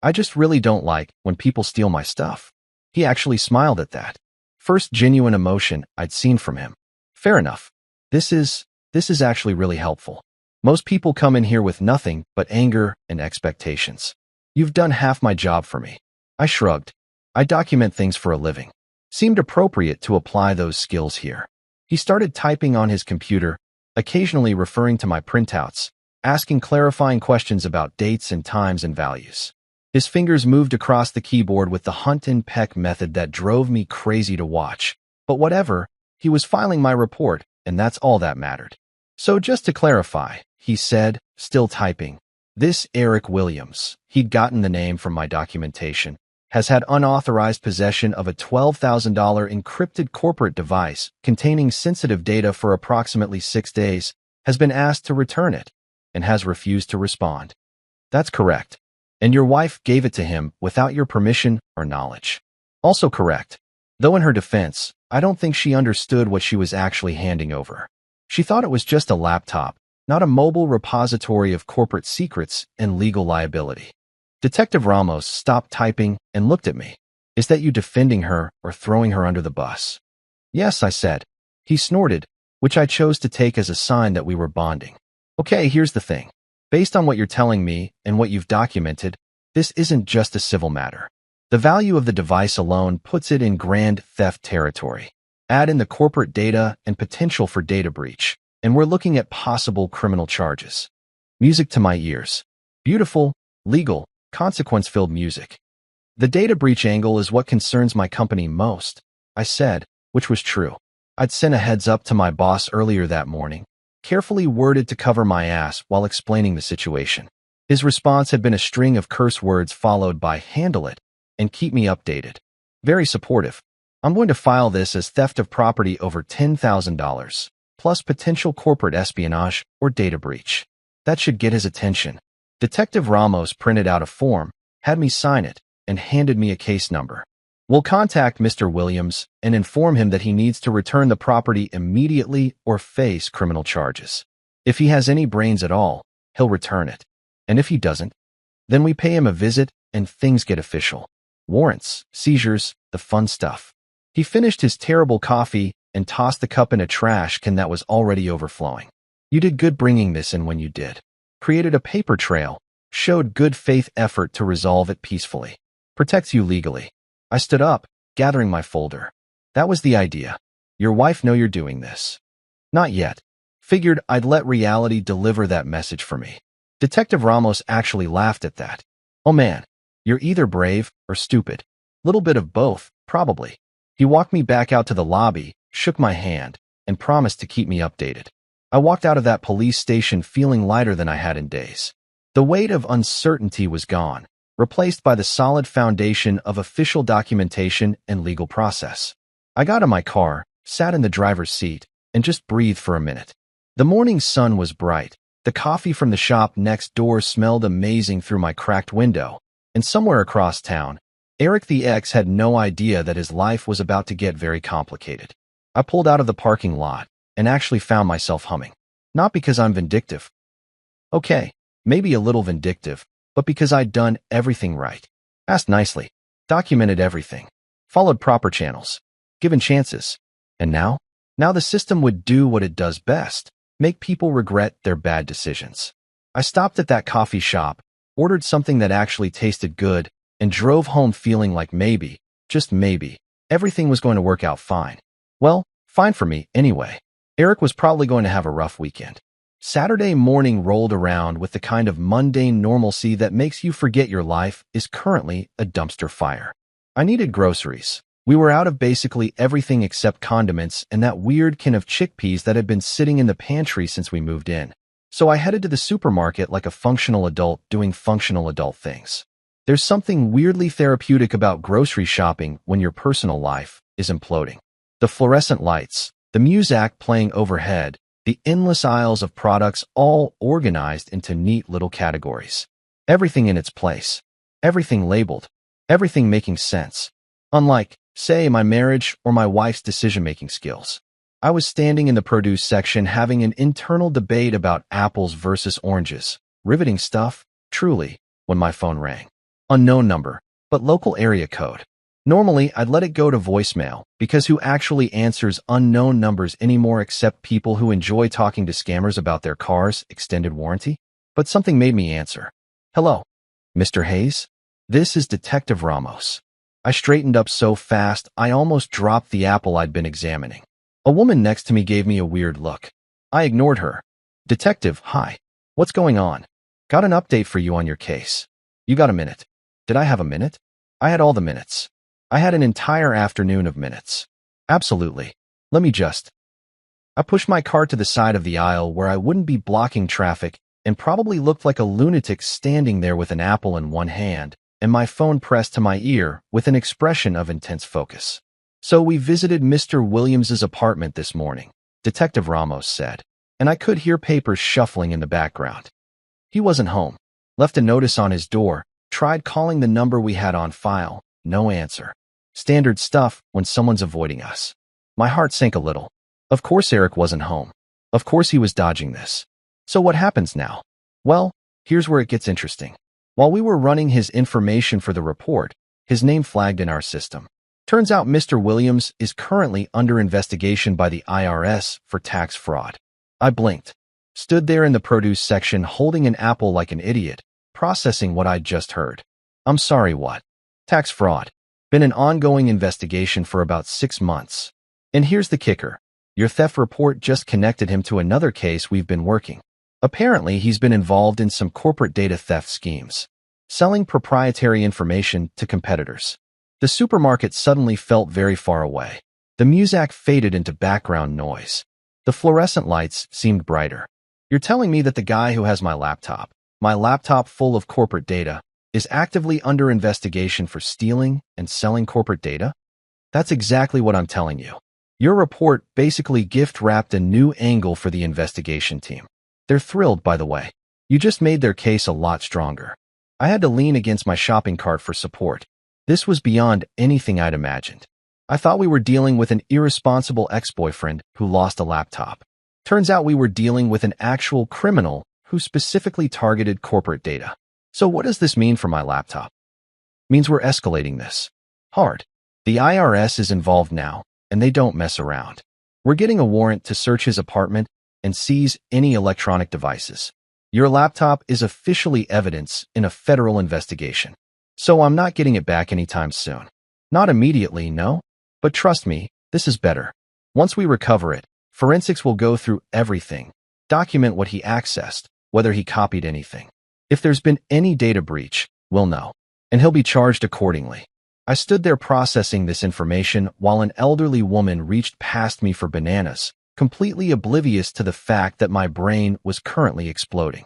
I just really don't like when people steal my stuff." He actually smiled at that. First genuine emotion I'd seen from him. "Fair enough. This is actually really helpful. Most people come in here with nothing but anger and expectations. You've done half my job for me." I shrugged. "I document things for a living. Seemed appropriate to apply those skills here." He started typing on his computer, occasionally referring to my printouts, asking clarifying questions about dates and times and values. His fingers moved across the keyboard with the hunt and peck method that drove me crazy to watch. But whatever, he was filing my report, and that's all that mattered. "So just to clarify," he said, still typing, "this Eric Williams," he'd gotten the name from my documentation, "has had unauthorized possession of a $12,000 encrypted corporate device containing sensitive data for approximately 6 days, has been asked to return it, and has refused to respond." "That's correct. And your wife gave it to him without your permission or knowledge." "Also correct. Though in her defense, I don't think she understood what she was actually handing over. She thought it was just a laptop, not a mobile repository of corporate secrets and legal liability." Detective Ramos stopped typing and looked at me. "Is that you defending her or throwing her under the bus?" "Yes," I said. He snorted, which I chose to take as a sign that we were bonding. "Okay, here's the thing. Based on what you're telling me and what you've documented, this isn't just a civil matter. The value of the device alone puts it in grand theft territory. Add in the corporate data and potential for data breach, and we're looking at possible criminal charges." Music to my ears. Beautiful, legal, consequence-filled music. "The data breach angle is what concerns my company most," I said, which was true. I'd sent a heads up to my boss earlier that morning, carefully worded to cover my ass while explaining the situation. His response had been a string of curse words followed by "handle it" and "keep me updated." Very supportive. I'm going to file this as theft of property over $10,000, plus potential corporate espionage or data breach. That should get his attention. Detective Ramos printed out a form, had me sign it, and handed me a case number. We'll contact Mr. Williams and inform him that he needs to return the property immediately or face criminal charges. If he has any brains at all, he'll return it. And if he doesn't, then we pay him a visit and things get official. Warrants, seizures, the fun stuff. He finished his terrible coffee and tossed the cup in a trash can that was already overflowing. You did good bringing this in when you did. Created a paper trail, showed good faith effort to resolve it peacefully. Protects you legally. I stood up, gathering my folder. That was the idea. Your wife know you're doing this? Not yet. Figured I'd let reality deliver that message for me. Detective Ramos actually laughed at that. Oh man, you're either brave or stupid. Little bit of both, probably. He walked me back out to the lobby, shook my hand, and promised to keep me updated. I walked out of that police station feeling lighter than I had in days. The weight of uncertainty was gone, replaced by the solid foundation of official documentation and legal process. I got in my car, sat in the driver's seat, and just breathed for a minute. The morning sun was bright. The coffee from the shop next door smelled amazing through my cracked window, and somewhere across town, Eric the X had no idea that his life was about to get very complicated. I pulled out of the parking lot and actually found myself humming. Not because I'm vindictive. Okay, maybe a little vindictive, but because I'd done everything right. Asked nicely, documented everything, followed proper channels, given chances. And now? Now the system would do what it does best, make people regret their bad decisions. I stopped at that coffee shop, ordered something that actually tasted good, and drove home feeling like maybe, just maybe, everything was going to work out fine. Well, fine for me, anyway. Eric was probably going to have a rough weekend. Saturday morning rolled around with the kind of mundane normalcy that makes you forget your life is currently a dumpster fire. I needed groceries. We were out of basically everything except condiments and that weird can of chickpeas that had been sitting in the pantry since we moved in. So I headed to the supermarket like a functional adult doing functional adult things. There's something weirdly therapeutic about grocery shopping when your personal life is imploding. The fluorescent lights, the music playing overhead, the endless aisles of products all organized into neat little categories. Everything in its place. Everything labeled. Everything making sense. Unlike, say, my marriage or my wife's decision-making skills. I was standing in the produce section having an internal debate about apples versus oranges. Riveting stuff, truly, when my phone rang. Unknown number, but local area code. Normally, I'd let it go to voicemail, because who actually answers unknown numbers anymore except people who enjoy talking to scammers about their car's extended warranty? But something made me answer. Hello, Mr. Hayes? This is Detective Ramos. I straightened up so fast, I almost dropped the apple I'd been examining. A woman next to me gave me a weird look. I ignored her. Detective, hi. What's going on? Got an update for you on your case. You got a minute? Did I have a minute? I had all the minutes. I had an entire afternoon of minutes. Absolutely. Let me just. I pushed my car to the side of the aisle where I wouldn't be blocking traffic and probably looked like a lunatic standing there with an apple in one hand and my phone pressed to my ear with an expression of intense focus. So we visited Mr. Williams's apartment this morning, Detective Ramos said, and I could hear papers shuffling in the background. He wasn't home. Left a notice on his door, tried calling the number we had on file. No answer. Standard stuff when someone's avoiding us. My heart sank a little. Of course Eric wasn't home. Of course he was dodging this. So what happens now? Well, here's where it gets interesting. While we were running his information for the report, his name flagged in our system. Turns out Mr. Williams is currently under investigation by the IRS for tax fraud. I blinked. Stood there in the produce section holding an apple like an idiot, processing what I'd just heard. I'm sorry, what? Tax fraud. Been an ongoing investigation for about 6 months. And here's the kicker. Your theft report just connected him to another case we've been working. Apparently, he's been involved in some corporate data theft schemes, selling proprietary information to competitors. The supermarket suddenly felt very far away. The music faded into background noise. The fluorescent lights seemed brighter. You're telling me that the guy who has my laptop, my laptop full of corporate data, is actively under investigation for stealing and selling corporate data? That's exactly what I'm telling you. Your report basically gift-wrapped a new angle for the investigation team. They're thrilled, by the way. You just made their case a lot stronger. I had to lean against my shopping cart for support. This was beyond anything I'd imagined. I thought we were dealing with an irresponsible ex-boyfriend who lost a laptop. Turns out we were dealing with an actual criminal who specifically targeted corporate data. So what does this mean for my laptop? Means we're escalating this. Hard. The IRS is involved now, and they don't mess around. We're getting a warrant to search his apartment and seize any electronic devices. Your laptop is officially evidence in a federal investigation. So I'm not getting it back anytime soon. Not immediately, no. But trust me, this is better. Once we recover it, forensics will go through everything, document what he accessed, whether he copied anything. If there's been any data breach, we'll know, and he'll be charged accordingly. I stood there processing this information while an elderly woman reached past me for bananas, completely oblivious to the fact that my brain was currently exploding.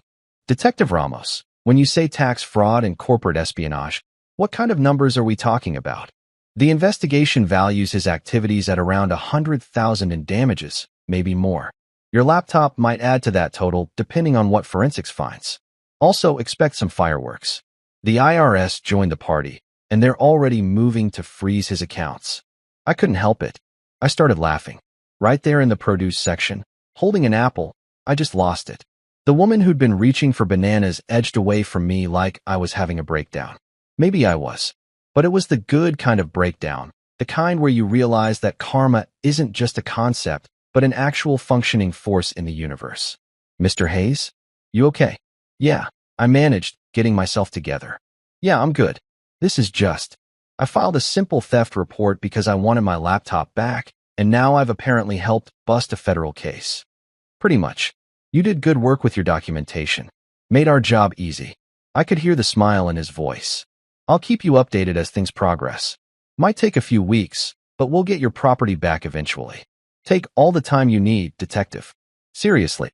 Detective Ramos, when you say tax fraud and corporate espionage, what kind of numbers are we talking about? The investigation values his activities at around 100,000 in damages, maybe more. Your laptop might add to that total depending on what forensics finds. Also, expect some fireworks. The IRS joined the party, and they're already moving to freeze his accounts. I couldn't help it. I started laughing. Right there in the produce section, holding an apple, I just lost it. The woman who'd been reaching for bananas edged away from me like I was having a breakdown. Maybe I was. But it was the good kind of breakdown, the kind where you realize that karma isn't just a concept, but an actual functioning force in the universe. Mr. Hayes? You okay? Yeah, I managed, getting myself together. Yeah, I'm good. This is just. I filed a simple theft report because I wanted my laptop back, and now I've apparently helped bust a federal case. Pretty much. You did good work with your documentation. Made our job easy. I could hear the smile in his voice. I'll keep you updated as things progress. Might take a few weeks, but we'll get your property back eventually. Take all the time you need, detective. Seriously.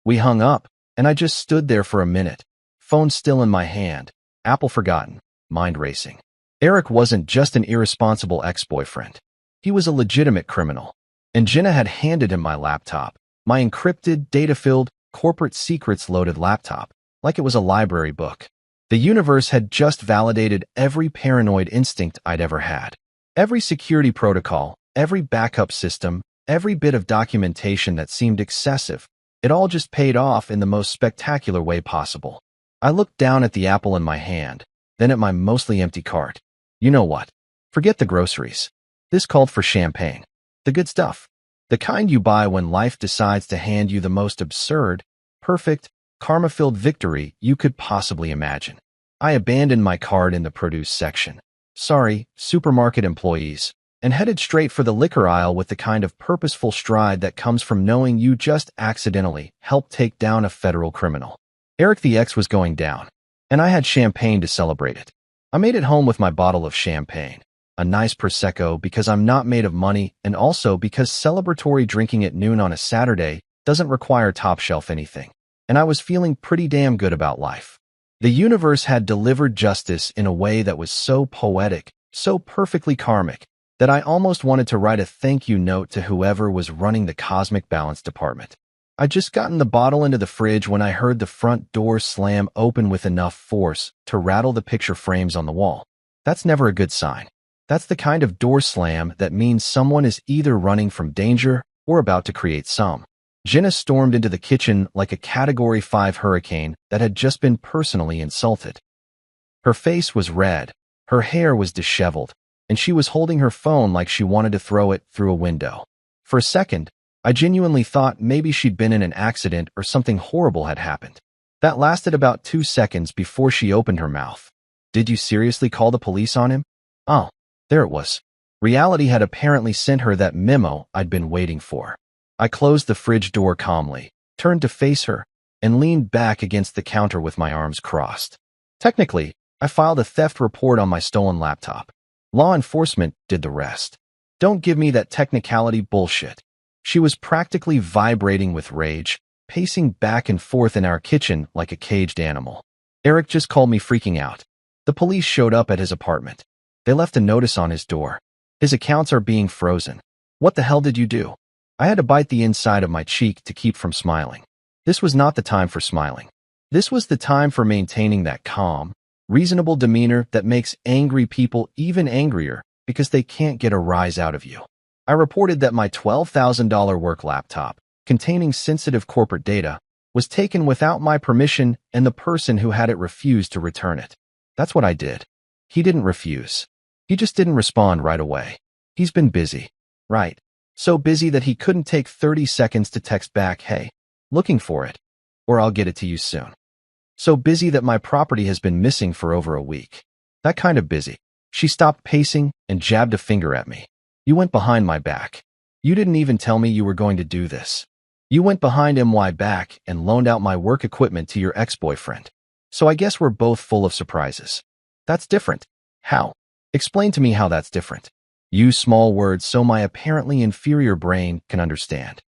We hung up, and I just stood there for a minute. Phone still in my hand. Apple forgotten. Mind racing. Eric wasn't just an irresponsible ex-boyfriend. He was a legitimate criminal. And Jenna had handed him my laptop, my encrypted, data-filled, corporate secrets-loaded laptop, like it was a library book. The universe had just validated every paranoid instinct I'd ever had. Every security protocol, every backup system, every bit of documentation that seemed excessive. It all just paid off in the most spectacular way possible. I looked down at the apple in my hand, then at my mostly empty cart. You know what? Forget the groceries. This called for champagne. The good stuff. The kind you buy when life decides to hand you the most absurd, perfect, karma-filled victory you could possibly imagine. I abandoned my cart in the produce section. Sorry, supermarket employees, and headed straight for the liquor aisle with the kind of purposeful stride that comes from knowing you just accidentally helped take down a federal criminal. Eric the X was going down, and I had champagne to celebrate it. I made it home with my bottle of champagne, a nice Prosecco because I'm not made of money and also because celebratory drinking at noon on a Saturday doesn't require top-shelf anything. And I was feeling pretty damn good about life. The universe had delivered justice in a way that was so poetic, so perfectly karmic, that I almost wanted to write a thank you note to whoever was running the cosmic balance department. I'd just gotten the bottle into the fridge when I heard the front door slam open with enough force to rattle the picture frames on the wall. That's never a good sign. That's the kind of door slam that means someone is either running from danger or about to create some. Jenna stormed into the kitchen like a Category 5 hurricane that had just been personally insulted. Her face was red, her hair was disheveled, and she was holding her phone like she wanted to throw it through a window. For a second, I genuinely thought maybe she'd been in an accident or something horrible had happened. That lasted about 2 seconds before she opened her mouth. Did you seriously call the police on him? Oh, there it was. Reality had apparently sent her that memo I'd been waiting for. I closed the fridge door calmly, turned to face her, and leaned back against the counter with my arms crossed. Technically, I filed a theft report on my stolen laptop. Law enforcement did the rest. Don't give me that technicality bullshit. She was practically vibrating with rage, pacing back and forth in our kitchen like a caged animal. Eric just called me freaking out. The police showed up at his apartment. They left a notice on his door. His accounts are being frozen. What the hell did you do? I had to bite the inside of my cheek to keep from smiling. This was not the time for smiling. This was the time for maintaining that calm, reasonable demeanor that makes angry people even angrier because they can't get a rise out of you. I reported that my $12,000 work laptop, containing sensitive corporate data, was taken without my permission and the person who had it refused to return it. That's what I did. He didn't refuse. He just didn't respond right away. He's been busy. Right. So busy that he couldn't take 30 seconds to text back, "Hey, looking for it," or "I'll get it to you soon." So busy that my property has been missing for over a week. That kind of busy. She stopped pacing and jabbed a finger at me. You went behind my back. You didn't even tell me you were going to do this. You went behind my back and loaned out my work equipment to your ex-boyfriend. So I guess we're both full of surprises. That's different. How? Explain to me how that's different. Use small words so my apparently inferior brain can understand.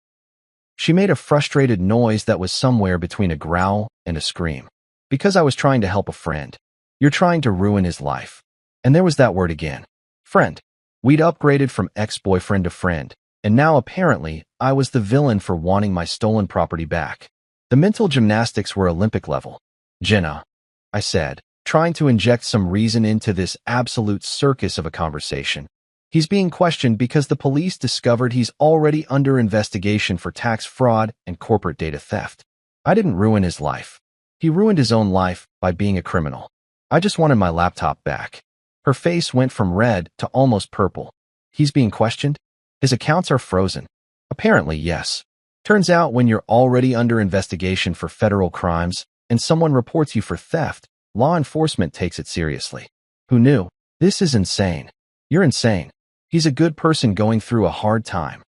She made a frustrated noise that was somewhere between a growl and a scream. Because I was trying to help a friend. You're trying to ruin his life. And there was that word again. Friend. We'd upgraded from ex-boyfriend to friend, and now apparently I was the villain for wanting my stolen property back. The mental gymnastics were Olympic level. Jenna, I said, trying to inject some reason into this absolute circus of a conversation. He's being questioned because the police discovered he's already under investigation for tax fraud and corporate data theft. I didn't ruin his life. He ruined his own life by being a criminal. I just wanted my laptop back. Her face went from red to almost purple. He's being questioned? His accounts are frozen. Apparently, yes. Turns out when you're already under investigation for federal crimes and someone reports you for theft, law enforcement takes it seriously. Who knew? This is insane. You're insane. He's a good person going through a hard time.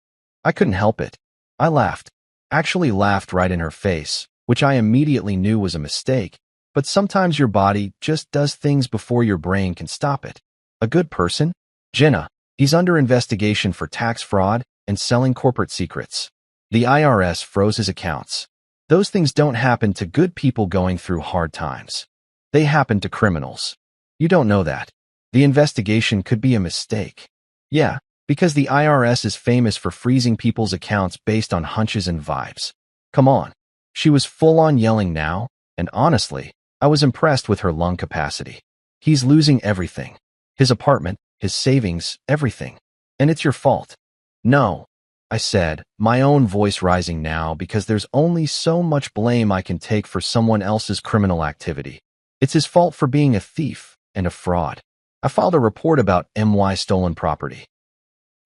I couldn't help it. I laughed. Actually laughed right in her face, which I immediately knew was a mistake, but sometimes your body just does things before your brain can stop it. A good person? Jenna, he's under investigation for tax fraud and selling corporate secrets. The IRS froze his accounts. Those things don't happen to good people going through hard times. They happen to criminals. You don't know that. The investigation could be a mistake. Yeah, because the IRS is famous for freezing people's accounts based on hunches and vibes. Come on. She was full-on yelling now, and honestly, I was impressed with her lung capacity. He's losing everything. His apartment, his savings, everything. And it's your fault. No, I said, my own voice rising now because there's only so much blame I can take for someone else's criminal activity. It's his fault for being a thief and a fraud. I filed a report about my stolen property.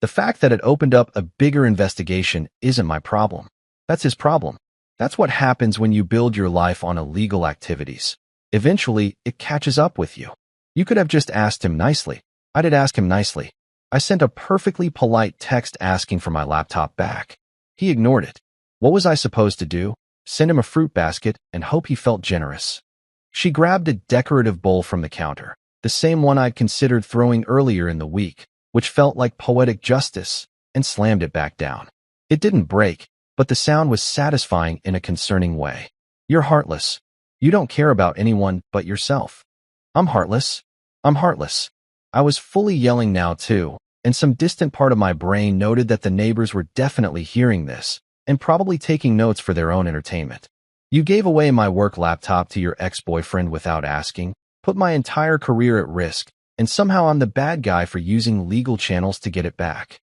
The fact that it opened up a bigger investigation isn't my problem. That's his problem. That's what happens when you build your life on illegal activities. Eventually, it catches up with you. You could have just asked him nicely. I did ask him nicely. I sent a perfectly polite text asking for my laptop back. He ignored it. What was I supposed to do? Send him a fruit basket and hope he felt generous. She grabbed a decorative bowl from the counter, the same one I'd considered throwing earlier in the week, which felt like poetic justice, and slammed it back down. It didn't break, but the sound was satisfying in a concerning way. You're heartless. You don't care about anyone but yourself. I'm heartless. I'm heartless. I was fully yelling now too, and some distant part of my brain noted that the neighbors were definitely hearing this, and probably taking notes for their own entertainment. You gave away my work laptop to your ex-boyfriend without asking, put my entire career at risk, and somehow I'm the bad guy for using legal channels to get it back.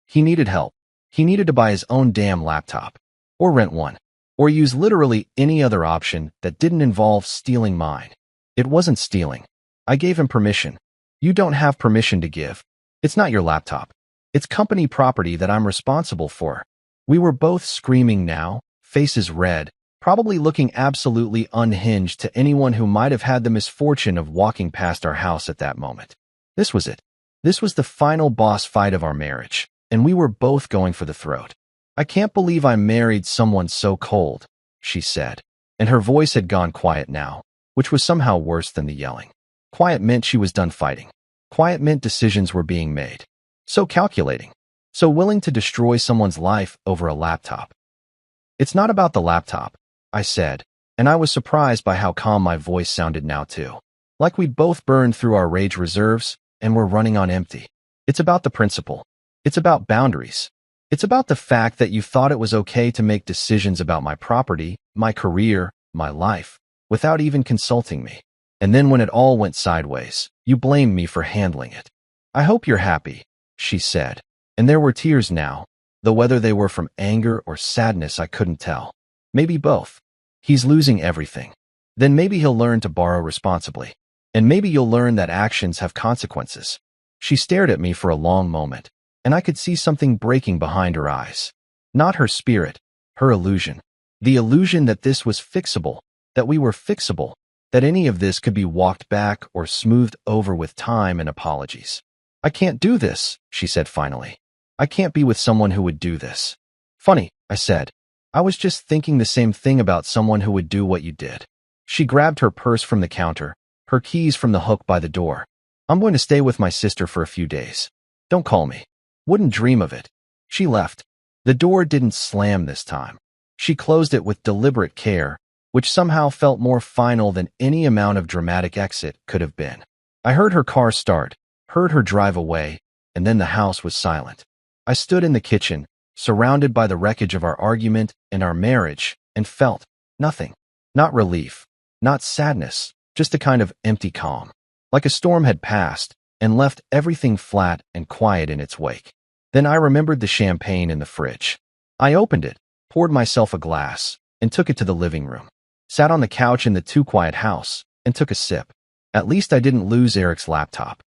He needed help. He needed to buy his own damn laptop, or rent one, or use literally any other option that didn't involve stealing mine. It wasn't stealing. I gave him permission. You don't have permission to give. It's not your laptop. It's company property that I'm responsible for. We were both screaming now, faces red, probably looking absolutely unhinged to anyone who might have had the misfortune of walking past our house at that moment. This was it. This was the final boss fight of our marriage, and we were both going for the throat. I can't believe I married someone so cold, she said, and her voice had gone quiet now, which was somehow worse than the yelling. Quiet meant she was done fighting. Quiet meant decisions were being made. So calculating. So willing to destroy someone's life over a laptop. It's not about the laptop, I said, and I was surprised by how calm my voice sounded now too. Like we'd both burned through our rage reserves and were running on empty. It's about the principle. It's about boundaries. It's about the fact that you thought it was okay to make decisions about my property, my career, my life, without even consulting me. And then when it all went sideways, you blamed me for handling it. I hope you're happy, she said. And there were tears now, though whether they were from anger or sadness I couldn't tell. Maybe both. He's losing everything. Then maybe he'll learn to borrow responsibly. And maybe you'll learn that actions have consequences. She stared at me for a long moment, and I could see something breaking behind her eyes. Not her spirit, her illusion. The illusion that this was fixable, that we were fixable, that any of this could be walked back or smoothed over with time and apologies. I can't do this, she said finally. I can't be with someone who would do this. Funny, I said. I was just thinking the same thing about someone who would do what you did. She grabbed her purse from the counter, her keys from the hook by the door. I'm going to stay with my sister for a few days. Don't call me. Wouldn't dream of it. She left. The door didn't slam this time. She closed it with deliberate care, which somehow felt more final than any amount of dramatic exit could have been. I heard her car start, heard her drive away, and then the house was silent. I stood in the kitchen, surrounded by the wreckage of our argument and our marriage, and felt nothing. Not relief, not sadness, just a kind of empty calm. Like a storm had passed and left everything flat and quiet in its wake. Then I remembered the champagne in the fridge. I opened it, poured myself a glass, and took it to the living room. Sat on the couch in the too quiet house and took a sip. At least I didn't lose Eric's laptop.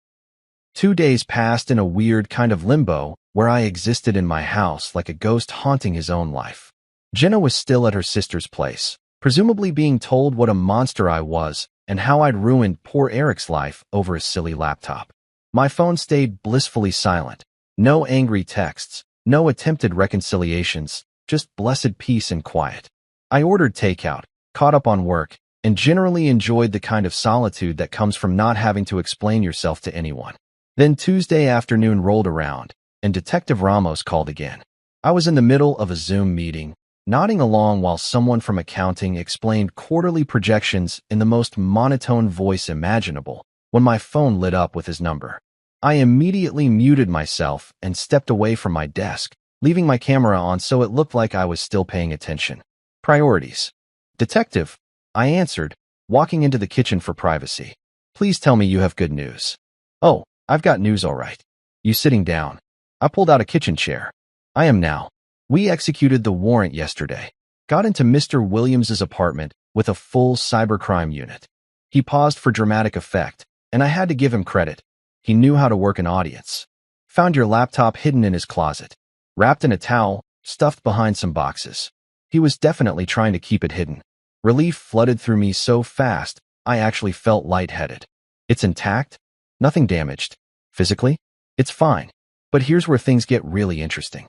2 days passed in a weird kind of limbo where I existed in my house like a ghost haunting his own life. Jenna was still at her sister's place, presumably being told what a monster I was and how I'd ruined poor Eric's life over a silly laptop. My phone stayed blissfully silent. No angry texts, no attempted reconciliations, just blessed peace and quiet. I ordered takeout, caught up on work, and generally enjoyed the kind of solitude that comes from not having to explain yourself to anyone. Then Tuesday afternoon rolled around, and Detective Ramos called again. I was in the middle of a Zoom meeting, nodding along while someone from accounting explained quarterly projections in the most monotone voice imaginable, when my phone lit up with his number. I immediately muted myself and stepped away from my desk, leaving my camera on so it looked like I was still paying attention. Priorities. Detective, I answered, walking into the kitchen for privacy. Please tell me you have good news. Oh, I've got news all right. You sitting down? I pulled out a kitchen chair. I am now. We executed the warrant yesterday. Got into Mr. Williams's apartment with a full cybercrime unit. He paused for dramatic effect, and I had to give him credit. He knew how to work an audience. Found your laptop hidden in his closet, wrapped in a towel, stuffed behind some boxes. He was definitely trying to keep it hidden. Relief flooded through me so fast, I actually felt lightheaded. It's intact? Nothing damaged. Physically? It's fine. But here's where things get really interesting.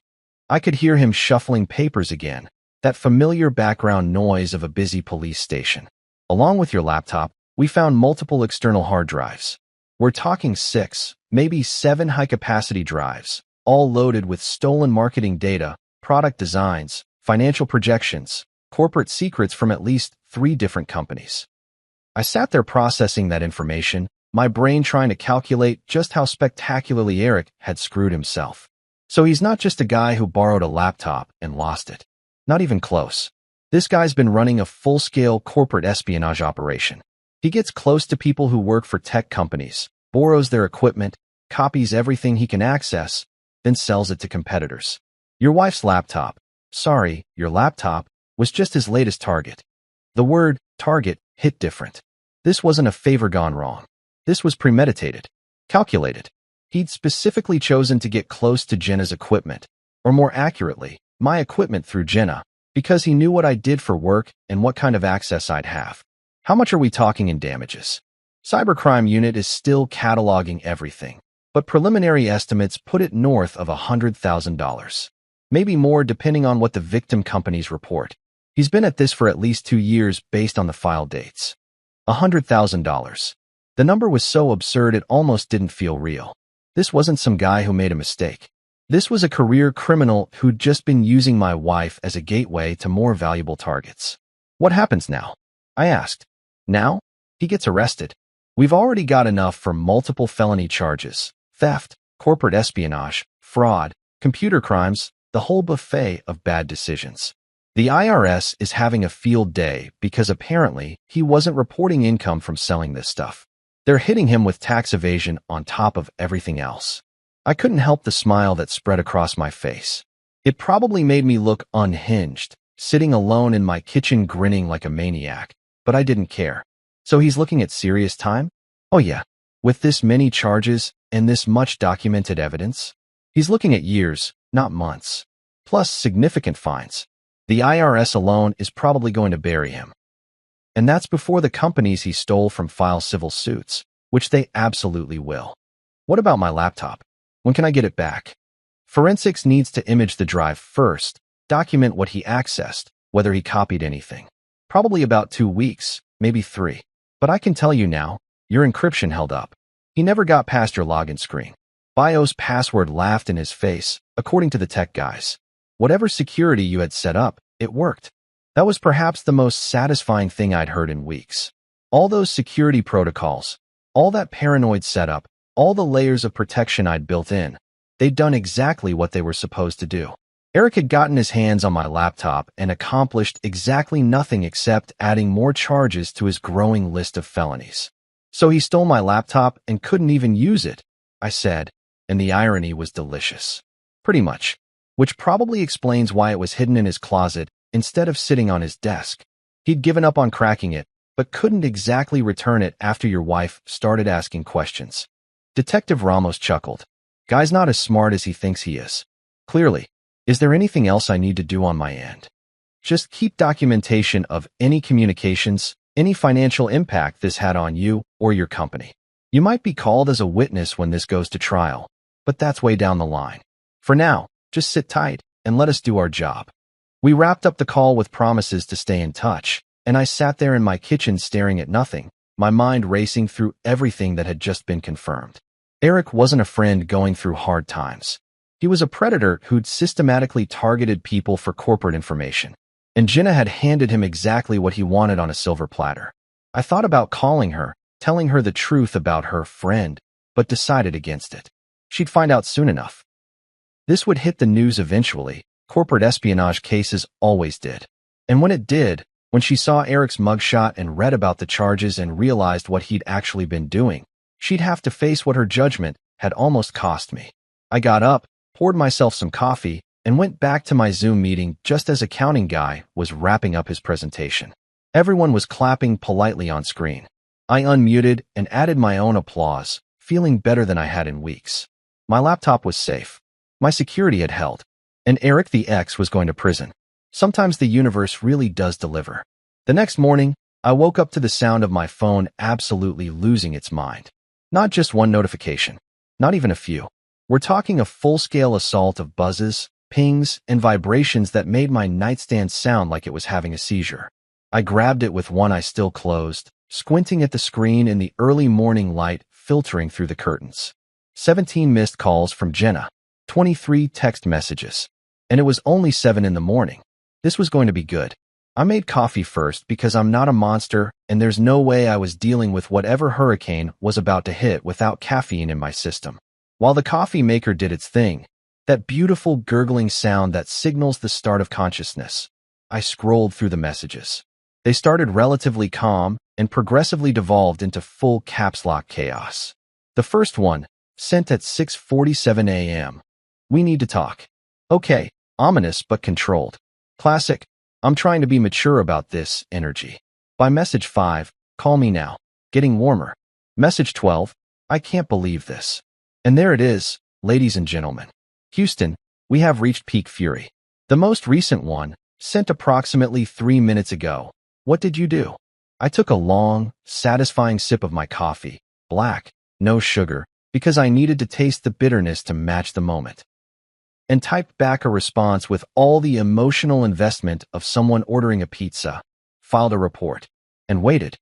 I could hear him shuffling papers again, that familiar background noise of a busy police station. Along with your laptop, we found multiple external hard drives. We're talking 6, maybe 7 high-capacity drives, all loaded with stolen marketing data, product designs, financial projections, corporate secrets from at least 3 different companies. I sat there processing that information, my brain trying to calculate just how spectacularly Eric had screwed himself. So he's not just a guy who borrowed a laptop and lost it. Not even close. This guy's been running a full-scale corporate espionage operation. He gets close to people who work for tech companies, borrows their equipment, copies everything he can access, then sells it to competitors. Your wife's laptop, your laptop, was just his latest target. The word target hit different. This wasn't a favor gone wrong. This was premeditated, calculated. He'd specifically chosen to get close to Jenna's equipment, or more accurately, my equipment through Jenna, because he knew what I did for work and what kind of access I'd have. How much are we talking in damages? Cybercrime Unit is still cataloging everything, but preliminary estimates put it north of $100,000. Maybe more depending on what the victim companies report. He's been at this for at least 2 years based on the file dates. $100,000. The number was so absurd it almost didn't feel real. This wasn't some guy who made a mistake. This was a career criminal who'd just been using my wife as a gateway to more valuable targets. What happens now? I asked. Now? He gets arrested. We've already got enough for multiple felony charges: theft, corporate espionage, fraud, computer crimes, the whole buffet of bad decisions. The IRS is having a field day because apparently he wasn't reporting income from selling this stuff. They're hitting him with tax evasion on top of everything else. I couldn't help the smile that spread across my face. It probably made me look unhinged, sitting alone in my kitchen grinning like a maniac, but I didn't care. So he's looking at serious time? Oh yeah. With this many charges and this much documented evidence? He's looking at years, not months. Plus significant fines. The IRS alone is probably going to bury him. And that's before the companies he stole from file civil suits, which they absolutely will. What about my laptop? When can I get it back? Forensics needs to image the drive first, document what he accessed, whether he copied anything. Probably about 2 weeks, maybe 3. But I can tell you now, your encryption held up. He never got past your login screen. BIOS password laughed in his face, according to the tech guys. Whatever security you had set up, it worked. That was perhaps the most satisfying thing I'd heard in weeks. All those security protocols, all that paranoid setup, all the layers of protection I'd built in, they'd done exactly what they were supposed to do. Eric had gotten his hands on my laptop and accomplished exactly nothing except adding more charges to his growing list of felonies. So he stole my laptop and couldn't even use it, I said, and the irony was delicious. Pretty much. Which probably explains why it was hidden in his closet instead of sitting on his desk. He'd given up on cracking it, but couldn't exactly return it after your wife started asking questions. Detective Ramos chuckled. Guy's not as smart as he thinks he is. Clearly. Is there anything else I need to do on my end? Just keep documentation of any communications, any financial impact this had on you or your company. You might be called as a witness when this goes to trial, but that's way down the line. For now, just sit tight and let us do our job. We wrapped up the call with promises to stay in touch, and I sat there in my kitchen staring at nothing, my mind racing through everything that had just been confirmed. Eric wasn't a friend going through hard times. He was a predator who'd systematically targeted people for corporate information, and Jenna had handed him exactly what he wanted on a silver platter. I thought about calling her, telling her the truth about her friend, but decided against it. She'd find out soon enough. This would hit the news eventually. Corporate espionage cases always did. And when it did, when she saw Eric's mugshot and read about the charges and realized what he'd actually been doing, she'd have to face what her judgment had almost cost me. I got up, poured myself some coffee, and went back to my Zoom meeting just as accounting guy was wrapping up his presentation. Everyone was clapping politely on screen. I unmuted and added my own applause, feeling better than I had in weeks. My laptop was safe. My security had held. And Eric the X was going to prison. Sometimes the universe really does deliver. The next morning, I woke up to the sound of my phone absolutely losing its mind. Not just one notification. Not even a few. We're talking a full-scale assault of buzzes, pings, and vibrations that made my nightstand sound like it was having a seizure. I grabbed it with one eye still closed, squinting at the screen in the early morning light filtering through the curtains. 17 missed calls from Jenna. 23 text messages. And it was only 7 in the morning. This was going to be good. I made coffee first because I'm not a monster and there's no way I was dealing with whatever hurricane was about to hit without caffeine in my system. While the coffee maker did its thing, that beautiful gurgling sound that signals the start of consciousness, I scrolled through the messages. They started relatively calm and progressively devolved into full caps lock chaos. The first one, sent at 6:47 a.m. We need to talk. Okay, ominous but controlled. Classic, I'm trying to be mature about this energy. By message 5, call me now. Getting warmer. Message 12, I can't believe this. And there it is, ladies and gentlemen. Houston, we have reached peak fury. The most recent one, sent approximately 3 minutes ago. What did you do? I took a long, satisfying sip of my coffee, black, no sugar, because I needed to taste the bitterness to match the moment. And typed back a response with all the emotional investment of someone ordering a pizza, filed a report, and waited.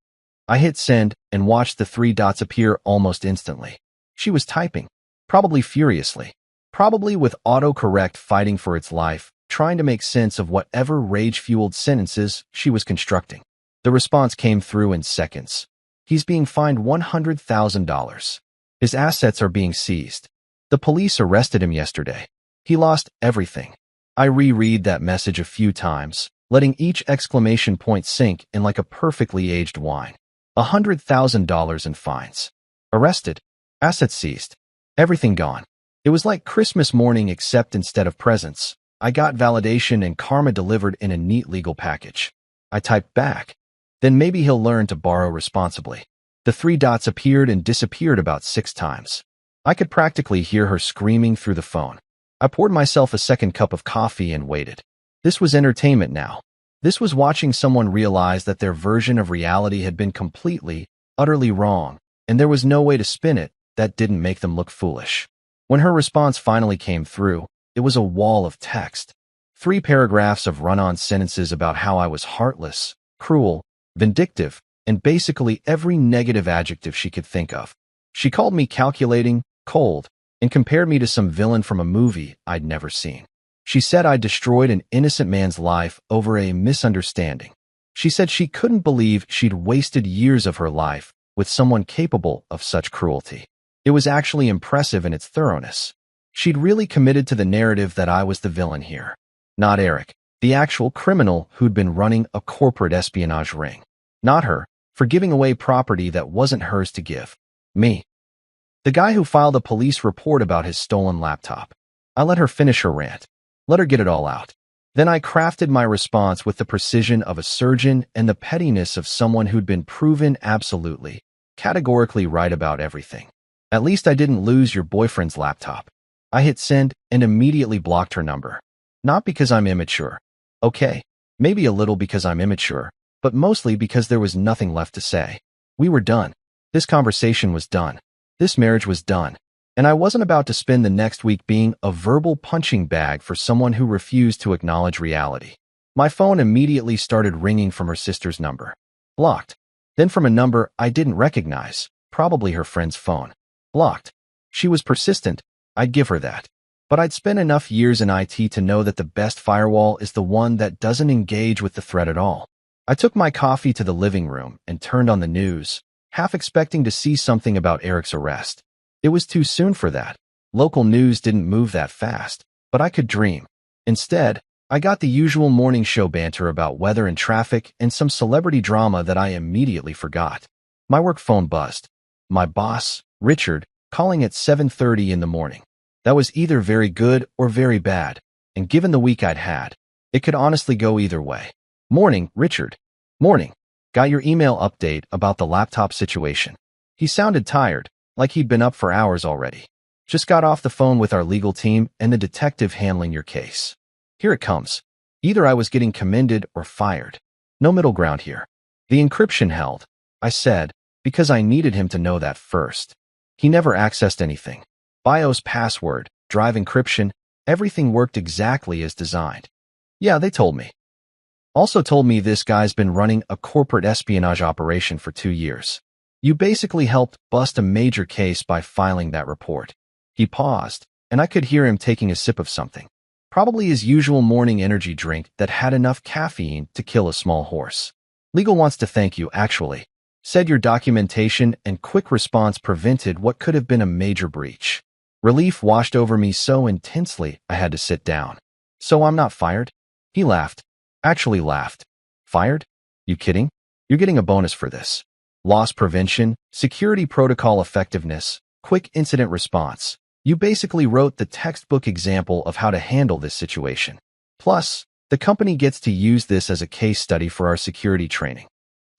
I hit send and watched the 3 dots appear almost instantly. She was typing, probably furiously, probably with autocorrect fighting for its life, trying to make sense of whatever rage-fueled sentences she was constructing. The response came through in seconds. He's being fined $100,000. His assets are being seized. The police arrested him yesterday. He lost everything. I reread that message a few times, letting each exclamation point sink in like a perfectly aged wine. $100,000 in fines. Arrested. Assets seized. Everything gone. It was like Christmas morning except instead of presents, I got validation and karma delivered in a neat legal package. I typed back. Then maybe he'll learn to borrow responsibly. The 3 dots appeared and disappeared about 6 times. I could practically hear her screaming through the phone. I poured myself a second cup of coffee and waited. This was entertainment now. This was watching someone realize that their version of reality had been completely, utterly wrong, and there was no way to spin it that didn't make them look foolish. When her response finally came through, it was a wall of text. 3 paragraphs of run-on sentences about how I was heartless, cruel, vindictive, and basically every negative adjective she could think of. She called me calculating, cold, and compared me to some villain from a movie I'd never seen. She said I destroyed an innocent man's life over a misunderstanding. She said she couldn't believe she'd wasted years of her life with someone capable of such cruelty. It was actually impressive in its thoroughness. She'd really committed to the narrative that I was the villain here. Not Eric, the actual criminal who'd been running a corporate espionage ring. Not her, for giving away property that wasn't hers to give. Me. The guy who filed a police report about his stolen laptop. I let her finish her rant. Let her get it all out. Then I crafted my response with the precision of a surgeon and the pettiness of someone who'd been proven absolutely, categorically right about everything. At least I didn't lose your boyfriend's laptop. I hit send and immediately blocked her number. Not because I'm immature. Okay, maybe a little because I'm immature, but mostly because there was nothing left to say. We were done. This conversation was done. This marriage was done. And I wasn't about to spend the next week being a verbal punching bag for someone who refused to acknowledge reality. My phone immediately started ringing from her sister's number. Blocked. Then from a number I didn't recognize, probably her friend's phone. Blocked. She was persistent, I'd give her that. But I'd spent enough years in IT to know that the best firewall is the one that doesn't engage with the threat at all. I took my coffee to the living room and turned on the news, half expecting to see something about Eric's arrest. It was too soon for that. Local news didn't move that fast, but I could dream. Instead, I got the usual morning show banter about weather and traffic and some celebrity drama that I immediately forgot. My work phone buzzed. My boss, Richard, calling at 7:30 in the morning. That was either very good or very bad, and given the week I'd had, it could honestly go either way. Morning, Richard. Morning. Got your email update about the laptop situation. He sounded tired, like he'd been up for hours already. Just got off the phone with our legal team and the detective handling your case. Here it comes. Either I was getting commended or fired. No middle ground here. The encryption held, I said, because I needed him to know that first. He never accessed anything. BIOS password, drive encryption, everything worked exactly as designed. Yeah, they told me. Also told me this guy's been running a corporate espionage operation for 2 years. You basically helped bust a major case by filing that report. He paused, and I could hear him taking a sip of something. Probably his usual morning energy drink that had enough caffeine to kill a small horse. Legal wants to thank you, actually. Said your documentation and quick response prevented what could have been a major breach. Relief washed over me so intensely I had to sit down. So I'm not fired? He laughed. Actually laughed. Fired? You kidding? You're getting a bonus for this. Loss prevention, security protocol effectiveness, quick incident response. You basically wrote the textbook example of how to handle this situation. Plus, the company gets to use this as a case study for our security training.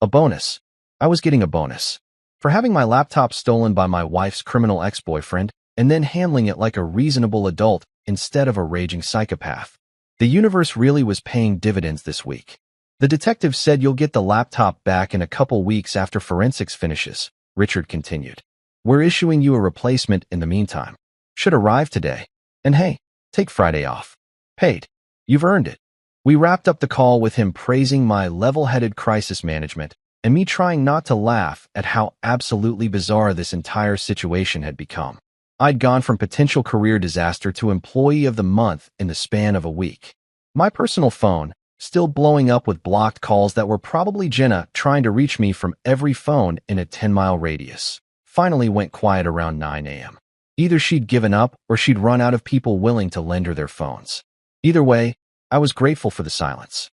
A bonus. I was getting a bonus. For having my laptop stolen by my wife's criminal ex-boyfriend and then handling it like a reasonable adult instead of a raging psychopath. The universe really was paying dividends this week. The detective said you'll get the laptop back in a couple weeks after forensics finishes, Richard continued. We're issuing you a replacement in the meantime. Should arrive today. And hey, take Friday off. Paid. You've earned it. We wrapped up the call with him praising my level-headed crisis management and me trying not to laugh at how absolutely bizarre this entire situation had become. I'd gone from potential career disaster to employee of the month in the span of a week. My personal phone, still blowing up with blocked calls that were probably Jenna trying to reach me from every phone in a 10-mile radius, finally went quiet around 9 a.m. Either she'd given up or she'd run out of people willing to lend her their phones. Either way, I was grateful for the silence.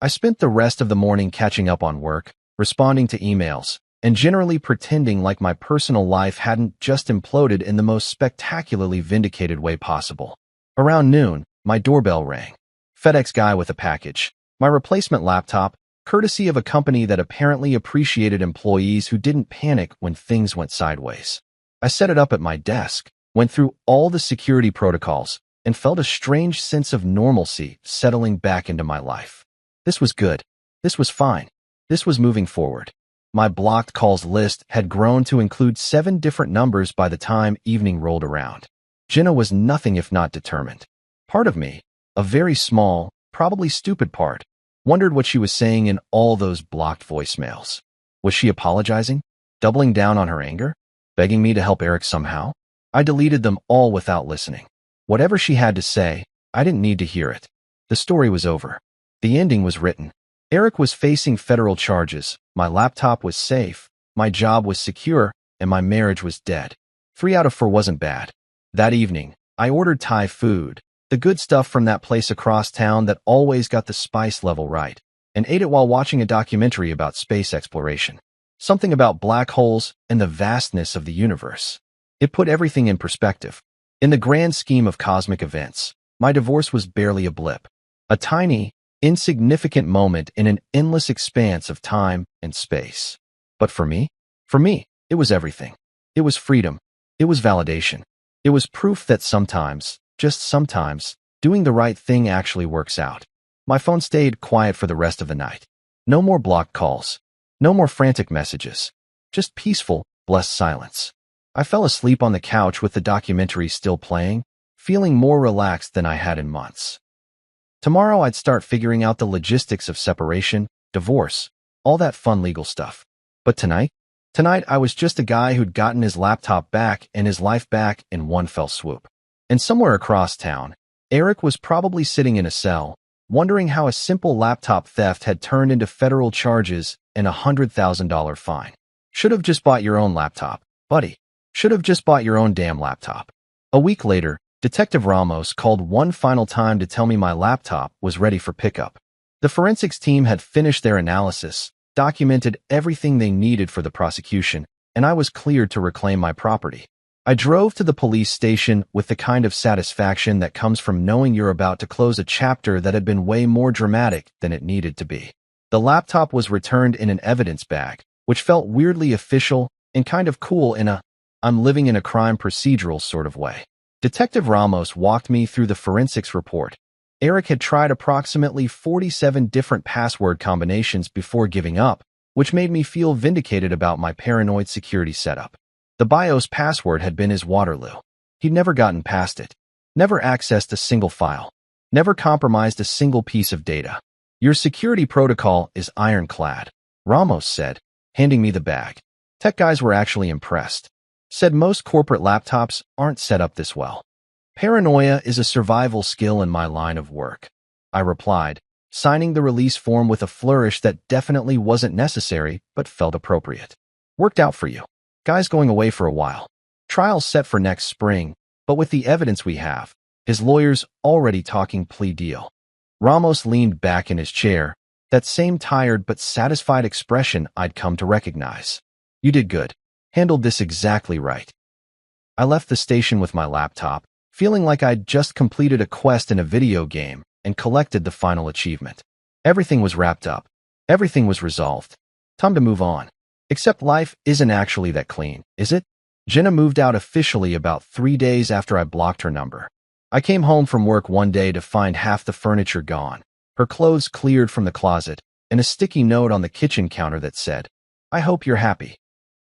I spent the rest of the morning catching up on work, responding to emails, and generally pretending like my personal life hadn't just imploded in the most spectacularly vindicated way possible. Around noon, my doorbell rang. FedEx guy with a package. My replacement laptop, courtesy of a company that apparently appreciated employees who didn't panic when things went sideways. I set it up at my desk, went through all the security protocols, and felt a strange sense of normalcy settling back into my life. This was good. This was fine. This was moving forward. My blocked calls list had grown to include 7 different numbers by the time evening rolled around. Jenna was nothing if not determined. Part of me, a very small, probably stupid part, wondered what she was saying in all those blocked voicemails. Was she apologizing? Doubling down on her anger? Begging me to help Eric somehow? I deleted them all without listening. Whatever she had to say, I didn't need to hear it. The story was over. The ending was written. Eric was facing federal charges, my laptop was safe, my job was secure, and my marriage was dead. 3 out of 4 wasn't bad. That evening, I ordered Thai food, the good stuff from that place across town that always got the spice level right, and ate it while watching a documentary about space exploration. Something about black holes and the vastness of the universe. It put everything in perspective. In the grand scheme of cosmic events, my divorce was barely a blip. A tiny, insignificant moment in an endless expanse of time and space. But for me, it was everything. It was freedom. It was validation. It was proof that sometimes, just sometimes, doing the right thing actually works out. My phone stayed quiet for the rest of the night. No more blocked calls. No more frantic messages. Just peaceful, blessed silence. I fell asleep on the couch with the documentary still playing, feeling more relaxed than I had in months. Tomorrow I'd start figuring out the logistics of separation, divorce, all that fun legal stuff. But tonight I was just a guy who'd gotten his laptop back and his life back in one fell swoop. And somewhere across town, Eric was probably sitting in a cell, wondering how a simple laptop theft had turned into federal charges and a $100,000 fine. Should have just bought your own laptop, buddy. Should have just bought your own damn laptop. A week later, Detective Ramos called one final time to tell me my laptop was ready for pickup. The forensics team had finished their analysis, documented everything they needed for the prosecution, and I was cleared to reclaim my property. I drove to the police station with the kind of satisfaction that comes from knowing you're about to close a chapter that had been way more dramatic than it needed to be. The laptop was returned in an evidence bag, which felt weirdly official and kind of cool in a I'm living in a crime procedural sort of way. Detective Ramos walked me through the forensics report. Eric had tried approximately 47 different password combinations before giving up, which made me feel vindicated about my paranoid security setup. The BIOS password had been his Waterloo. He'd never gotten past it, never accessed a single file, never compromised a single piece of data. Your security protocol is ironclad, Ramos said, handing me the bag. Tech guys were actually impressed. Said most corporate laptops aren't set up this well. Paranoia is a survival skill in my line of work, I replied, signing the release form with a flourish that definitely wasn't necessary but felt appropriate. Worked out for you. Guy's going away for a while. Trial set for next spring, but with the evidence we have, his lawyer's already talking plea deal. Ramos leaned back in his chair, that same tired but satisfied expression I'd come to recognize. You did good. Handled this exactly right. I left the station with my laptop, feeling like I'd just completed a quest in a video game and collected the final achievement. Everything was wrapped up. Everything was resolved. Time to move on. Except life isn't actually that clean, is it? Jenna moved out officially about 3 days after I blocked her number. I came home from work one day to find half the furniture gone, her clothes cleared from the closet, and a sticky note on the kitchen counter that said, I hope you're happy.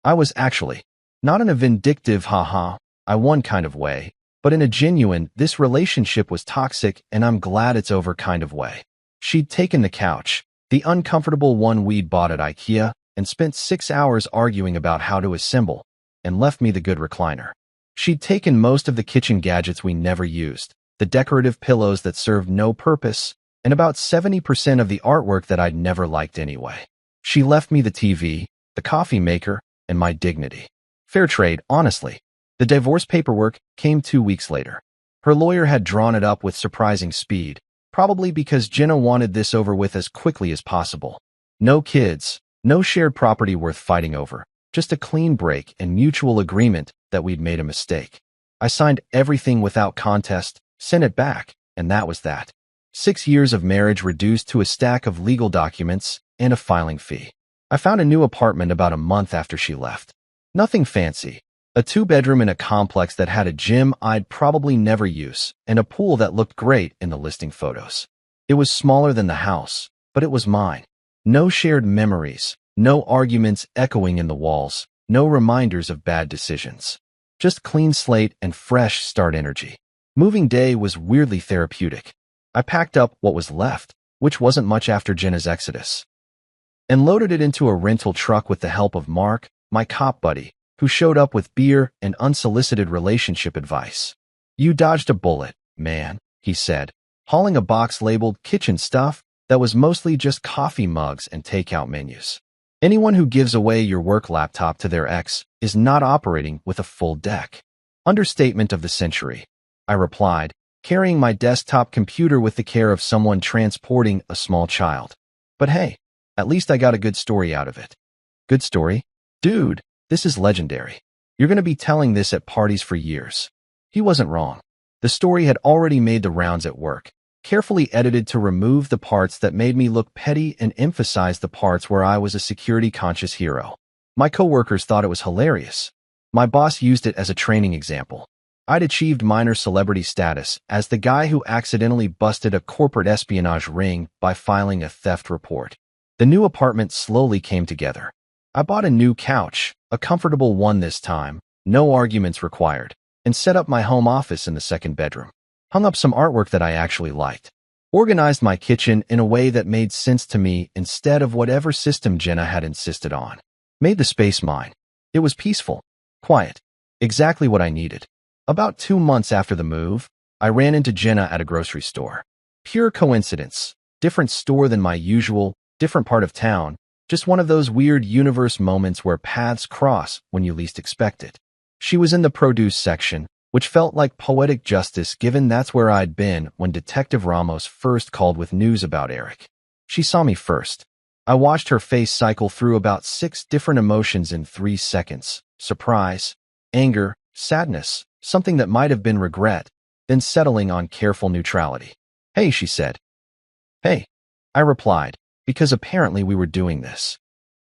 I was actually, not in a vindictive I won kind of way, but in a genuine, this relationship was toxic and I'm glad it's over kind of way. She'd taken the couch, the uncomfortable one we'd bought at IKEA, and spent 6 hours arguing about how to assemble, and left me the good recliner. She'd taken most of the kitchen gadgets we never used, the decorative pillows that served no purpose, and about 70% of the artwork that I'd never liked anyway. She left me the TV, the coffee maker, and my dignity. Fair trade, honestly. The divorce paperwork came 2 weeks later. Her lawyer had drawn it up with surprising speed, probably because Jenna wanted this over with as quickly as possible. No kids, no shared property worth fighting over, just a clean break and mutual agreement that we'd made a mistake. I signed everything without contest, sent it back, and that was that. 6 years of marriage reduced to a stack of legal documents and a filing fee. I found a new apartment about a month after she left. Nothing fancy. A 2-bedroom in a complex that had a gym I'd probably never use, and a pool that looked great in the listing photos. It was smaller than the house, but it was mine. No shared memories, no arguments echoing in the walls, no reminders of bad decisions. Just clean slate and fresh start energy. Moving day was weirdly therapeutic. I packed up what was left, which wasn't much after Jenna's exodus, and loaded it into a rental truck with the help of Mark, my cop buddy, who showed up with beer and unsolicited relationship advice. "You dodged a bullet, man," he said, hauling a box labeled kitchen stuff that was mostly just coffee mugs and takeout menus. "Anyone who gives away your work laptop to their ex is not operating with a full deck." Understatement of the century, I replied, carrying my desktop computer with the care of someone transporting a small child. But hey, at least I got a good story out of it. Good story? Dude, this is legendary. You're going to be telling this at parties for years. He wasn't wrong. The story had already made the rounds at work, carefully edited to remove the parts that made me look petty and emphasize the parts where I was a security-conscious hero. My coworkers thought it was hilarious. My boss used it as a training example. I'd achieved minor celebrity status as the guy who accidentally busted a corporate espionage ring by filing a theft report. The new apartment slowly came together. I bought a new couch, a comfortable one this time, no arguments required, and set up my home office in the second bedroom. Hung up some artwork that I actually liked. Organized my kitchen in a way that made sense to me instead of whatever system Jenna had insisted on. Made the space mine. It was peaceful, quiet, exactly what I needed. About 2 months after the move, I ran into Jenna at a grocery store. Pure coincidence. Different store than my usual, different part of town. Just one of those weird universe moments where paths cross when you least expect it. She was in the produce section, which felt like poetic justice given that's where I'd been when Detective Ramos first called with news about Eric. She saw me first. I watched her face cycle through about 6 different emotions in 3 seconds. Surprise, anger, sadness, something that might have been regret, then settling on careful neutrality. "Hey," she said. "Hey," I replied, because apparently we were doing this.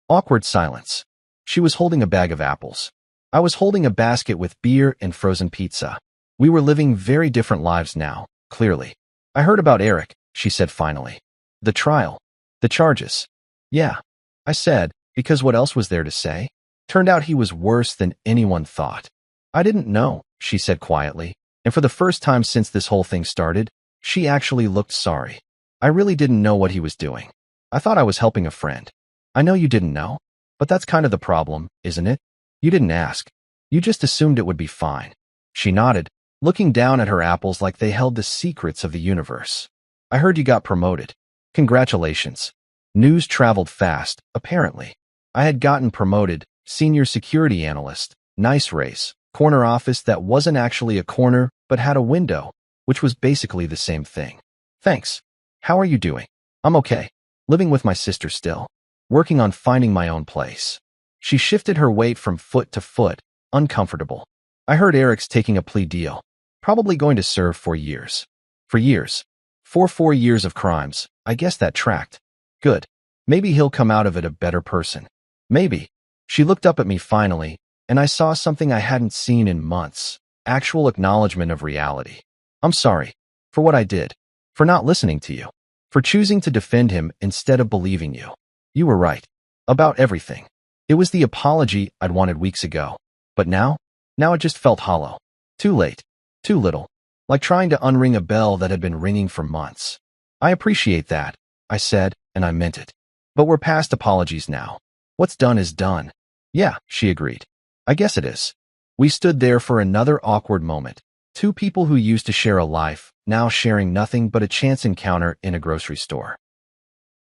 Awkward silence. She was holding a bag of apples. I was holding a basket with beer and frozen pizza. We were living very different lives now, clearly. "I heard about Eric," she said finally. "The trial. The charges." "Yeah," I said, because what else was there to say? Turned out he was worse than anyone thought. "I didn't know," she said quietly, and for the first time since this whole thing started, she actually looked sorry. "I really didn't know what he was doing. I thought I was helping a friend." "I know you didn't know, but that's kind of the problem, isn't it? You didn't ask. You just assumed it would be fine." She nodded, looking down at her apples like they held the secrets of the universe. "I heard you got promoted. Congratulations." News traveled fast, apparently. I had gotten promoted, senior security analyst, nice raise, corner office that wasn't actually a corner but had a window, which was basically the same thing. "Thanks. How are you doing?" "I'm okay. Living with my sister still. Working on finding my own place." She shifted her weight from foot to foot, uncomfortable. "I heard Eric's taking a plea deal. Probably going to serve 4 years. 4 years. For 4 years of crimes. I guess that tracked. Good. Maybe he'll come out of it a better person. Maybe." She looked up at me finally, and I saw something I hadn't seen in months. Actual acknowledgement of reality. "I'm sorry. For what I did. For not listening to you. For choosing to defend him instead of believing you. You were right. About everything." It was the apology I'd wanted weeks ago. But now it just felt hollow. Too late. Too little. Like trying to unring a bell that had been ringing for months. "I appreciate that," I said, and I meant it. "But we're past apologies now. What's done is done." "Yeah," she agreed. "I guess it is." We stood there for another awkward moment. Two people who used to share a life, now sharing nothing but a chance encounter in a grocery store.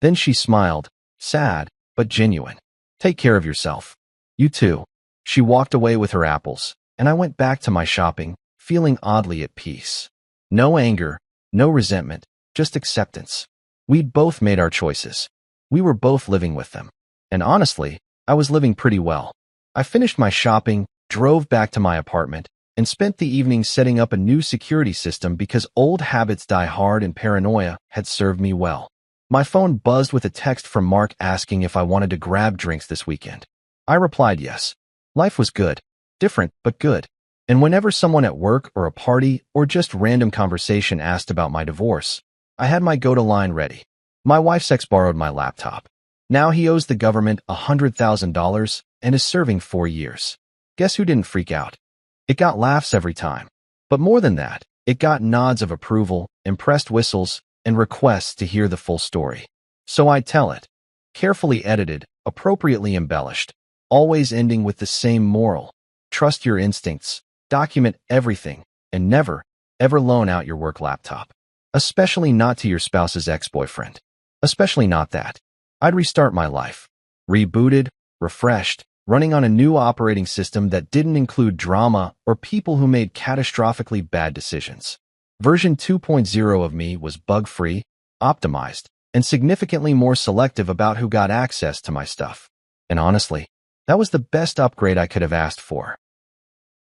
Then she smiled, sad, but genuine. Take care of yourself. You too. She walked away with her apples, and I went back to my shopping, feeling oddly at peace. No anger, no resentment, just acceptance. We'd both made our choices. We were both living with them. And honestly, I was living pretty well. I finished my shopping, drove back to my apartment, and spent the evening setting up a new security system because old habits die hard and paranoia had served me well. My phone buzzed with a text from Mark asking if I wanted to grab drinks this weekend. I replied yes. Life was good. Different, but good. And whenever someone at work or a party or just random conversation asked about my divorce, I had my go-to line ready. My wife's ex borrowed my laptop. Now he owes the government $100,000 and is serving 4 years. Guess who didn't freak out? It got laughs every time. But more than that, it got nods of approval, impressed whistles, and requests to hear the full story. So I'd tell it. Carefully edited, appropriately embellished, always ending with the same moral. Trust your instincts, document everything, and never, ever loan out your work laptop. Especially not to your spouse's ex-boyfriend. Especially not that. I'd restart my life. Rebooted, refreshed, running on a new operating system that didn't include drama or people who made catastrophically bad decisions. Version 2.0 of me was bug-free, optimized, and significantly more selective about who got access to my stuff. And honestly, that was the best upgrade I could have asked for.